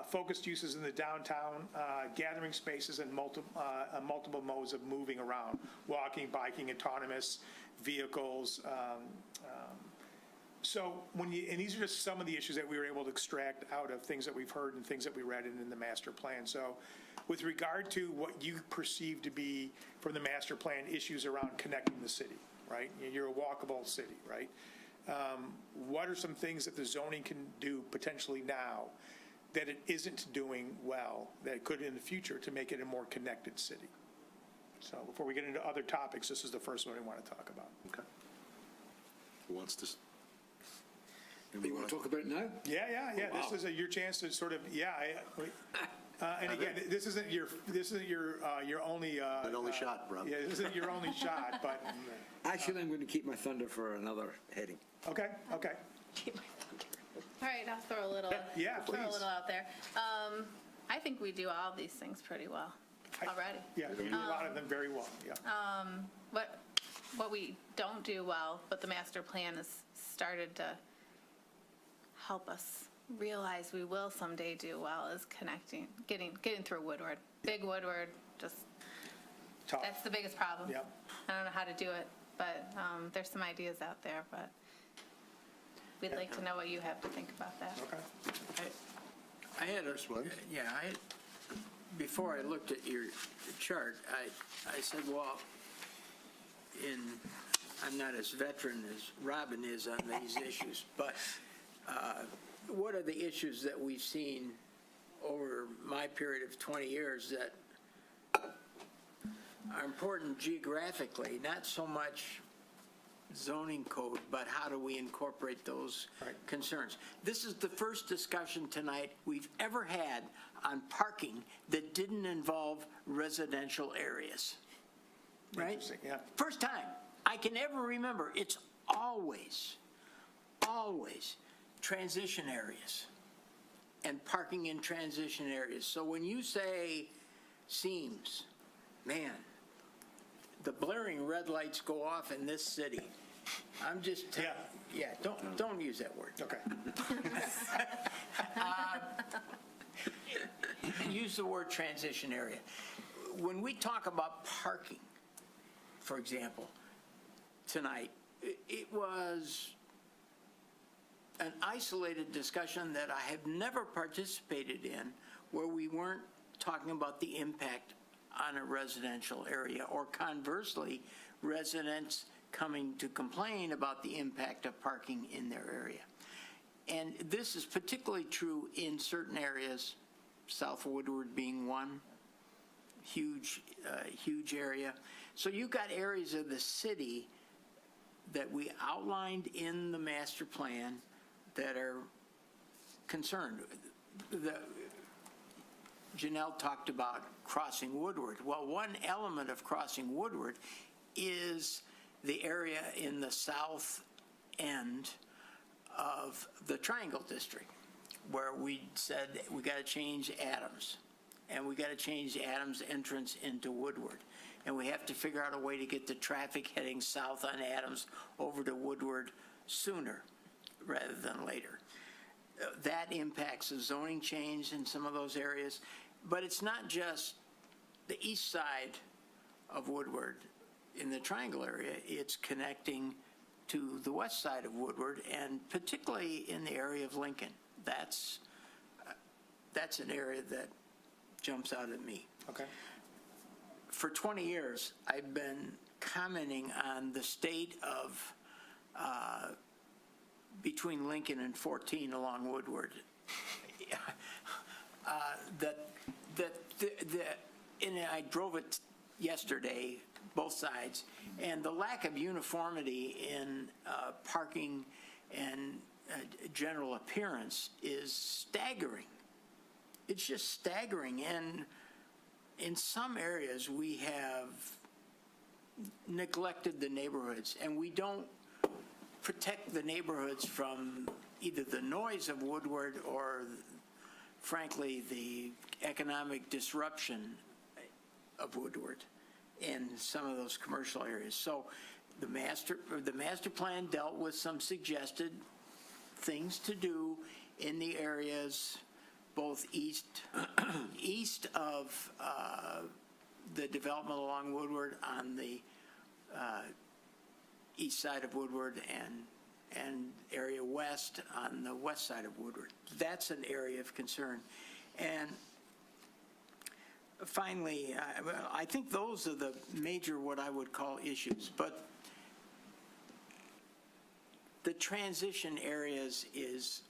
focused uses in the downtown, gathering spaces, and multiple modes of moving around, walking, biking, autonomous vehicles. So and these are just some of the issues that we were able to extract out of things that we've heard and things that we read in the master plan. So with regard to what you perceive to be from the master plan issues around connecting the city, right? You're a walkable city, right? What are some things that the zoning can do potentially now that it isn't doing well, that it could in the future to make it a more connected city? So before we get into other topics, this is the first one we want to talk about. Okay. Who wants to? You want to talk about it now? Yeah. Wow. This is your chance to sort of, and again, this isn't your only. An only shot, Rob. Yeah, this isn't your only shot, but, Actually, I'm going to keep my thunder for another heading. okay. All right, I'll throw a little, Yeah, throw a please. little out there. I think we do all these things pretty well already. Yeah, you do a lot of them very well, yeah. What we don't do well, but the master plan has started to help us realize we will someday do well, is getting through Woodward. Big Woodward, just, Tough. that's the biggest problem. Yep. I don't know how to do it, but there's some ideas out there, but we'd like to know what you have to think about that. Okay. I had a, one? before I looked at your chart, I said, well, I'm not as veteran as Robin is on these issues, but what are the issues that we've seen over my period of 20 years that are important geographically, not so much zoning code, but how do we incorporate those concerns? This is the first discussion tonight we've ever had on parking that didn't involve residential areas. Right? Interesting, yeah. First time I can ever remember. It's always transition areas and parking in transition areas. So when you say seams, man, the blaring red lights go off in this city. I'm just don't use that word. Okay. Use the word transition area. When we talk about parking, for example, tonight, it was an isolated discussion that I have never participated in where we weren't talking about the impact on a residential area, or conversely, residents coming to complain about the impact of parking in their area. And this is particularly true in certain areas, South Woodward being one, huge area. So you've got areas of the city that we outlined in the master plan that are concerned. Janelle talked about crossing Woodward. Well, one element of crossing Woodward is the area in the south end of the Triangle District, where we said we got to change Adams, and we got to change the Adams entrance into Woodward. And we have to figure out a way to get the traffic heading south on Adams over to Woodward sooner rather than later. That impacts the zoning change in some of those areas. But it's not just the east side of Woodward in the Triangle area. It's connecting to the west side of Woodward, and particularly in the area of Lincoln. That's an area that jumps out at me. Okay. For 20 years, I've been commenting on the state of between Lincoln and 14 along Woodward. And I drove it yesterday, both sides, and the lack of uniformity in parking and general appearance is staggering. It's just staggering. And in some areas, we have neglected the neighborhoods, and we don't protect the neighborhoods from either the noise of Woodward or, frankly, the economic disruption of Woodward in some of those commercial areas. So the master plan dealt with some suggested things to do in the areas both east of the development along Woodward on the east side of Woodward and area west on the west side of Woodward. That's an area of concern. And finally, I think those are the major, what I would call, issues. But the transition areas is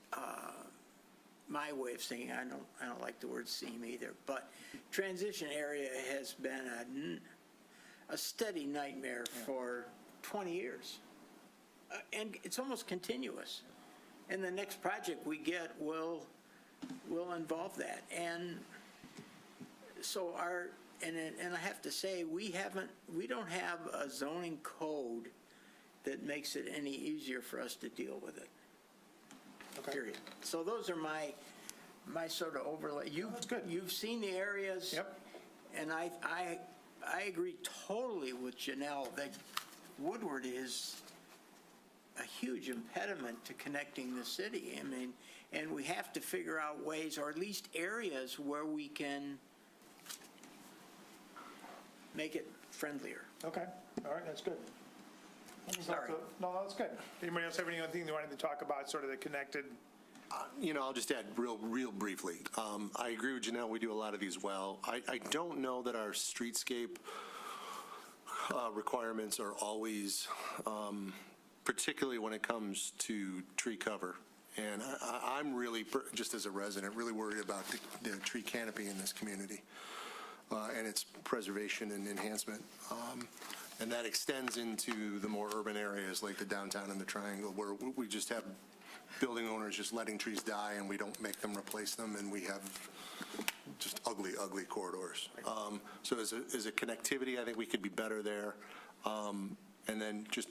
my way of saying, I don't like the word seam either, but transition area has been a steady nightmare for 20 years. And it's almost continuous. And the next project we get will involve that. And so and I have to say, we don't have a zoning code that makes it any easier for us to deal with it. Okay. Period. So those are my sort of overlay. That's good. You've seen the areas. Yep. And I agree totally with Janelle that Woodward is a huge impediment to connecting the city. I mean, and we have to figure out ways, or at least areas, where we can make it friendlier. Okay, all right, that's good. Sorry. No, that's good. Anybody else have anything they wanted to talk about, sort of the connected? I'll just add real briefly. I agree with Janelle, we do a lot of these well. I don't know that our streetscape requirements are always, particularly when it comes to tree cover. And I'm really, just as a resident, really worried about the tree canopy in this community and its preservation and enhancement. And that extends into the more urban areas like the downtown and the Triangle, where we just have building owners just letting trees die and we don't make them replace them, and we have just ugly corridors. So as a connectivity, I think we could be better there. And then just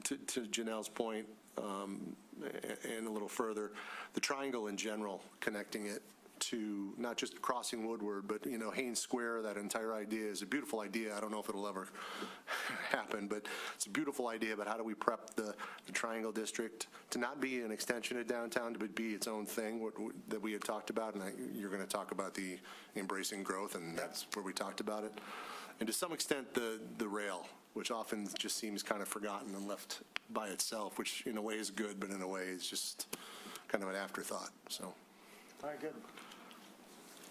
to Janelle's point, and a little further, the Triangle in general, connecting it to not just crossing Woodward, but, Haynes Square, that entire idea is a beautiful idea. I don't know if it'll ever happen, but it's a beautiful idea about how do we prep the Triangle District to not be an extension of downtown, but be its own thing that we had talked about. And you're going to talk about the embracing growth, and that's where we talked about it. And to some extent, the rail, which often just seems kind of forgotten and left by itself, which in a way is good, but in a way is just kind of an afterthought. So. All right, good.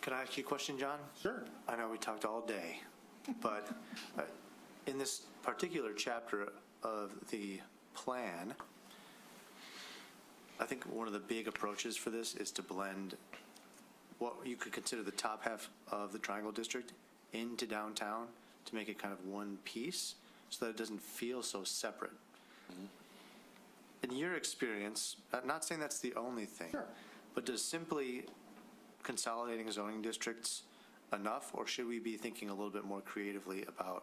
Can I ask you a question, John? Sure. I know we talked all day, but in this particular chapter of the plan, I think one of the big approaches for this is to blend what you could consider the top half of the Triangle District into downtown to make it kind of one piece so that it doesn't feel so separate. Mm-hmm. In your experience, I'm not saying that's the only thing, sure, but does simply consolidating zoning districts enough, or should we be thinking a little bit more creatively about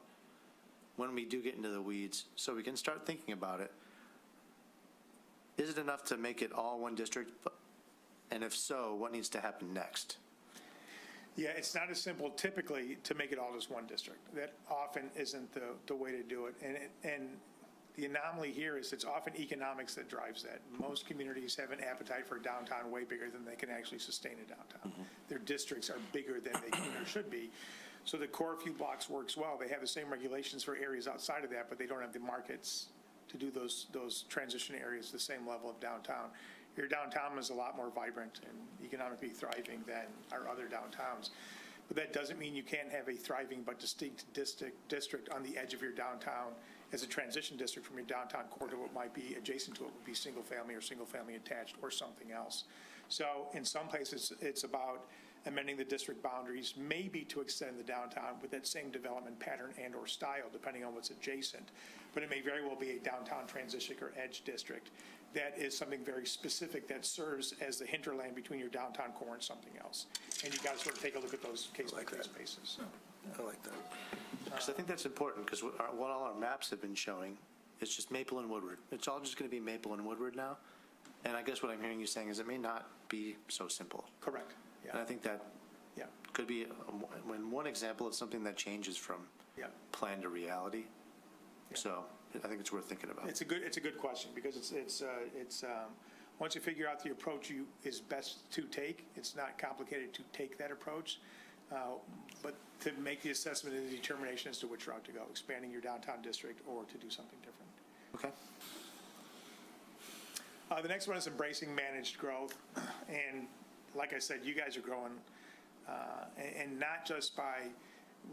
when we do get into the weeds, so we can start thinking about it? Is it enough to make it all one district? And if so, what needs to happen next? Yeah, it's not as simple typically to make it all just one district. That often isn't the way to do it. And the anomaly here is it's often economics that drives that. Most communities have an appetite for downtown way bigger than they can actually sustain a downtown. Mm-hmm. Their districts are bigger than they can or should be. So the core few blocks works well. They have the same regulations for areas outside of that, but they don't have the markets to do those transition areas the same level of downtown. Your downtown is a lot more vibrant and economically thriving than our other downtowns. But that doesn't mean you can't have a thriving but distinct district on the edge of your downtown as a transition district from your downtown core to what might be adjacent to it would be single family or single family attached or something else. So in some places, it's about amending the district boundaries, maybe to extend the downtown with that same development pattern and or style, depending on what's adjacent. But it may very well be a downtown transition or edge district that is something very specific that serves as the hinterland between your downtown core and something else. And you got to sort of take a look at those case-by-case basis. I like that. Because I think that's important, because what all our maps have been showing is just Maple and Woodward. It's all just going to be Maple and Woodward now. And I guess what I'm hearing you saying is it may not be so simple. Correct. Yeah. And I think that could be one example of something that changes from plan to reality. Yeah. So I think it's worth thinking about. It's a good question, because it's once you figure out the approach is best to take, it's not complicated to take that approach, but to make the assessment and the determination as to which route to go, expanding your downtown district or to do something different. Okay. The next one is embracing managed growth. And like I said, you guys are growing, and not just by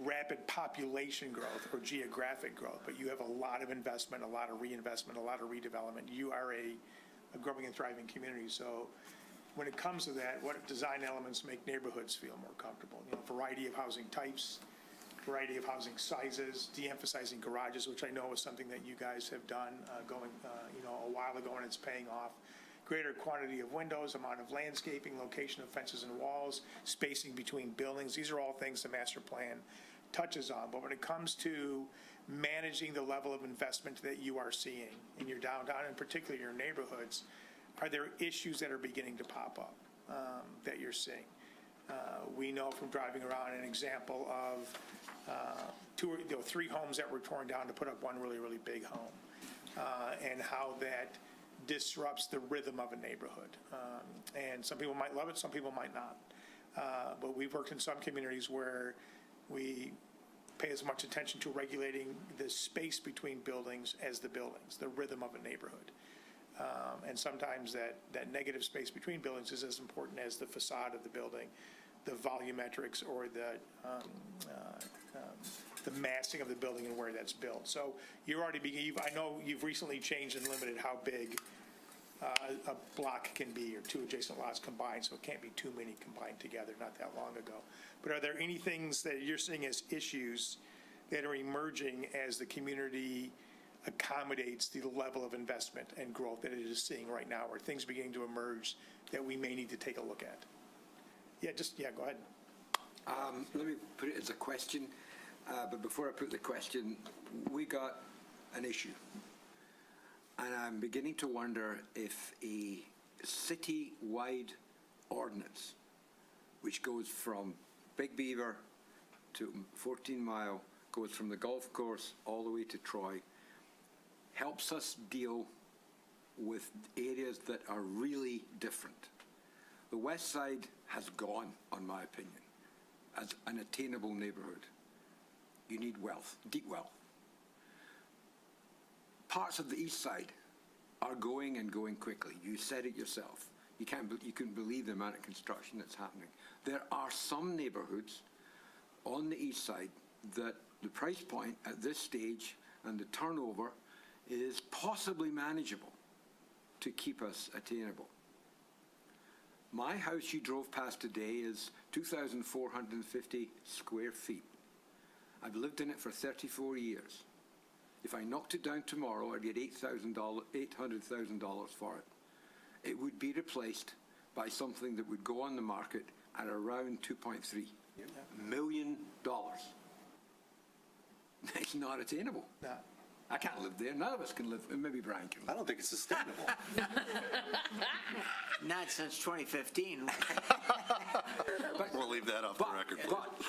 rapid population growth or geographic growth, but you have a lot of investment, a lot of reinvestment, a lot of redevelopment. You are a growing and thriving community. So when it comes to that, what design elements make neighborhoods feel more comfortable? Variety of housing types, variety of housing sizes, de-emphasizing garages, which I know is something that you guys have done going, a while ago, and it's paying off. Greater quantity of windows, amount of landscaping, location of fences and walls, spacing between buildings. These are all things the master plan touches on. But when it comes to managing the level of investment that you are seeing in your downtown, and particularly your neighborhoods, are there issues that are beginning to pop up that you're seeing? We know from driving around an example of 3 homes that were torn down to put up one really, really big home, and how that disrupts the rhythm of a neighborhood. And some people might love it, some people might not. But we've worked in some communities where we pay as much attention to regulating the space between buildings as the buildings, the rhythm of a neighborhood. And sometimes that negative space between buildings is as important as the facade of the building, the volumetrics, or the massing of the building and where that's built. So I know you've recently changed and limited how big a block can be, or 2 adjacent lots combined, so it can't be too many combined together, not that long ago. But are there any things that you're seeing as issues that are emerging as the community accommodates the level of investment and growth that it is seeing right now? Are things beginning to emerge that we may need to take a look at? Go ahead. Let me put it as a question, but before I put the question, we got an issue. And I'm beginning to wonder if a city-wide ordinance, which goes from Big Beaver to 14 Mile, goes from the golf course all the way to Troy, helps us deal with areas that are really different. The West Side has gone, in my opinion, as an attainable neighborhood. You need wealth, deep wealth. Parts of the East Side are going and going quickly. You said it yourself. You couldn't believe the amount of construction that's happening. There are some neighborhoods on the East Side that the price point at this stage and the turnover is possibly manageable to keep us attainable. My house you drove past today is 2,450 square feet. I've lived in it for 34 years. If I knocked it down tomorrow, I'd get $800,000 for it. It would be replaced by something that would go on the market at around $2.3 million. It's not attainable. No. I can't live there. None of us can live. Maybe Brian can live. I don't think it's sustainable. Not since 2015. We'll leave that off the record. But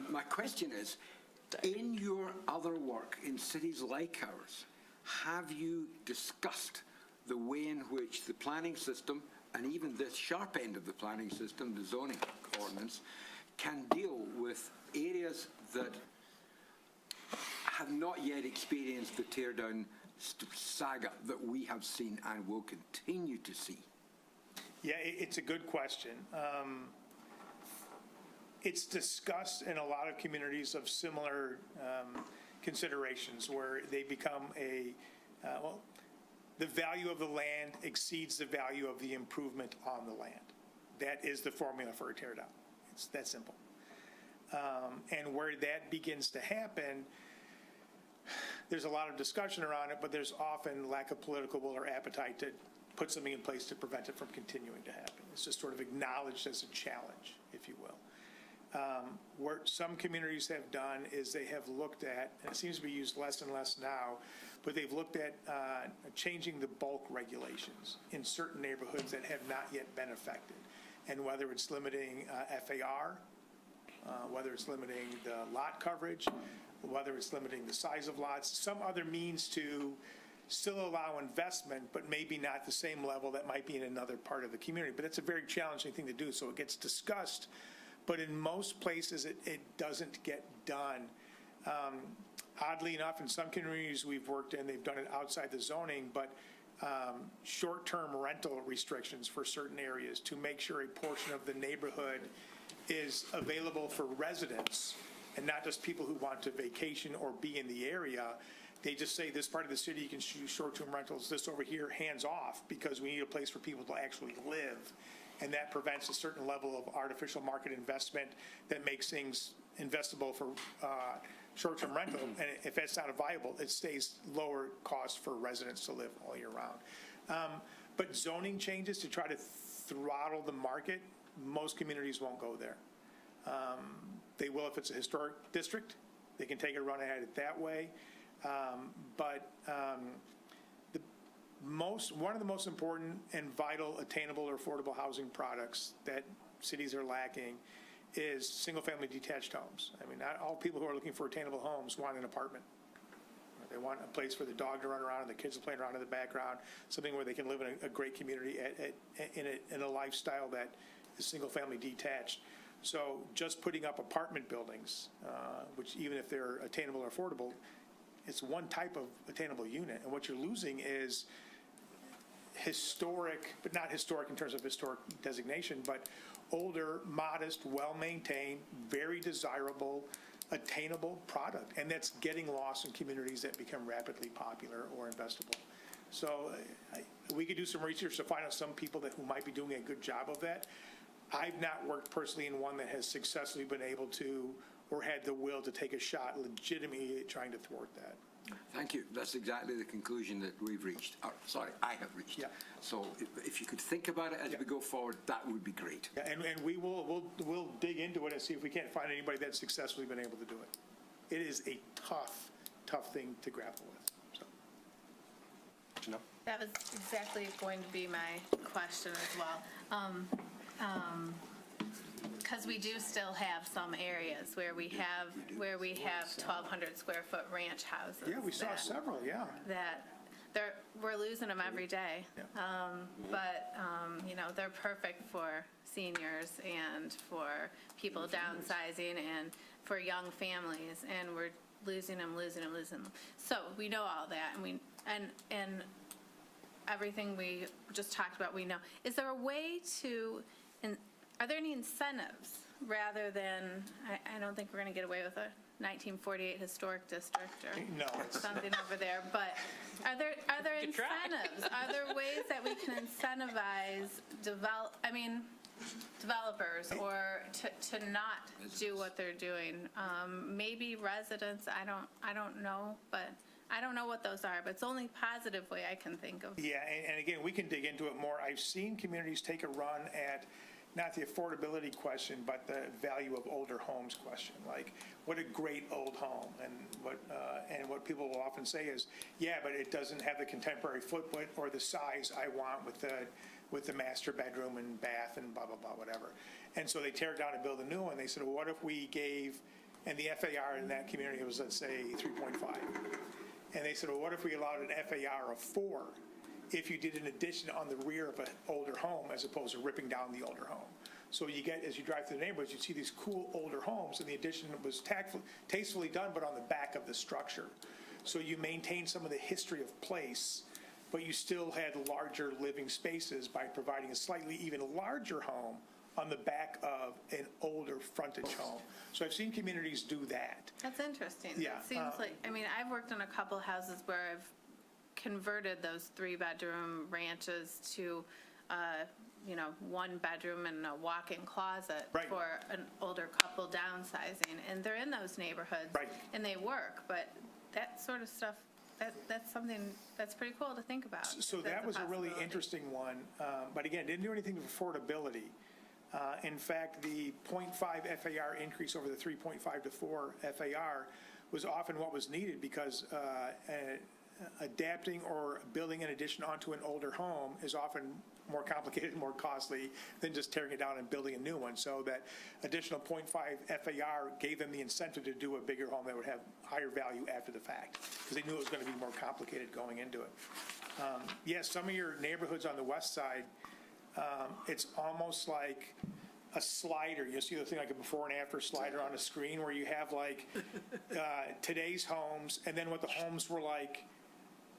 my question is, in your other work in cities like ours, have you discussed the way in which the planning system, and even the sharp end of the planning system, the zoning ordinance, can deal with areas that have not yet experienced the teardown saga that we have seen and will continue to see? Yeah, it's a good question. It's discussed in a lot of communities of similar considerations where they become the value of the land exceeds the value of the improvement on the land. That is the formula for a tear down. It's that simple. And where that begins to happen, there's a lot of discussion around it, but there's often lack of political will or appetite to put something in place to prevent it from continuing to happen. It's just sort of acknowledged as a challenge, if you will. What some communities have done is they have looked at, and it seems to be used less and less now, but they've looked at changing the bulk regulations in certain neighborhoods that have not yet been affected. And whether it's limiting FAR, whether it's limiting the lot coverage, whether it's limiting the size of lots, some other means to still allow investment, but maybe not the same level that might be in another part of the community. But it's a very challenging thing to do, so it gets discussed, but in most places, it doesn't get done. Oddly enough, in some communities we've worked in, they've done it outside the zoning, but short-term rental restrictions for certain areas to make sure a portion of the neighborhood is available for residents and not just people who want to vacation or be in the area. They just say this part of the city you can use short-term rentals, this over here hands off, because we need a place for people to actually live. And that prevents a certain level of artificial market investment that makes things investable for short-term rental. And if that's not viable, it stays lower cost for residents to live all year round. But zoning changes to try to throttle the market, most communities won't go there. They will if it's a historic district. They can take a run at it that way. One of the most important and vital, attainable, or affordable housing products that cities are lacking is single-family detached homes. I mean, not all people who are looking for attainable homes want an apartment. They want a place for the dog to run around and the kids to play around in the background, something where they can live in a great community in a lifestyle that is single-family detached. So just putting up apartment buildings, which even if they're attainable or affordable, it's one type of attainable unit. And what you're losing is historic, but not historic in terms of historic designation, but older, modest, well-maintained, very desirable, attainable product. And that's getting lost in communities that become rapidly popular or investable. So we could do some research to find out some people who might be doing a good job of that. I've not worked personally in one that has successfully been able to or had the will to take a shot legitimately at trying to thwart that. Thank you. That's exactly the conclusion that we've reached. Sorry, I have reached. Yeah. So if you could think about it as we go forward, that would be great. Yeah, and we'll dig into it and see if we can't find anybody that's successfully been able to do it. It is a tough thing to grapple with. So. That was exactly going to be my question as well. Because we do still have some areas where we have 1,200 square foot ranch houses. Yeah, we saw several, yeah. We're losing them every day. Yeah. But, they're perfect for seniors and for people downsizing and for young families, and we're losing them. So we know all that, and everything we just talked about, we know. Is there a way to, are there any incentives rather than, I don't think we're going to get away with a 1948 historic district or something over there, but are there incentives? Are there ways that we can incentivize developers or to not do what they're doing? Maybe residents, I don't know, but I don't know what those are, but it's the only positive way I can think of. Yeah, and again, we can dig into it more. I've seen communities take a run at not the affordability question, but the value of older homes question. Like, what a great old home, and what people will often say is, yeah, but it doesn't have the contemporary footprint or the size I want with the master bedroom and bath and blah blah blah whatever. And so they tear it down and build a new one. They said, well, what if we gave, and the FAR in that community was, let's say, 3.5. And they said, well, what if we allowed an FAR of 4 if you did an addition on the rear of an older home as opposed to ripping down the older home? So you get, as you drive through the neighborhoods, you see these cool older homes, and the addition was tastefully done, but on the back of the structure. So you maintain some of the history of place, but you still had larger living spaces by providing a slightly even larger home on the back of an older frontage home. So I've seen communities do that. That's interesting. Yeah, It seems I've worked in a couple houses where I've converted those 3-bedroom ranches to, 1 bedroom and a walk-in closet Right. for an older couple downsizing, and they're in those neighborhoods. Right. And they work, but that sort of stuff, that's something that's pretty cool to think about. So That's that was a really possibility. interesting one, but again, didn't do anything with affordability. In fact, the 0.5 FAR increase over the 3.5 to 4 FAR was often what was needed because adapting or building an addition onto an older home is often more complicated and more costly than just tearing it down and building a new one. So that additional 0.5 FAR gave them the incentive to do a bigger home that would have higher value after the fact, because they knew it was going to be more complicated going into it. Yes, some of your neighborhoods on the west side, it's almost like a slider. You see the thing like a before and after slider on a screen where you have like today's homes and then what the homes were like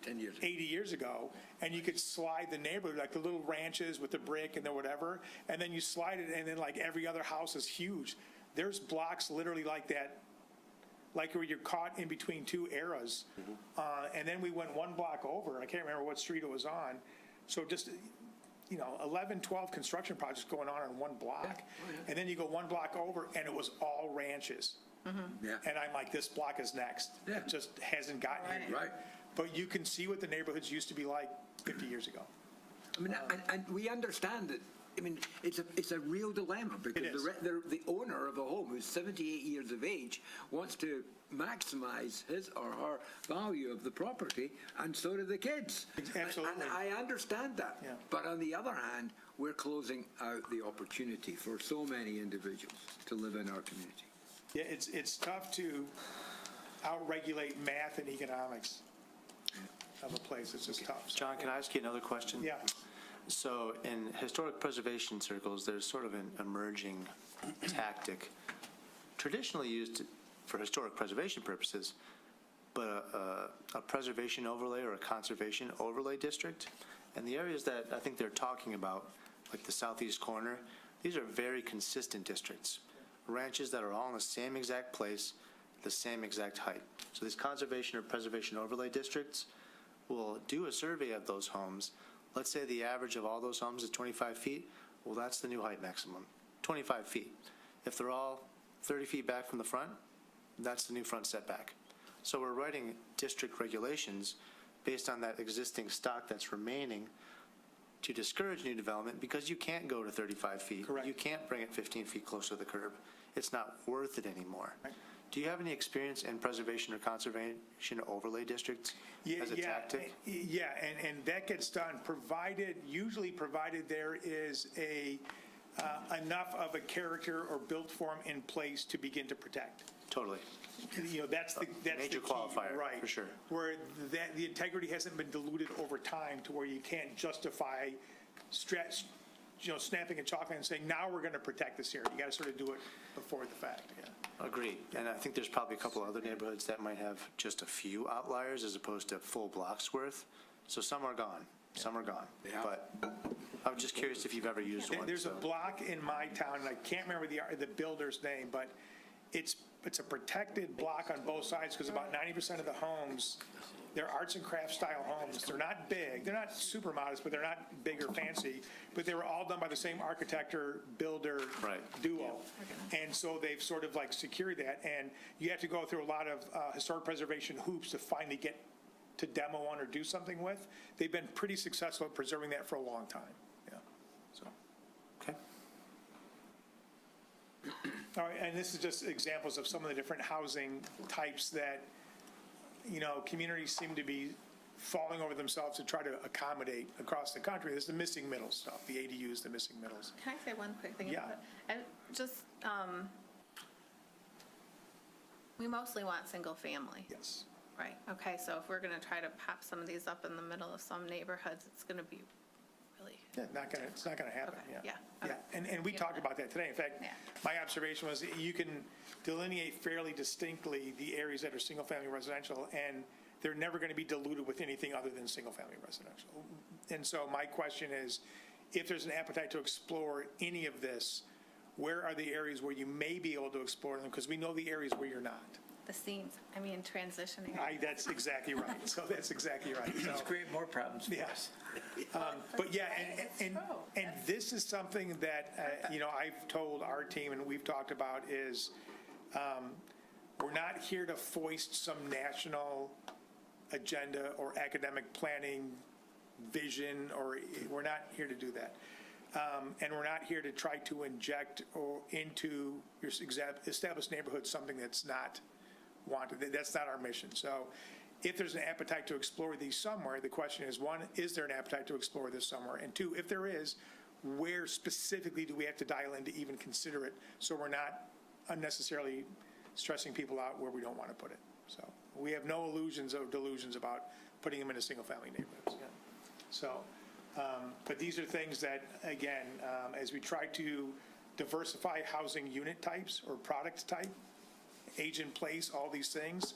10 years. 80 years ago, and you could slide the neighborhood, like the little ranches with the brick and the whatever, and then you slide it, and then like every other house is huge. There's blocks literally like that, like where you're caught in between two eras. And then we went one block over, I can't remember what street it was on, so just, 11, 12 construction projects going on one block. And then you go one block over, and it was all ranches. Yeah. And I'm like, this block is next. Yeah. It just hasn't gotten here. Right. But you can see what the neighborhoods used to be like 50 years ago. I mean, and we understand that. I mean, it's a real dilemma because It is. the owner of the home, who's 78 years of age, wants to maximize his or her value of the property, and so do the kids. Absolutely. And I understand that. Yeah. But on the other hand, we're closing out the opportunity for so many individuals to live in our community. Yeah, it's tough to outregulate math and economics of a place. It's just tough. John, can I ask you another question? Yeah. So in historic preservation circles, there's sort of an emerging tactic traditionally used for historic preservation purposes, but a preservation overlay or a conservation overlay district. And the areas that I think they're talking about, like the southeast corner, these are very consistent districts. Ranches that are all in the same exact place, the same exact height. So these conservation or preservation overlay districts will do a survey of those homes. Let's say the average of all those homes is 25 feet. Well, that's the new height maximum, 25 feet. If they're all 30 feet back from the front, that's the new front setback. So we're writing district regulations based on that existing stock that's remaining to discourage new development because you can't go to 35 feet. Correct. You can't bring it 15 feet closer to the curb. It's not worth it anymore. Right. Do you have any experience in preservation or conservation overlay districts as a tactic? Yeah, and that gets done usually provided there is enough of a character or built form in place to begin to protect. Totally. That's the Major key, qualifier, right? for sure. Where the integrity hasn't been diluted over time to where you can't justify snapping a chalk line and saying, now we're going to protect this area. You got to sort of do it before the fact, yeah. Agreed. And I think there's probably a couple other neighborhoods that might have just a few outliers as opposed to full blocks worth. So some are gone. Some are gone. Yeah. But I'm just curious if you've ever used one. There's a so. block in my town, and I can't remember the builder's name, but it's a protected block on both sides because about 90% of the homes, they're arts and crafts style homes. They're not big. They're not super modest, but they're not big or fancy. But they were all done by the same architect or builder Right. duo. And so they've sort of like secured that. And you have to go through a lot of historic preservation hoops to finally get to demo one or do something with. They've been pretty successful at preserving that for a long time. Yeah. So. Okay. All right, and this is just examples of some of the different housing types that, communities seem to be falling over themselves to try to accommodate across the country. There's the missing middle stuff, the ADUs, the missing middles. Can I say one quick thing? Yeah. And just, we mostly want single family. Yes. Right, okay, so if we're going to try to pop some of these up in the middle of some neighborhoods, it's going to be really, Yeah, it's not going to happen, Okay, yeah. yeah, Yeah, and we talked about that today. In fact, Yeah. my observation was that you can delineate fairly distinctly the areas that are single-family residential, and they're never going to be diluted with anything other than single-family residential. And so my question is, if there's an appetite to explore any of this, where are the areas where you may be able to explore them? Because we know the areas where you're not. the seams, transitioning. That's exactly right. So that's exactly right. So, Let's create more problems for yeah. us. But yeah, and true. this is something that, I've told our team and we've talked about is, we're not here to foist some national agenda or academic planning vision, or we're not here to do that. And we're not here to try to inject into your established neighborhood something that's not wanted. That's not our mission. So if there's an appetite to explore these somewhere, the question is, one, is there an appetite to explore this somewhere? And two, if there is, where specifically do we have to dial in to even consider it, so we're not unnecessarily stressing people out where we don't want to put it? So we have no illusions or delusions about putting them into single-family neighborhoods. Yeah. So, but these are things that, again, as we try to diversify housing unit types or product type, age in place, all these things,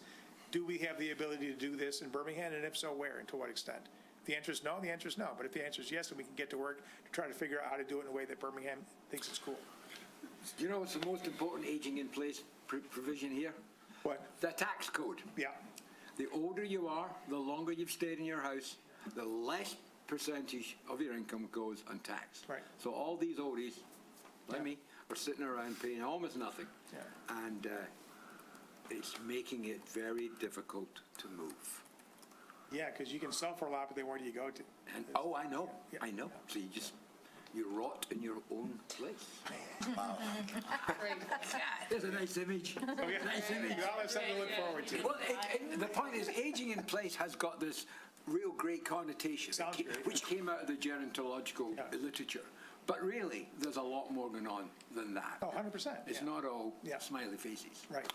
do we have the ability to do this in Birmingham, and if so, where and to what extent? If the answer is no, the answer is no. But if the answer is yes, then we can get to work to try to figure out how to do it in a way that Birmingham thinks is cool. Do you know what's the most important aging in place provision here? What? The tax code. Yeah. The older you are, the longer you've stayed in your house, the less percentage of your income goes untaxed. Right. So all these oldies, like me, are sitting around paying almost nothing. Yeah. And it's making it very difficult to move. Yeah, because you can sell for a lot, but then where do you go to? And, oh, I know, Yeah. I know. So you rot in your own place. Wow. There's a nice image. Oh, yeah. Nice image. We all have something to look forward to. Well, the point is, aging in place has got this real great connotation, Sounds great. which came out of the gerontological literature. But really, there's a lot more going on than that. Oh, 100%. It's yeah. not all Yeah. smiley faces. Right.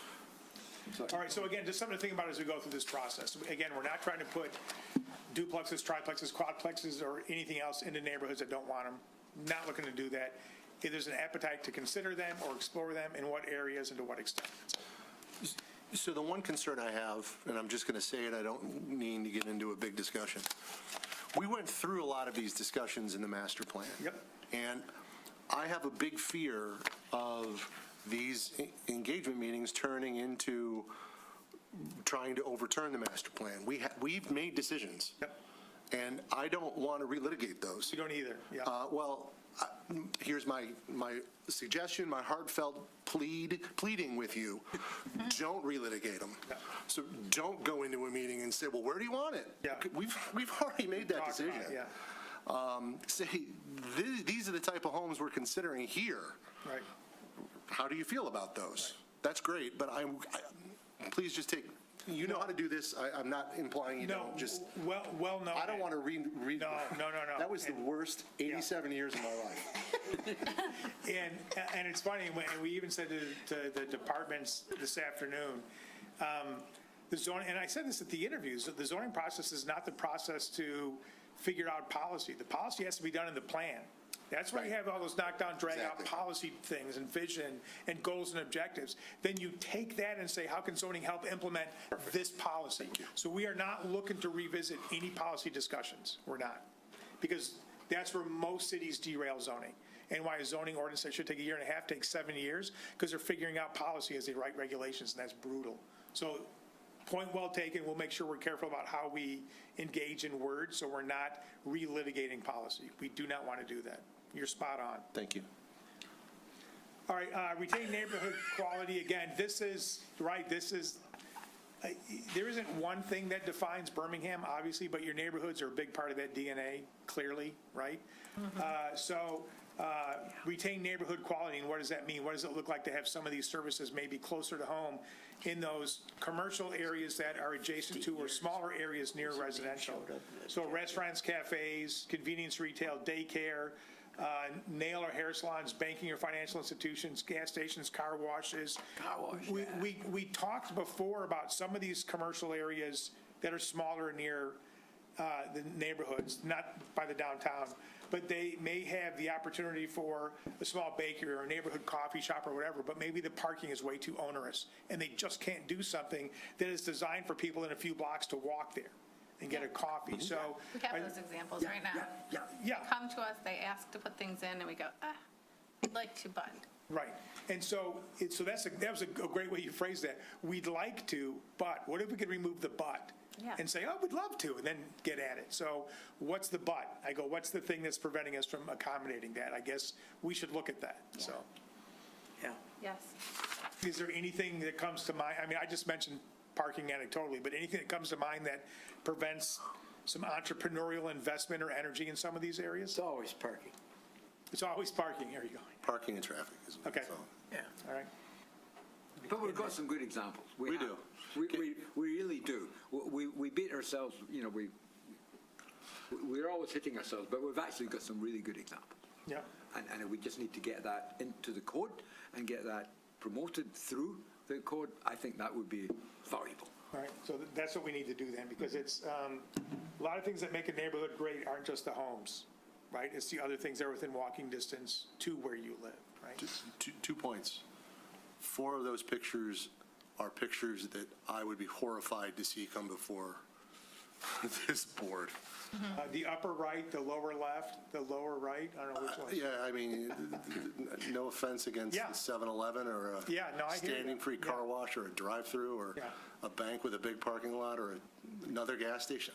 So, All right, so again, just something to think about as we go through this process. Again, we're not trying to put duplexes, triplexes, quadplexes, or anything else into neighborhoods that don't want them. Not looking to do that. If there's an appetite to consider them or explore them, in what areas and to what extent. So the one concern I have, and I'm just going to say it, I don't mean to get into a big discussion. We went through a lot of these discussions in the master plan. Yep. And I have a big fear of these engagement meetings turning into trying to overturn the master plan. We've made decisions. Yep. And I don't want to relitigate those. You don't either, yeah. Here's my suggestion, my heartfelt pleading with you. Don't relitigate them. Yeah. So don't go into a meeting and say, well, where do you want it? Yeah. We've already made that Talk decision. about it, yeah. Say, these are the type of homes we're considering here. Right. How do you feel about those? That's great, but please just take, you know how to do this. I'm not implying you No, don't. Just, well, no. I don't want to read. No. That was the worst 87 years of my life. And it's funny, when we even said to the departments this afternoon, the zoning, and I said this at the interviews, the zoning process is not the process to figure out policy. The policy has to be done in the plan. That's why you have all those knockdown, drag-out Exactly. policy things and vision and goals and objectives. Then you take that and say, how can zoning help implement this policy? So we are not looking to revisit any policy discussions. We're not. Because that's where most cities derail zoning. And why a zoning ordinance that should take a year and a half takes 7 years, because they're figuring out policy as they write regulations, and that's brutal. So point well taken. We'll make sure we're careful about how we engage in words, so we're not relitigating policy. We do not want to do that. You're spot on. Thank you. All right, retain neighborhood quality, again, this is, right, this is, there isn't one thing that defines Birmingham, obviously, but your neighborhoods are a big part of that DNA, clearly, right? So retain neighborhood quality, and what does that mean? What does it look like to have some of these services maybe closer to home in those commercial areas that are adjacent to or smaller areas near residential? So restaurants, cafes, convenience retail, daycare, nail or hair salons, banking or financial institutions, gas stations, car washes. Car wash, We talked before about some of these commercial areas that are smaller near the neighborhoods, not by the downtown, but they may have the opportunity for a small bakery or a neighborhood coffee shop or whatever, but maybe the parking is way too onerous, and they just can't do something that is designed for people in a few blocks to walk there and get a coffee. So We have those examples right now. yeah. Come to us, they ask to put things in, and we go, we'd like to, but. Right. And so that was a great way you phrased that. We'd like to, but what if we could remove the but? Yeah. And say, oh, we'd love to, and then get at it. So what's the but? I go, what's the thing that's preventing us from accommodating that? I guess we should look at that, so. Yeah. Yes. Is there anything that comes to mind? I mean, I just mentioned parking anecdotally, but anything that comes to mind that prevents some entrepreneurial investment or energy in some of these areas? It's always parking. It's always parking. Here you go. Parking and traffic. Okay. So, Yeah. All right. But we've got some good examples. We have. do. We really do. We beat ourselves, we're always hitting ourselves, but we've actually got some really good examples. Yeah. And we just need to get that into the code and get that promoted through the code. I think that would be valuable. All right, so that's what we need to do then, because it's, a lot of things that make a neighborhood great aren't just the homes, right? It's the other things that are within walking distance to where you live, right? Two points. 4 of those pictures are pictures that I would be horrified to see come before this board. The upper right, the lower left, the lower right, I don't know which one. Yeah, I mean, no offense against Yeah. 7-Eleven or a Yeah, no, I hear you. standing free car Yeah. wash or a drive-through or Yeah. a bank with a big parking lot or another gas station.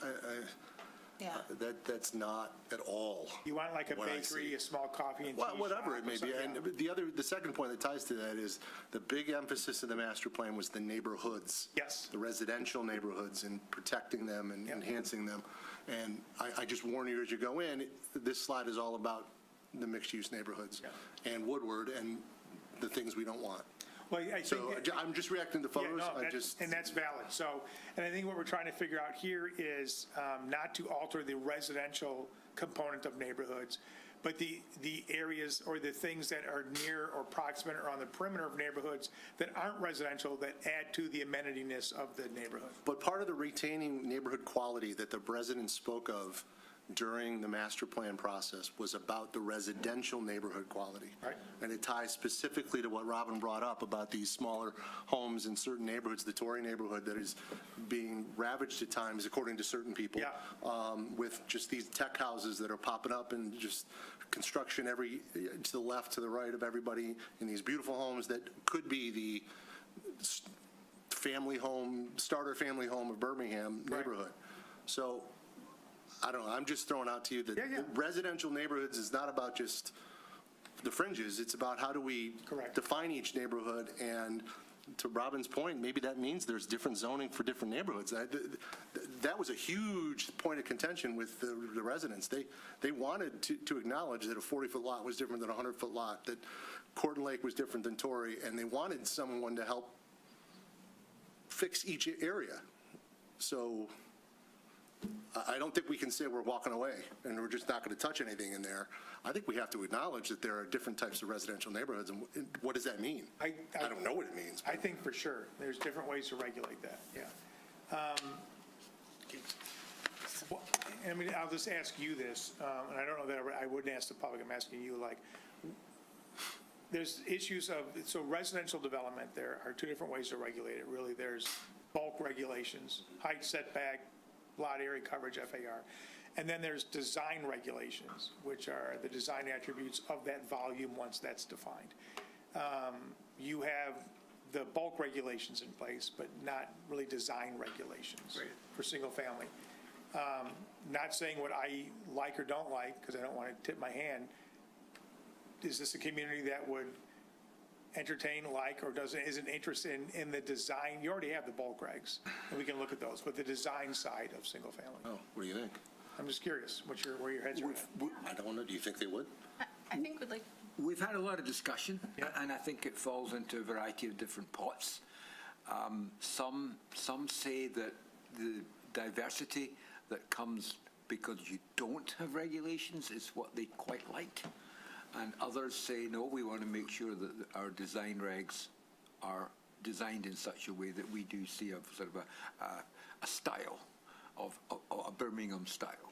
Yeah. That's not at all. You want like a what I bakery, see. a small coffee and tea Well, whatever shop it or may be. something, And the second point that ties to that is the big emphasis of the master plan was the neighborhoods. Yes. The residential neighborhoods and protecting them and Yeah. enhancing them. And I just warn you as you go in, this slide is all about the mixed-use neighborhoods and Woodward and the things we don't want. Well, I think. So I'm just reacting to Yeah, photos. no, and that's valid. So, and I think what we're trying to figure out here is not to alter the residential component of neighborhoods, but the areas or the things that are near or proximate or on the perimeter of neighborhoods that aren't residential that add to the amenityness of the neighborhood. But part of the retaining neighborhood quality that the residents spoke of during the master plan process was about the residential neighborhood quality. Right. And it ties specifically to what Robin brought up about these smaller homes in certain neighborhoods, the Torrey neighborhood that is being ravaged at times, according to certain people. Yeah. With just these tech houses that are popping up and just construction to the left, to the right of everybody in these beautiful homes that could be the family home, starter family home of Birmingham neighborhood. So, I don't know, I'm just throwing out to you that Yeah. residential neighborhoods is not about just the fringes, it's about how do we Correct. define each neighborhood, and to Robin's point, maybe that means there's different zoning for different neighborhoods. That was a huge point of contention with the residents. They wanted to acknowledge that a 40-foot lot was different than a 100-foot lot, that Corton Lake was different than Torrey, and they wanted someone to help fix each area. So I don't think we can say we're walking away and we're just not going to touch anything in there. I think we have to acknowledge that there are different types of residential neighborhoods, and what does that mean? I don't know what it means. I think for sure, there's different ways to regulate that, yeah. Well, I mean, I'll just ask you this, and I don't know that I wouldn't ask the public, I'm asking you, like, there's issues of, so residential development, there are 2 different ways to regulate it, really. There's bulk regulations, height setback, lot area coverage, FAR. And then there's design regulations, which are the design attributes of that volume once that's defined. You have the bulk regulations in place, but not really design regulations for single family. Not saying what I like or don't like, because I don't want to tip my hand. Is this a community that would entertain, like, or isn't interested in the design? You already have the bulk regs, and we can look at those, but the design side of single family. Oh, what do you think? I'm just curious where your heads are at. I don't know. Do you think they would? I think we'd like, We've had a lot of discussion, Yeah. and I think it falls into a variety of different pots. Some say that the diversity that comes because you don't have regulations is what they quite like. And others say, no, we want to make sure that our design regs are designed in such a way that we do see a sort of a style, of a Birmingham style.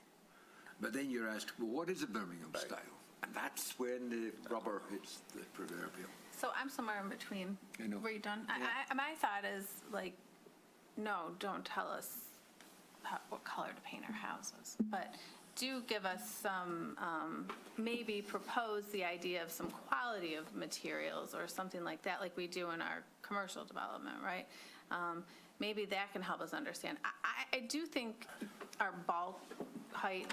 But then you're asked, well, what is a Birmingham style? And that's when the rubber hits the proverbial. so I'm somewhere in between. I know. Were you done? Yeah. My thought is like, no, don't tell us what color to paint our houses, but do give us some, maybe propose the idea of some quality of materials or something like that, like we do in our commercial development, right? Maybe that can help us understand. I do think our bulk height,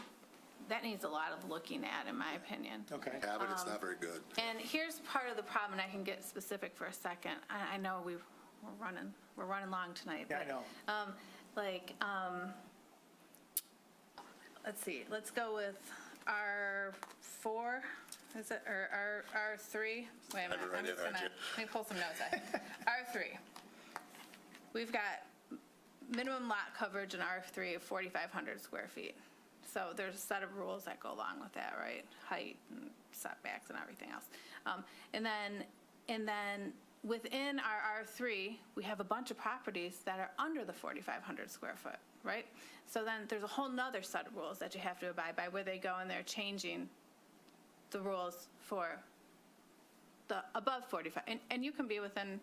that needs a lot of looking at, in my opinion. Okay. Have it, it's not very good. And here's part of the problem, and I can get specific for a second. I know we're running long tonight. Yeah, I but, know. Let's see, let's go with our is it, or R3? Wait a minute, I'm just gonna, let me pull some notes out. R3. We've got minimum lot coverage in R3 of 4,500 square feet. So there's a set of rules that go along with that, right? Height and setbacks and everything else. And then within our R3, we have a bunch of properties that are under the 4,500 square foot, right? So then there's a whole nother set of rules that you have to abide by where they go and they're changing the rules for the above 45, and you can be within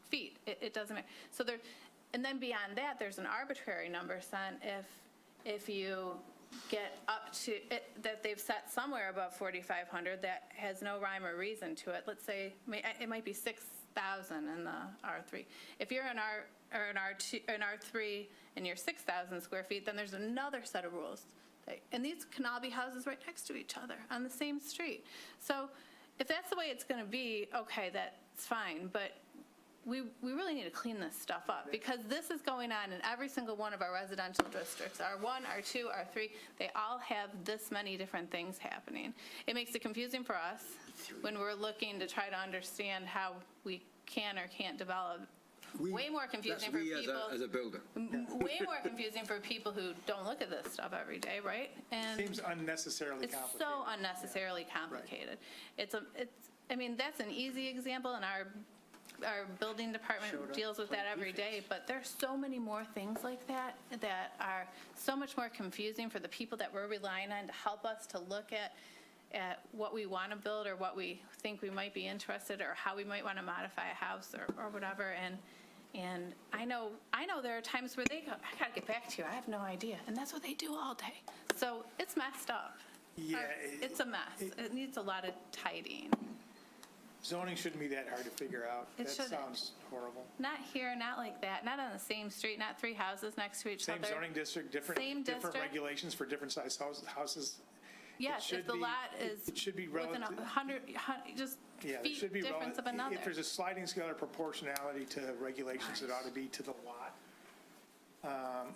feet. It doesn't matter. So there, and then beyond that, there's an arbitrary number set if you get up to it, that they've set somewhere above 4,500 that has no rhyme or reason to it. Let's say it might be 6,000 in the R3. If you're in R3 and you're 6,000 square feet, then there's another set of rules. And these can all be houses right next to each other on the same street. So if that's the way it's going to be, okay, that's fine. But we really need to clean this stuff up because this is going on in every single one of our residential districts. R1, R2, R3, they all have this many different things happening. It makes it confusing for us when we're looking to try to understand how we can or can't develop. Way more confusing for people. As a builder. Way more confusing for people who don't look at this stuff every day, right? And Seems unnecessarily it's complicated. so unnecessarily complicated. I mean, that's an easy example, and our building department deals with that every day, but there's so many more things like that that are so much more confusing for the people that we're relying on to help us to look at what we want to build or what we think we might be interested or how we might want to modify a house or whatever. And I know there are times where they go, I got to get back to you. I have no idea. And that's what they do all day. So it's messed up. Yeah. It's a mess. It needs a lot of tidying. Zoning shouldn't be that hard to figure out. It That shouldn't. sounds horrible. Not here, not like that, not on the same street, not three houses next to each Same other. zoning district, different Same different district. regulations for different size houses. Yes, should if the be- lot is it should be within relative- 100, just Yeah, there feet should be difference of another. If there's a sliding scale of proportionality to regulations, it ought to be to the lot.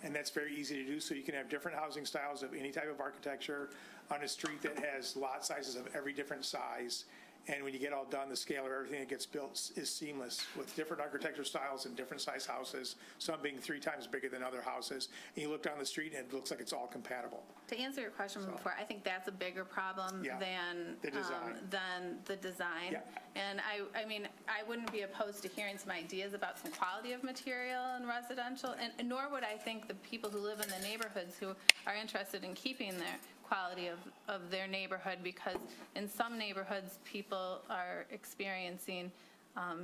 And that's very easy to do, so you can have different housing styles of any type of architecture on a street that has lot sizes of every different size. And when you get all done, the scale of everything that gets built is seamless with different architecture styles and different size houses, some being 3 times bigger than other houses. And you look down the street and it looks like it's all compatible. To answer your question before, I think that's a bigger problem Yeah, than the design. the design. Yeah. And I mean, I wouldn't be opposed to hearing some ideas about some quality of material in residential, and nor would I think the people who live in the neighborhoods who are interested in keeping their quality of their neighborhood, because in some neighborhoods, people are experiencing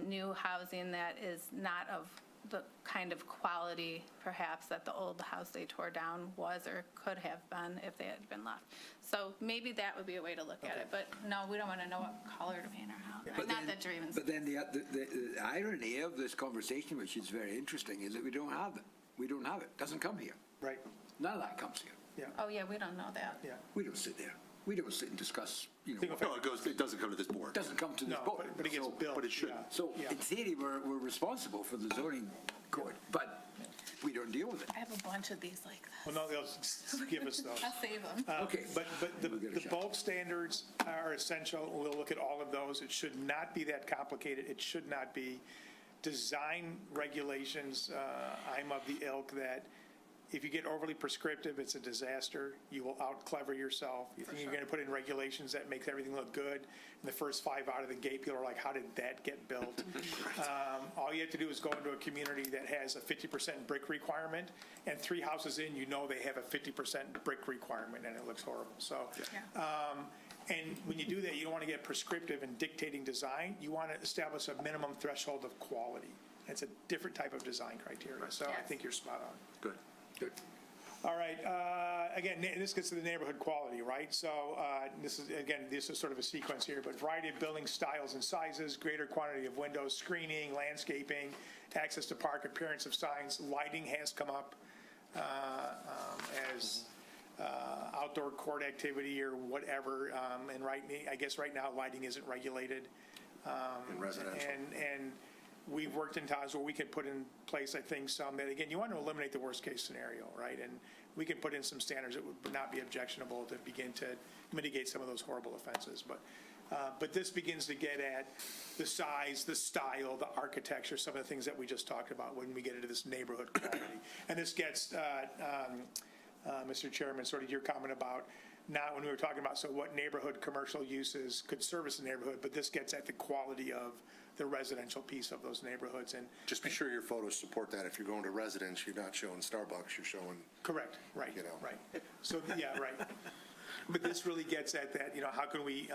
new housing that is not of the kind of quality perhaps that the old house they tore down was or could have been if they had been left. So maybe that would be a way to look at it, but no, we don't want to know what color to paint our house. But Not then- that you're even. But then the irony of this conversation, which is very interesting, is that we don't have it. We don't have it. Doesn't come here. Right. None of that comes here. Oh, yeah, we don't know that. Yeah. We don't sit there. We don't sit and discuss, No, it doesn't come to this board. doesn't come to this No, board. but it gets So- built. but it should. yeah. So Yeah. in theory, we're responsible for the zoning code, but we don't deal with it. I have a bunch of these like Well, this. no, they'll give us those. I'll save them. Okay. But the We'll get a the shot. bulk standards are essential. We'll look at all of those. It should not be that complicated. It should not be. Design regulations, I'm of the ilk that if you get overly prescriptive, it's a disaster. You will out-clever yourself. You think you're going to put in regulations that make everything look good, and the first 5 out of the gate, people are like, how did that get built? All you have to do is go into a community that has a 50% brick requirement, and 3 houses in, you know they have a 50% brick requirement, and it looks horrible. So, and when you do that, you don't want to get prescriptive in dictating design. You want to establish a minimum threshold of quality. It's a different type of design criteria. So I think you're spot on. Good. Good. All right, again, this gets to the neighborhood quality, right? So this is sort of a sequence here, but variety of building styles and sizes, greater quantity of windows, screening, landscaping, access to park, appearance of signs, lighting has come up as outdoor court activity or whatever, and I guess right now, lighting isn't regulated. In residential. And we've worked in towns where we can put in place, I think, some that, again, you want to eliminate the worst-case scenario, right? And we can put in some standards that would not be objectionable to begin to mitigate some of those horrible offenses. But But this begins to get at the size, the style, the architecture, some of the things that we just talked about when we get into this neighborhood quality. And this gets, Mr. Chairman, sort of your comment about not when we were talking about, so what neighborhood commercial uses could service the neighborhood, but this gets at the quality of the residential piece of those neighborhoods. And Just be sure your photos support that. If you're going to residence, you're not showing Starbucks, you're showing. correct, right, You know. right. So, yeah, right. But this really gets at that, how can we,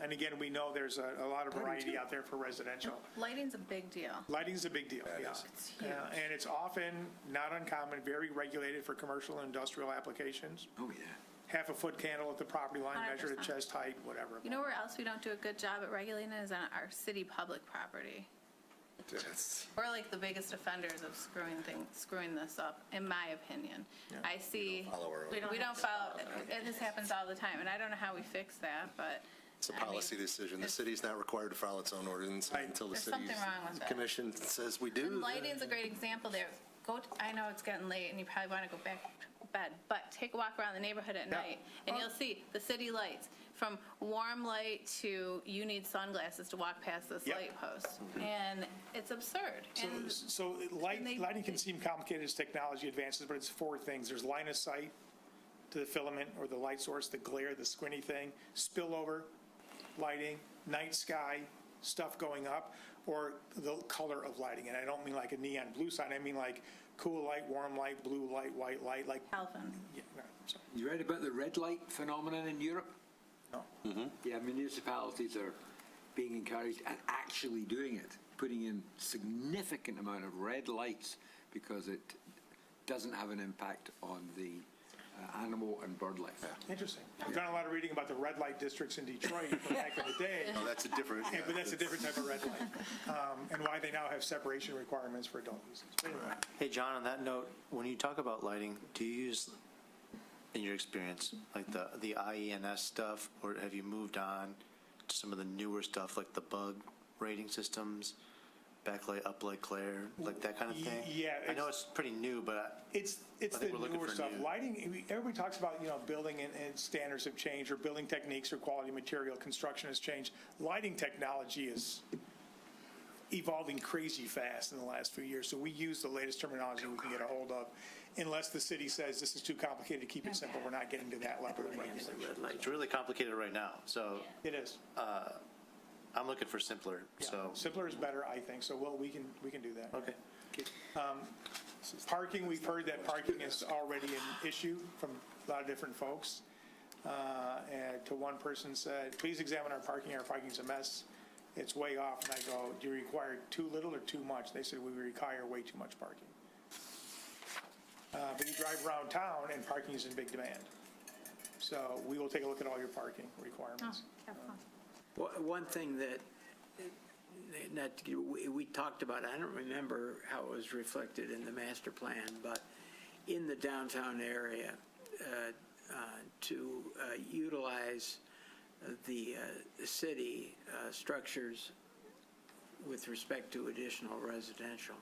and again, we know there's a lot of variety out there for residential. Lighting's a big deal. Lighting's a big deal, yeah. It's huge. And it's often not uncommon, very regulated for commercial and industrial applications. Oh, yeah. Half a foot candle at the property line, measured at 100%. chest height, whatever. You know where else we don't do a good job at regulating it is on our city public property. We're like the biggest offenders of screwing this up, in my opinion. I see, we don't follow, this happens all the time, and I don't know how we fix that, but. It's a I mean, policy decision. The it's- city's not required to file its own ordinance until the There's city's something wrong with it. commission says we do. And lighting's a great example there. I know it's getting late and you probably want to go back to bed, but take a walk around the neighborhood at night and you'll see the city lights. From warm light to you need sunglasses to walk past this Yep. light post. And it's absurd. And So and they- lighting can seem complicated as technology advances, but it's four things. There's line of sight to the filament or the light source, the glare, the squinty thing, spillover lighting, night sky, stuff going up, or the color of lighting. And I don't mean like a neon blue sign, I mean like cool light, warm light, blue light, white light, like. Calvin. Yeah, no, sorry. You read about the red light phenomenon in Europe? No. Yeah, municipalities are being encouraged and actually doing it, putting in significant amount of red lights because it doesn't have an impact on the animal and bird life. Interesting. I've done a lot of reading about the red light districts in Detroit from back in the day. No, that's a different. Yeah, but that's a different type of red light. And why they now have separation requirements for adult uses. But anyway. Hey, John, on that note, when you talk about lighting, do you use, in your experience, like the IENS stuff, or have you moved on to some of the newer stuff, like the bug rating systems, backlight, uplight, glare, like that kind of thing? Yeah, I know it's pretty new, but It's I the think we're looking newer for stuff. new. Lighting, everybody talks about, building and standards have changed, or building techniques or quality material, construction has changed. Lighting technology is evolving crazy fast in the last few years, so we use the latest terminology we can get a hold of. Unless the city says this is too complicated, to keep it simple, we're not getting to that level of regulation. it's really complicated right now, so It is. I'm looking for simpler, Yeah. so. Simpler is better, I think, so we can do that. Okay. Parking, we've heard that parking is already an issue from a lot of different folks. And to one person said, please examine our parking's a mess. It's way off. And I go, do you require too little or too much? They said, we require way too much parking. But you drive around town and parking is in big demand. So we will take a look at all your parking requirements. One thing that we talked about, I don't remember how it was reflected in the master plan, but in the downtown area, to utilize the city structures with respect to additional residential,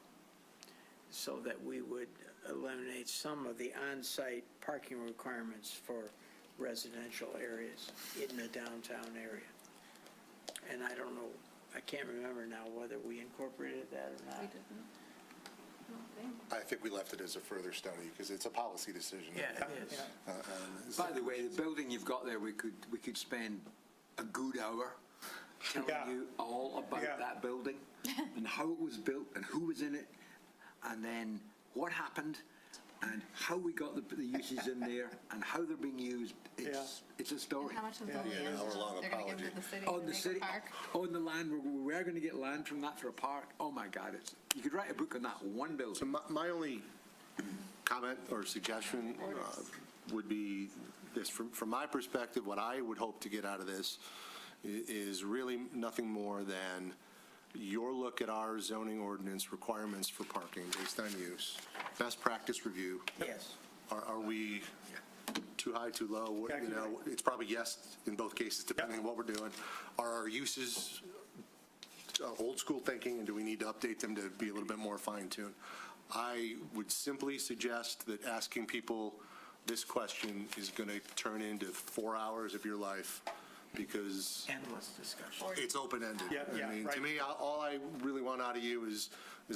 so that we would eliminate some of the on-site parking requirements for residential areas in the downtown area. And I don't know, I can't remember now whether we incorporated that or not. We didn't. I think we left it as a further study because it's a policy decision. Yeah, it is. By the way, the building you've got there, we could spend a good hour telling Yeah. you all about Yeah. that building and how it was built and who was in it, and then what happened and how we got the uses in there and how they're being used. It's a story. How much of the Yeah, land hour-long they're going to give apology. to the city On to the make city, a park? on the land, we're going to get land from that for a park. Oh my God, you could write a book on that one So building. my only comment or suggestion would be this, from my perspective, what I would hope to get out of this is really nothing more than your look at our zoning ordinance requirements for parking based on use, best practice review. Yes. Are we too high, too low? What- It's probably yes in both cases, depending on what we're doing. Are our uses old school thinking, and do we need to update them to be a little bit more fine-tuned? I would simply suggest that asking people this question is going to turn into 4 hours of your life because Endless discussion. it's open-ended. Yeah, yeah, I mean, right. to me, all I really want out of you is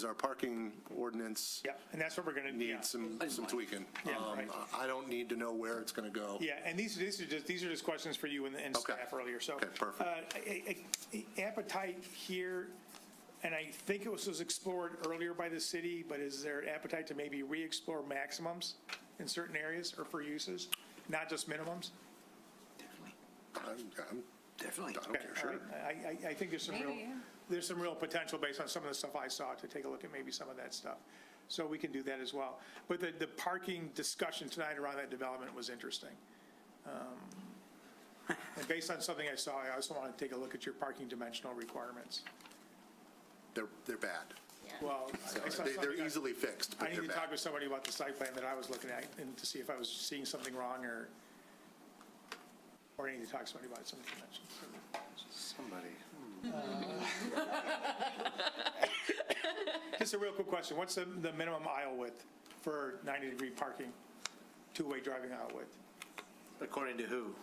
our parking ordinance Yeah, and that's what we're going to, yeah. needs some tweaking. Yeah, right. I don't need to know where it's going to go. Yeah, and these are just questions for you and Okay. staff earlier, so. Okay, perfect. Appetite here, and I think it was explored earlier by the city, but is there appetite to maybe re-explore maximums in certain areas or for uses, not just minimums? Definitely. I don't Okay, care, all sure. right. I think there's some real potential based on some of the stuff I saw to take a look at maybe some of that stuff. So we can do that as well. But the parking discussion tonight around that development was interesting. And based on something I saw, I also want to take a look at your parking dimensional requirements. They're bad. Well, I saw They're something, easily fixed, but I need they're to bad. talk with somebody about the site plan that I was looking at and to see if I was seeing something wrong or I need to talk to somebody about some of the dimensions. Just a real quick question. What's the minimum aisle width for 90-degree parking, two-way driving aisle width? According to who?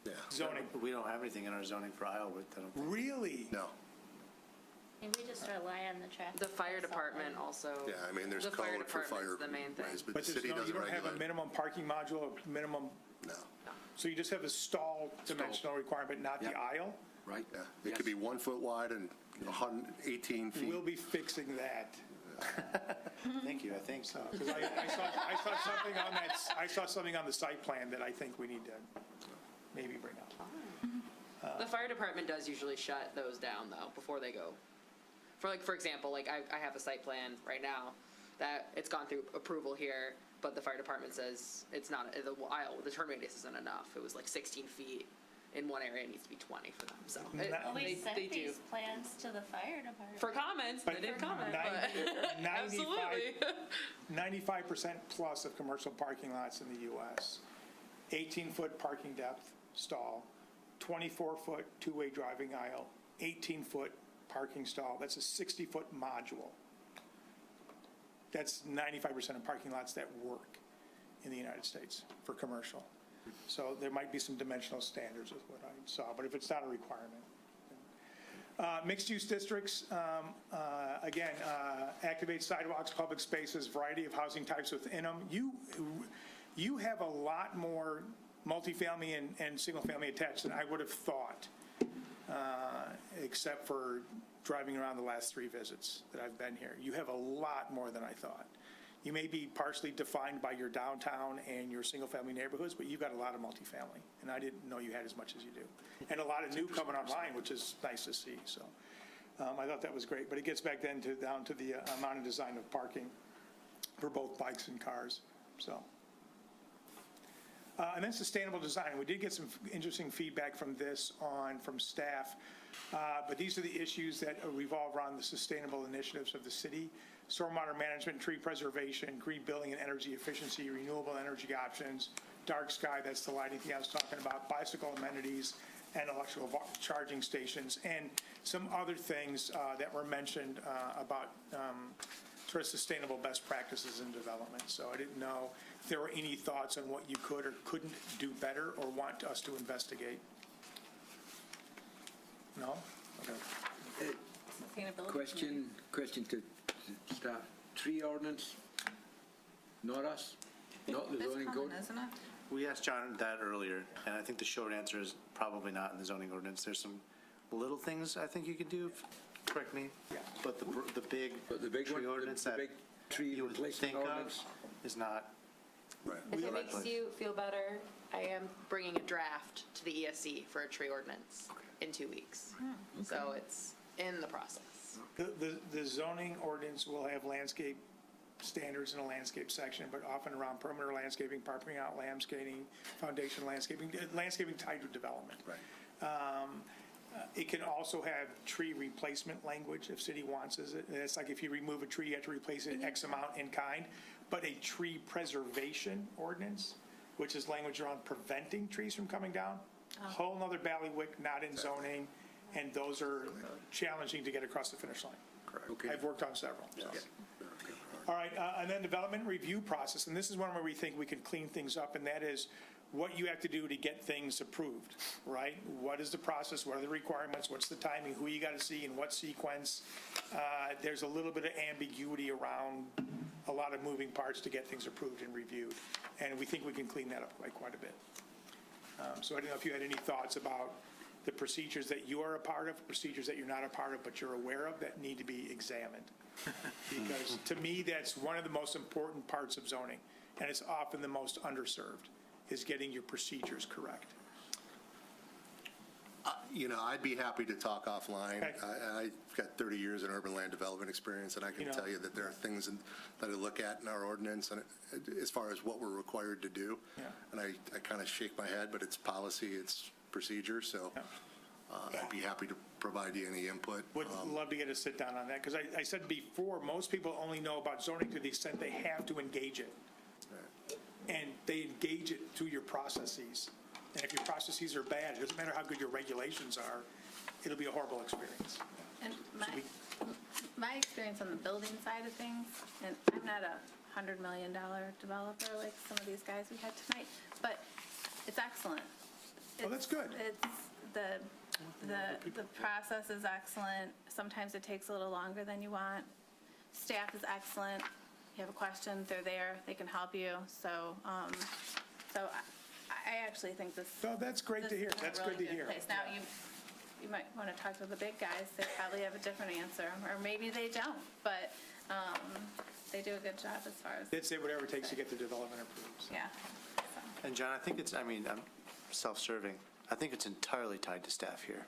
Yeah. Zoning. We don't have anything in our zoning for aisle width, I don't think. Really? No. And we just rely on the traffic. The fire department also. Yeah, I mean, there's The fire code for department's fire the main thing. ways, but But the city you doesn't don't have a regulate. minimum parking module or minimum, No. so you just have a stall dimensional requirement, not the aisle? Right? Yeah, it could be 1 foot wide and 118 feet. We'll be fixing that. Thank you, I think so. Because I saw something on that, I saw something on the site plan that I think we need to maybe bring up. The fire department does usually shut those down though, before they go. For example, like I have a site plan right now that it's gone through approval here, but the fire department says it's not, the aisle, the turn radius isn't enough. It was like 16 feet in one area, it needs to be 20 for them, so. Well, we sent They do. these plans to the fire department. For comments, they did comment, but 95 absolutely. 95% plus of commercial parking lots in the U.S., 18-foot parking depth stall, 24-foot two-way driving aisle, 18-foot parking stall, that's a 60-foot module. That's 95% of parking lots that work in the United States for commercial. So there might be some dimensional standards with what I saw, but if it's not a requirement. Mixed-use districts, again, activate sidewalks, public spaces, variety of housing types within them. You have a lot more multifamily and single-family attached than I would have thought, except for driving around the last 3 visits that I've been here. You have a lot more than I thought. You may be partially defined by your downtown and your single-family neighborhoods, but you've got a lot of multifamily, and I didn't know you had as much as you do. And a lot of new coming online, which is nice to see, so. I thought that was great, but it gets back then down to the amount of design of parking for both bikes and cars, so. And then sustainable design. We did get some interesting feedback from from staff, but these are the issues that revolve around the sustainable initiatives of the city: stormwater management, tree preservation, green building and energy efficiency, renewable energy options, dark sky, that's the lighting thing I was talking about, bicycle amenities, and electrical charging stations, and some other things that were mentioned about sort of sustainable best practices in development. So I didn't know if there were any thoughts on what you could or couldn't do better or want us to investigate. No? Okay. Question to staff. Tree ordinance, not us, not the zoning code? Isn't it? We asked John that earlier, and I think the short answer is probably not in the zoning ordinance. There's some little things I think you could do, correct me? Yeah. But the big But the big tree one, ordinance the that big tree you would replacement think of ordinance? is not. Right. If it makes you feel better, I am bringing a draft to the ESC for a tree ordinance in 2 weeks. So it's in the process. The zoning ordinance will have landscape standards in a landscape section, but often around perimeter landscaping, parking out landscaping, foundation landscaping tied to development. Right. It can also have tree replacement language if city wants it. It's like if you remove a tree, you have to replace it X amount in kind. But a tree preservation ordinance, which is language around preventing trees from coming down, whole nother ballywick, not in zoning, and those are challenging to get across the finish line. Correct. Okay. I've worked on several. so. Yes. All right, and then development review process, and this is one where we think we can clean things up, and that is, what you have to do to get things approved, right? What is the process? What are the requirements? What's the timing? Who you got to see in what sequence? There's a little bit of ambiguity around a lot of moving parts to get things approved and reviewed. And we think we can clean that up quite a bit. So I don't know if you had any thoughts about the procedures that you are a part of, procedures that you're not a part of, but you're aware of that need to be examined. Because to me, that's one of the most important parts of zoning, and it's often the most underserved, is getting your procedures correct. You know, I'd be happy to talk offline. Okay. I've got 30 years in urban land development experience, and I can tell you that there are things that I look at in our ordinance and as far as what we're required to do. Yeah. And I kind of shake my head, but it's policy, it's procedure, so I'd be happy to provide you any input. Would love to get a sit down on that, because I said before, most people only know about zoning to the extent they have to engage it. And they engage it through your processes. And if your processes are bad, it doesn't matter how good your regulations are, it'll be a horrible experience. And my experience on the building side of things, and I'm not a $100 million developer like some of these guys we had tonight, but it's excellent. Oh, that's good. It's the process is excellent. Sometimes it takes a little longer than you want. Staff is excellent. You have a question, they're there, they can help you. So, I actually think this. So that's great to hear. this is a That's really good to hear. place. Now, you might want to talk to the big guys. They probably have a different answer, or maybe they don't, but they do a good job as far as, They'd say whatever it takes to get the development approved. So. yeah. And John, I think I'm self-serving. I think it's entirely tied to staff here.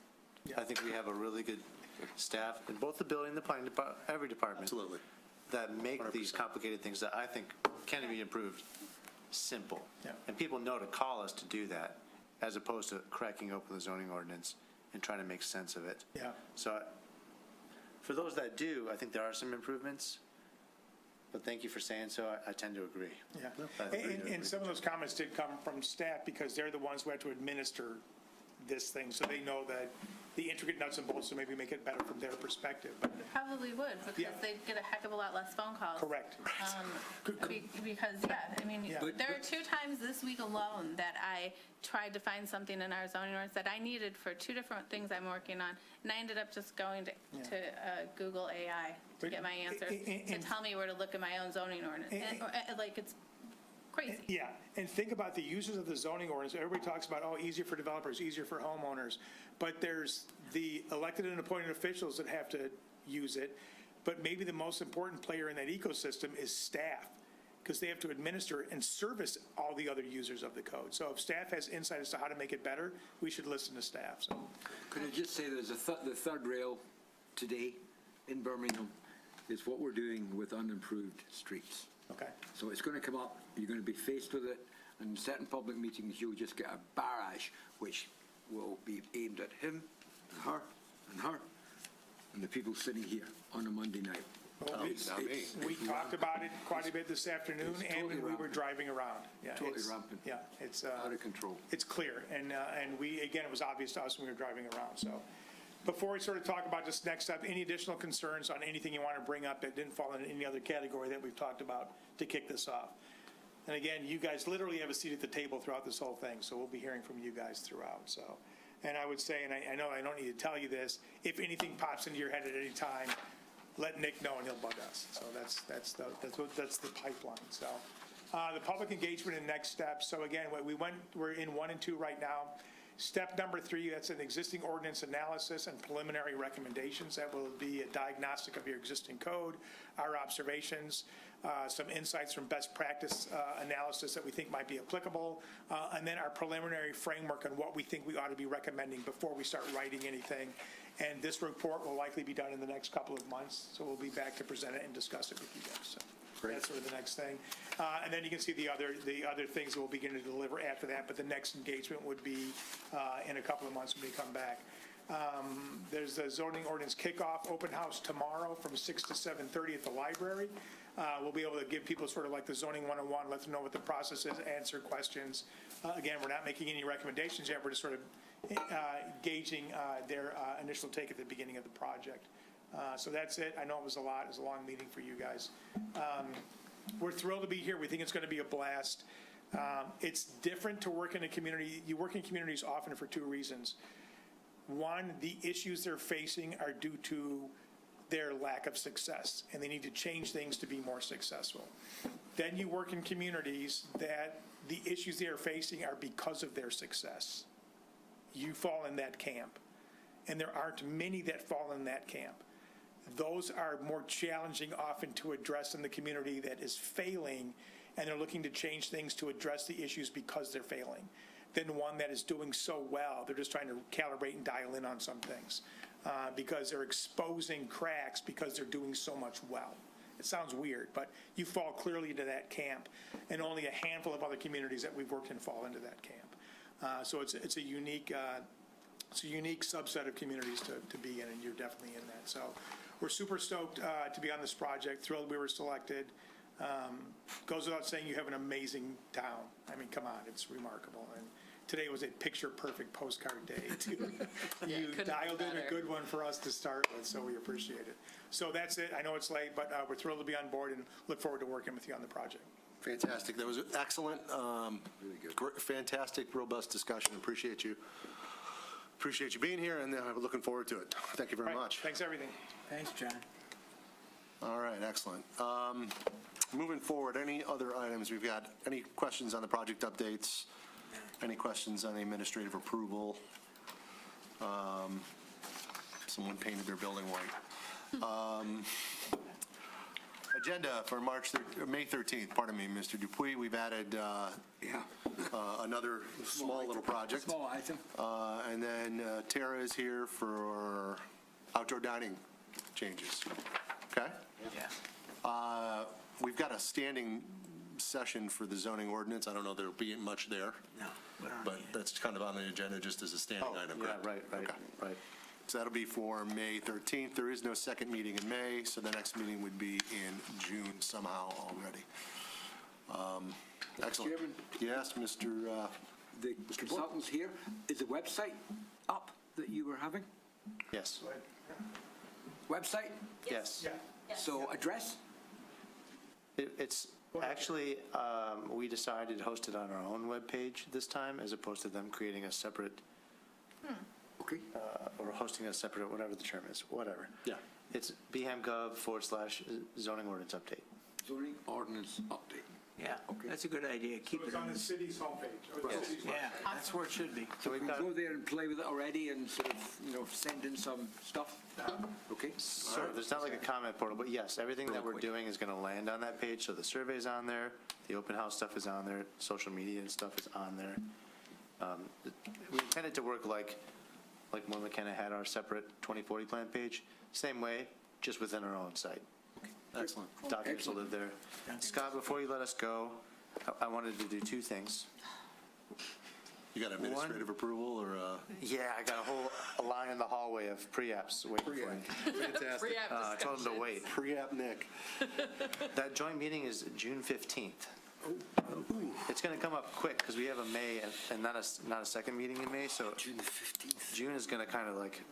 Yeah. I think we have a really good staff in both the building and the planning department, every department. Absolutely. That make these 100%. complicated things that I think can be improved simple. Yeah. And people know to call us to do that, as opposed to cracking open the zoning ordinance and trying to make sense of it. Yeah. So for those that do, I think there are some improvements, but thank you for saying so. I tend to agree. Yeah. I agree. And some of those comments did come from staff because they're the ones who have to administer this thing, so they know that the intricate nuts and bolts to maybe make it better from their perspective. But Probably would, because Yeah. they'd get a heck of a lot less phone calls. correct. Because, I mean, Yeah. there are 2 times this week alone that I tried to find something in our zoning ordinance that I needed for 2 different things I'm working on, and I ended up just going to Google AI to But get my answers, to and- tell me where to look in my own zoning ordinance. Like, it's crazy. Yeah, and think about the users of the zoning ordinance. Everybody talks about, oh, easier for developers, easier for homeowners. But there's the elected and appointed officials that have to use it. But maybe the most important player in that ecosystem is staff, because they have to administer and service all the other users of the code. So if staff has insight as to how to make it better, we should listen to staff, so. Could I just say there's the third rail today in Birmingham is what we're doing with unimproved streets. Okay. So it's going to come up, you're going to be faced with it, and in certain public meetings, you'll just get a barrage, which will be aimed at him, and her, and the people sitting here on a Monday night. Well, we talked about it quite a bit this afternoon, It's and totally when we were rampant. driving around. Yeah, Totally it's- rampant. Yeah, it's, Out of control. it's clear, and we, again, it was obvious to us when we were driving around, so. Before we sort of talk about this next step, any additional concerns on anything you want to bring up that didn't fall into any other category that we've talked about to kick this off? And again, you guys literally have a seat at the table throughout this whole thing, so we'll be hearing from you guys throughout, so. And I would say, and I know I don't need to tell you this, if anything pops into your head at any time, let Nick know and he'll bug us. So that's the pipeline, so. The public engagement and next steps. So again, we're in 1 and 2 right now. Step number 3, that's an existing ordinance analysis and preliminary recommendations. That will be a diagnostic of your existing code, our observations, some insights from best practice analysis that we think might be applicable, and then our preliminary framework on what we think we ought to be recommending before we start writing anything. And this report will likely be done in the next couple of months, so we'll be back to present it and discuss it with you guys. So that's sort of the next thing. And then you can see the other things that we'll begin to deliver after that, but the next engagement would be in a couple of months when we come back. There's a zoning ordinance kickoff open house tomorrow from 6 to 7:30 at the library. We'll be able to give people sort of like the zoning 101, let them know what the process is, answer questions. Again, we're not making any recommendations yet. We're just sort of gauging their initial take at the beginning of the project. So that's it. I know it was a lot. It was a long meeting for you guys. We're thrilled to be here. We think it's going to be a blast. It's different to work in a community. You work in communities often for two reasons. One, the issues they're facing are due to their lack of success, and they need to change things to be more successful. Then you work in communities that the issues they are facing are because of their success. You fall in that camp, and there aren't many that fall in that camp. Those are more challenging often to address in the community that is failing, and they're looking to change things to address the issues because they're failing, than one that is doing so well. They're just trying to calibrate and dial in on some things because they're exposing cracks because they're doing so much well. It sounds weird, but you fall clearly into that camp, and only a handful of other communities that we've worked in fall into that camp. So it's a unique subset of communities to be in, and you're definitely in that. So we're super stoked to be on this project, thrilled we were selected. Goes without saying, you have an amazing town. I mean, come on, it's remarkable. And today was a picture-perfect postcard day, too. You dialed in a good one for us to start with, so we appreciate it. So that's it. I know it's late, but we're thrilled to be on board and look forward to working with you on the project. Fantastic. That was excellent. Really good. Fantastic, robust discussion. Appreciate you being here, and looking forward to it. Thank you very much. Thanks, everything. Thanks, John. All right, excellent. Moving forward, any other items? We've got any questions on the project updates? Any questions on the administrative approval? Someone painted their building white. Agenda for May 13th, pardon me, Mr. Dupuy. We've added another small little project. Small item. And then Tara is here for outdoor dining changes. Okay? Yeah. We've got a standing session for the zoning ordinance. I don't know if there'll be much there. No. But that's kind of on the agenda just as a standing item, Yeah, correct? right. So that'll be for May 13th. There is no second meeting in May, so the next meeting would be in June somehow already. Excellent. Chairman? Yes, Mr. The consultants here, is the website up that you were having? Yes. Website? Yes. So address? It's actually, we decided to host it on our own webpage this time, as opposed to them creating a separate, Okay. or hosting a separate, whatever the term is, whatever. Yeah. It's bhamgov/zoning ordinance update. Zoning ordinance update. Yeah, that's a good idea. Keep It's it on on the city's homepage. or the city's Yeah, website. that's where it should be. So we've We got, go there and play with it already and sort of, send in some stuff? Okay. so there's not like a comment portal, but yes, everything that we're doing is going to land on that page. So the survey's on there, the open house stuff is on there, social media and stuff is on there. We intended to work like when McKenna had our separate 2040 plan page, same way, just within our own site. Excellent. Documents will live there. Scott, before you let us go, I wanted to do two things. You got administrative approval or? Yeah, I got a line in the hallway of pre-apps waiting for me. Fantastic. Pre-app I told him to wait. Pre-app Nick. That joint meeting is June 15th. It's going to come up quick because we have a May and not a second meeting in May, so June the 15th. June is going to kind of like,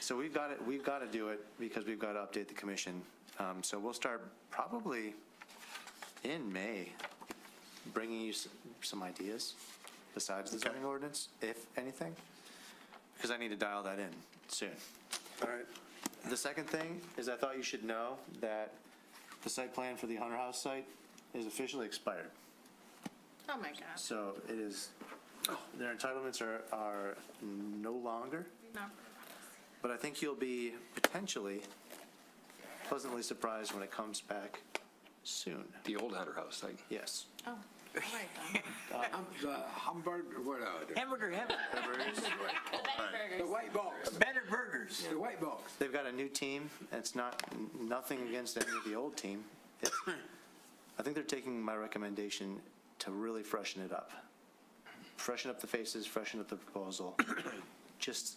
so we've got to do it because we've got to update the commission. So we'll start probably in May, bringing you some ideas besides the zoning ordinance, if anything, because I need to dial that in soon. All right. The second thing is I thought you should know that the site plan for the Hunter House site is officially expired. Oh, my God. So it is, their entitlements are no longer, No. but I think you'll be potentially pleasantly surprised when it comes back soon. The old Hunter House site. Yes. Oh, right. The Hamburg, what, Hamburger heaven. the white box. Better burgers. The white box. They've got a new team, and it's nothing against any of the old team. I think they're taking my recommendation to really freshen it up. Freshen up the faces, freshen up the proposal. Just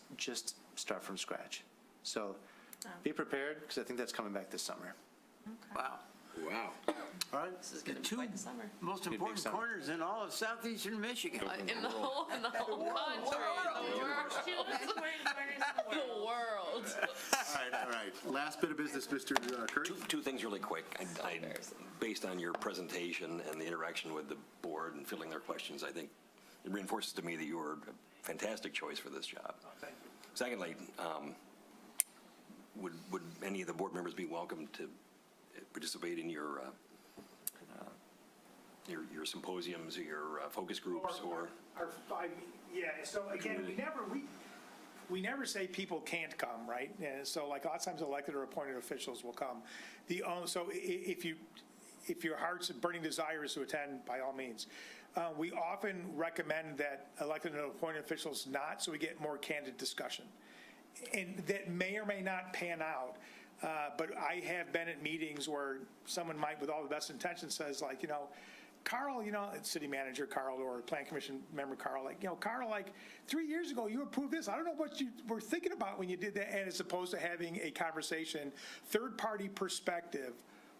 start from scratch. So be prepared, because I think that's coming back this summer. Wow. Wow. All right. This is going to be Two quite the summer. most big important summer. corners in all of southeastern Michigan. In the whole country, the world. Two important corners in the world. All right. right, last bit of business, Mr. Curry. Two things really quick. Based on your presentation and the interaction with the board and filling their questions, I think it reinforces to me that you are a fantastic choice for this job. Secondly, would any of the board members be welcome to participate in your symposiums, or your focus groups, or? Yeah, so again, we never say people can't come, right? And so like a lot of times elected or appointed officials will come. So if your heart's burning desire is to attend, by all means. We often recommend that elected and appointed officials not, so we get more candid discussion. And that may or may not pan out. But I have been at meetings where someone might, with all the best intentions, says like, Carl, city manager Carl or plan commission member Carl, Carl, 3 years ago you approved this. I don't know what you were thinking about when you did that. And as opposed to having a conversation, third-party perspective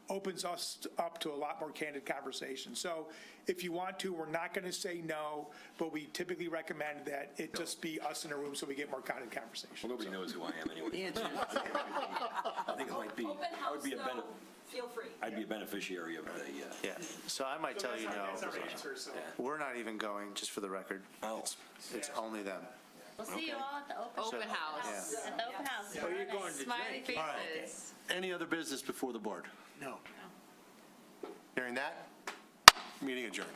opens us up to a lot more candid conversation. So if you want to, we're not going to say no, but we typically recommend that it just be us in a room so we get more candid conversation. Well, nobody knows who I am anyway. The answer I think it might be, I would be Feel free. I'd be a beneficiary of the, Yeah, so I might tell you That's no, our answer, so. we're not even going, just for the record. Oh. It's only them. We'll see you all at the open House. At the open house. Oh, you're going to Smiley drink. faces. Any other business before the board? No. Hearing that, meeting adjourned.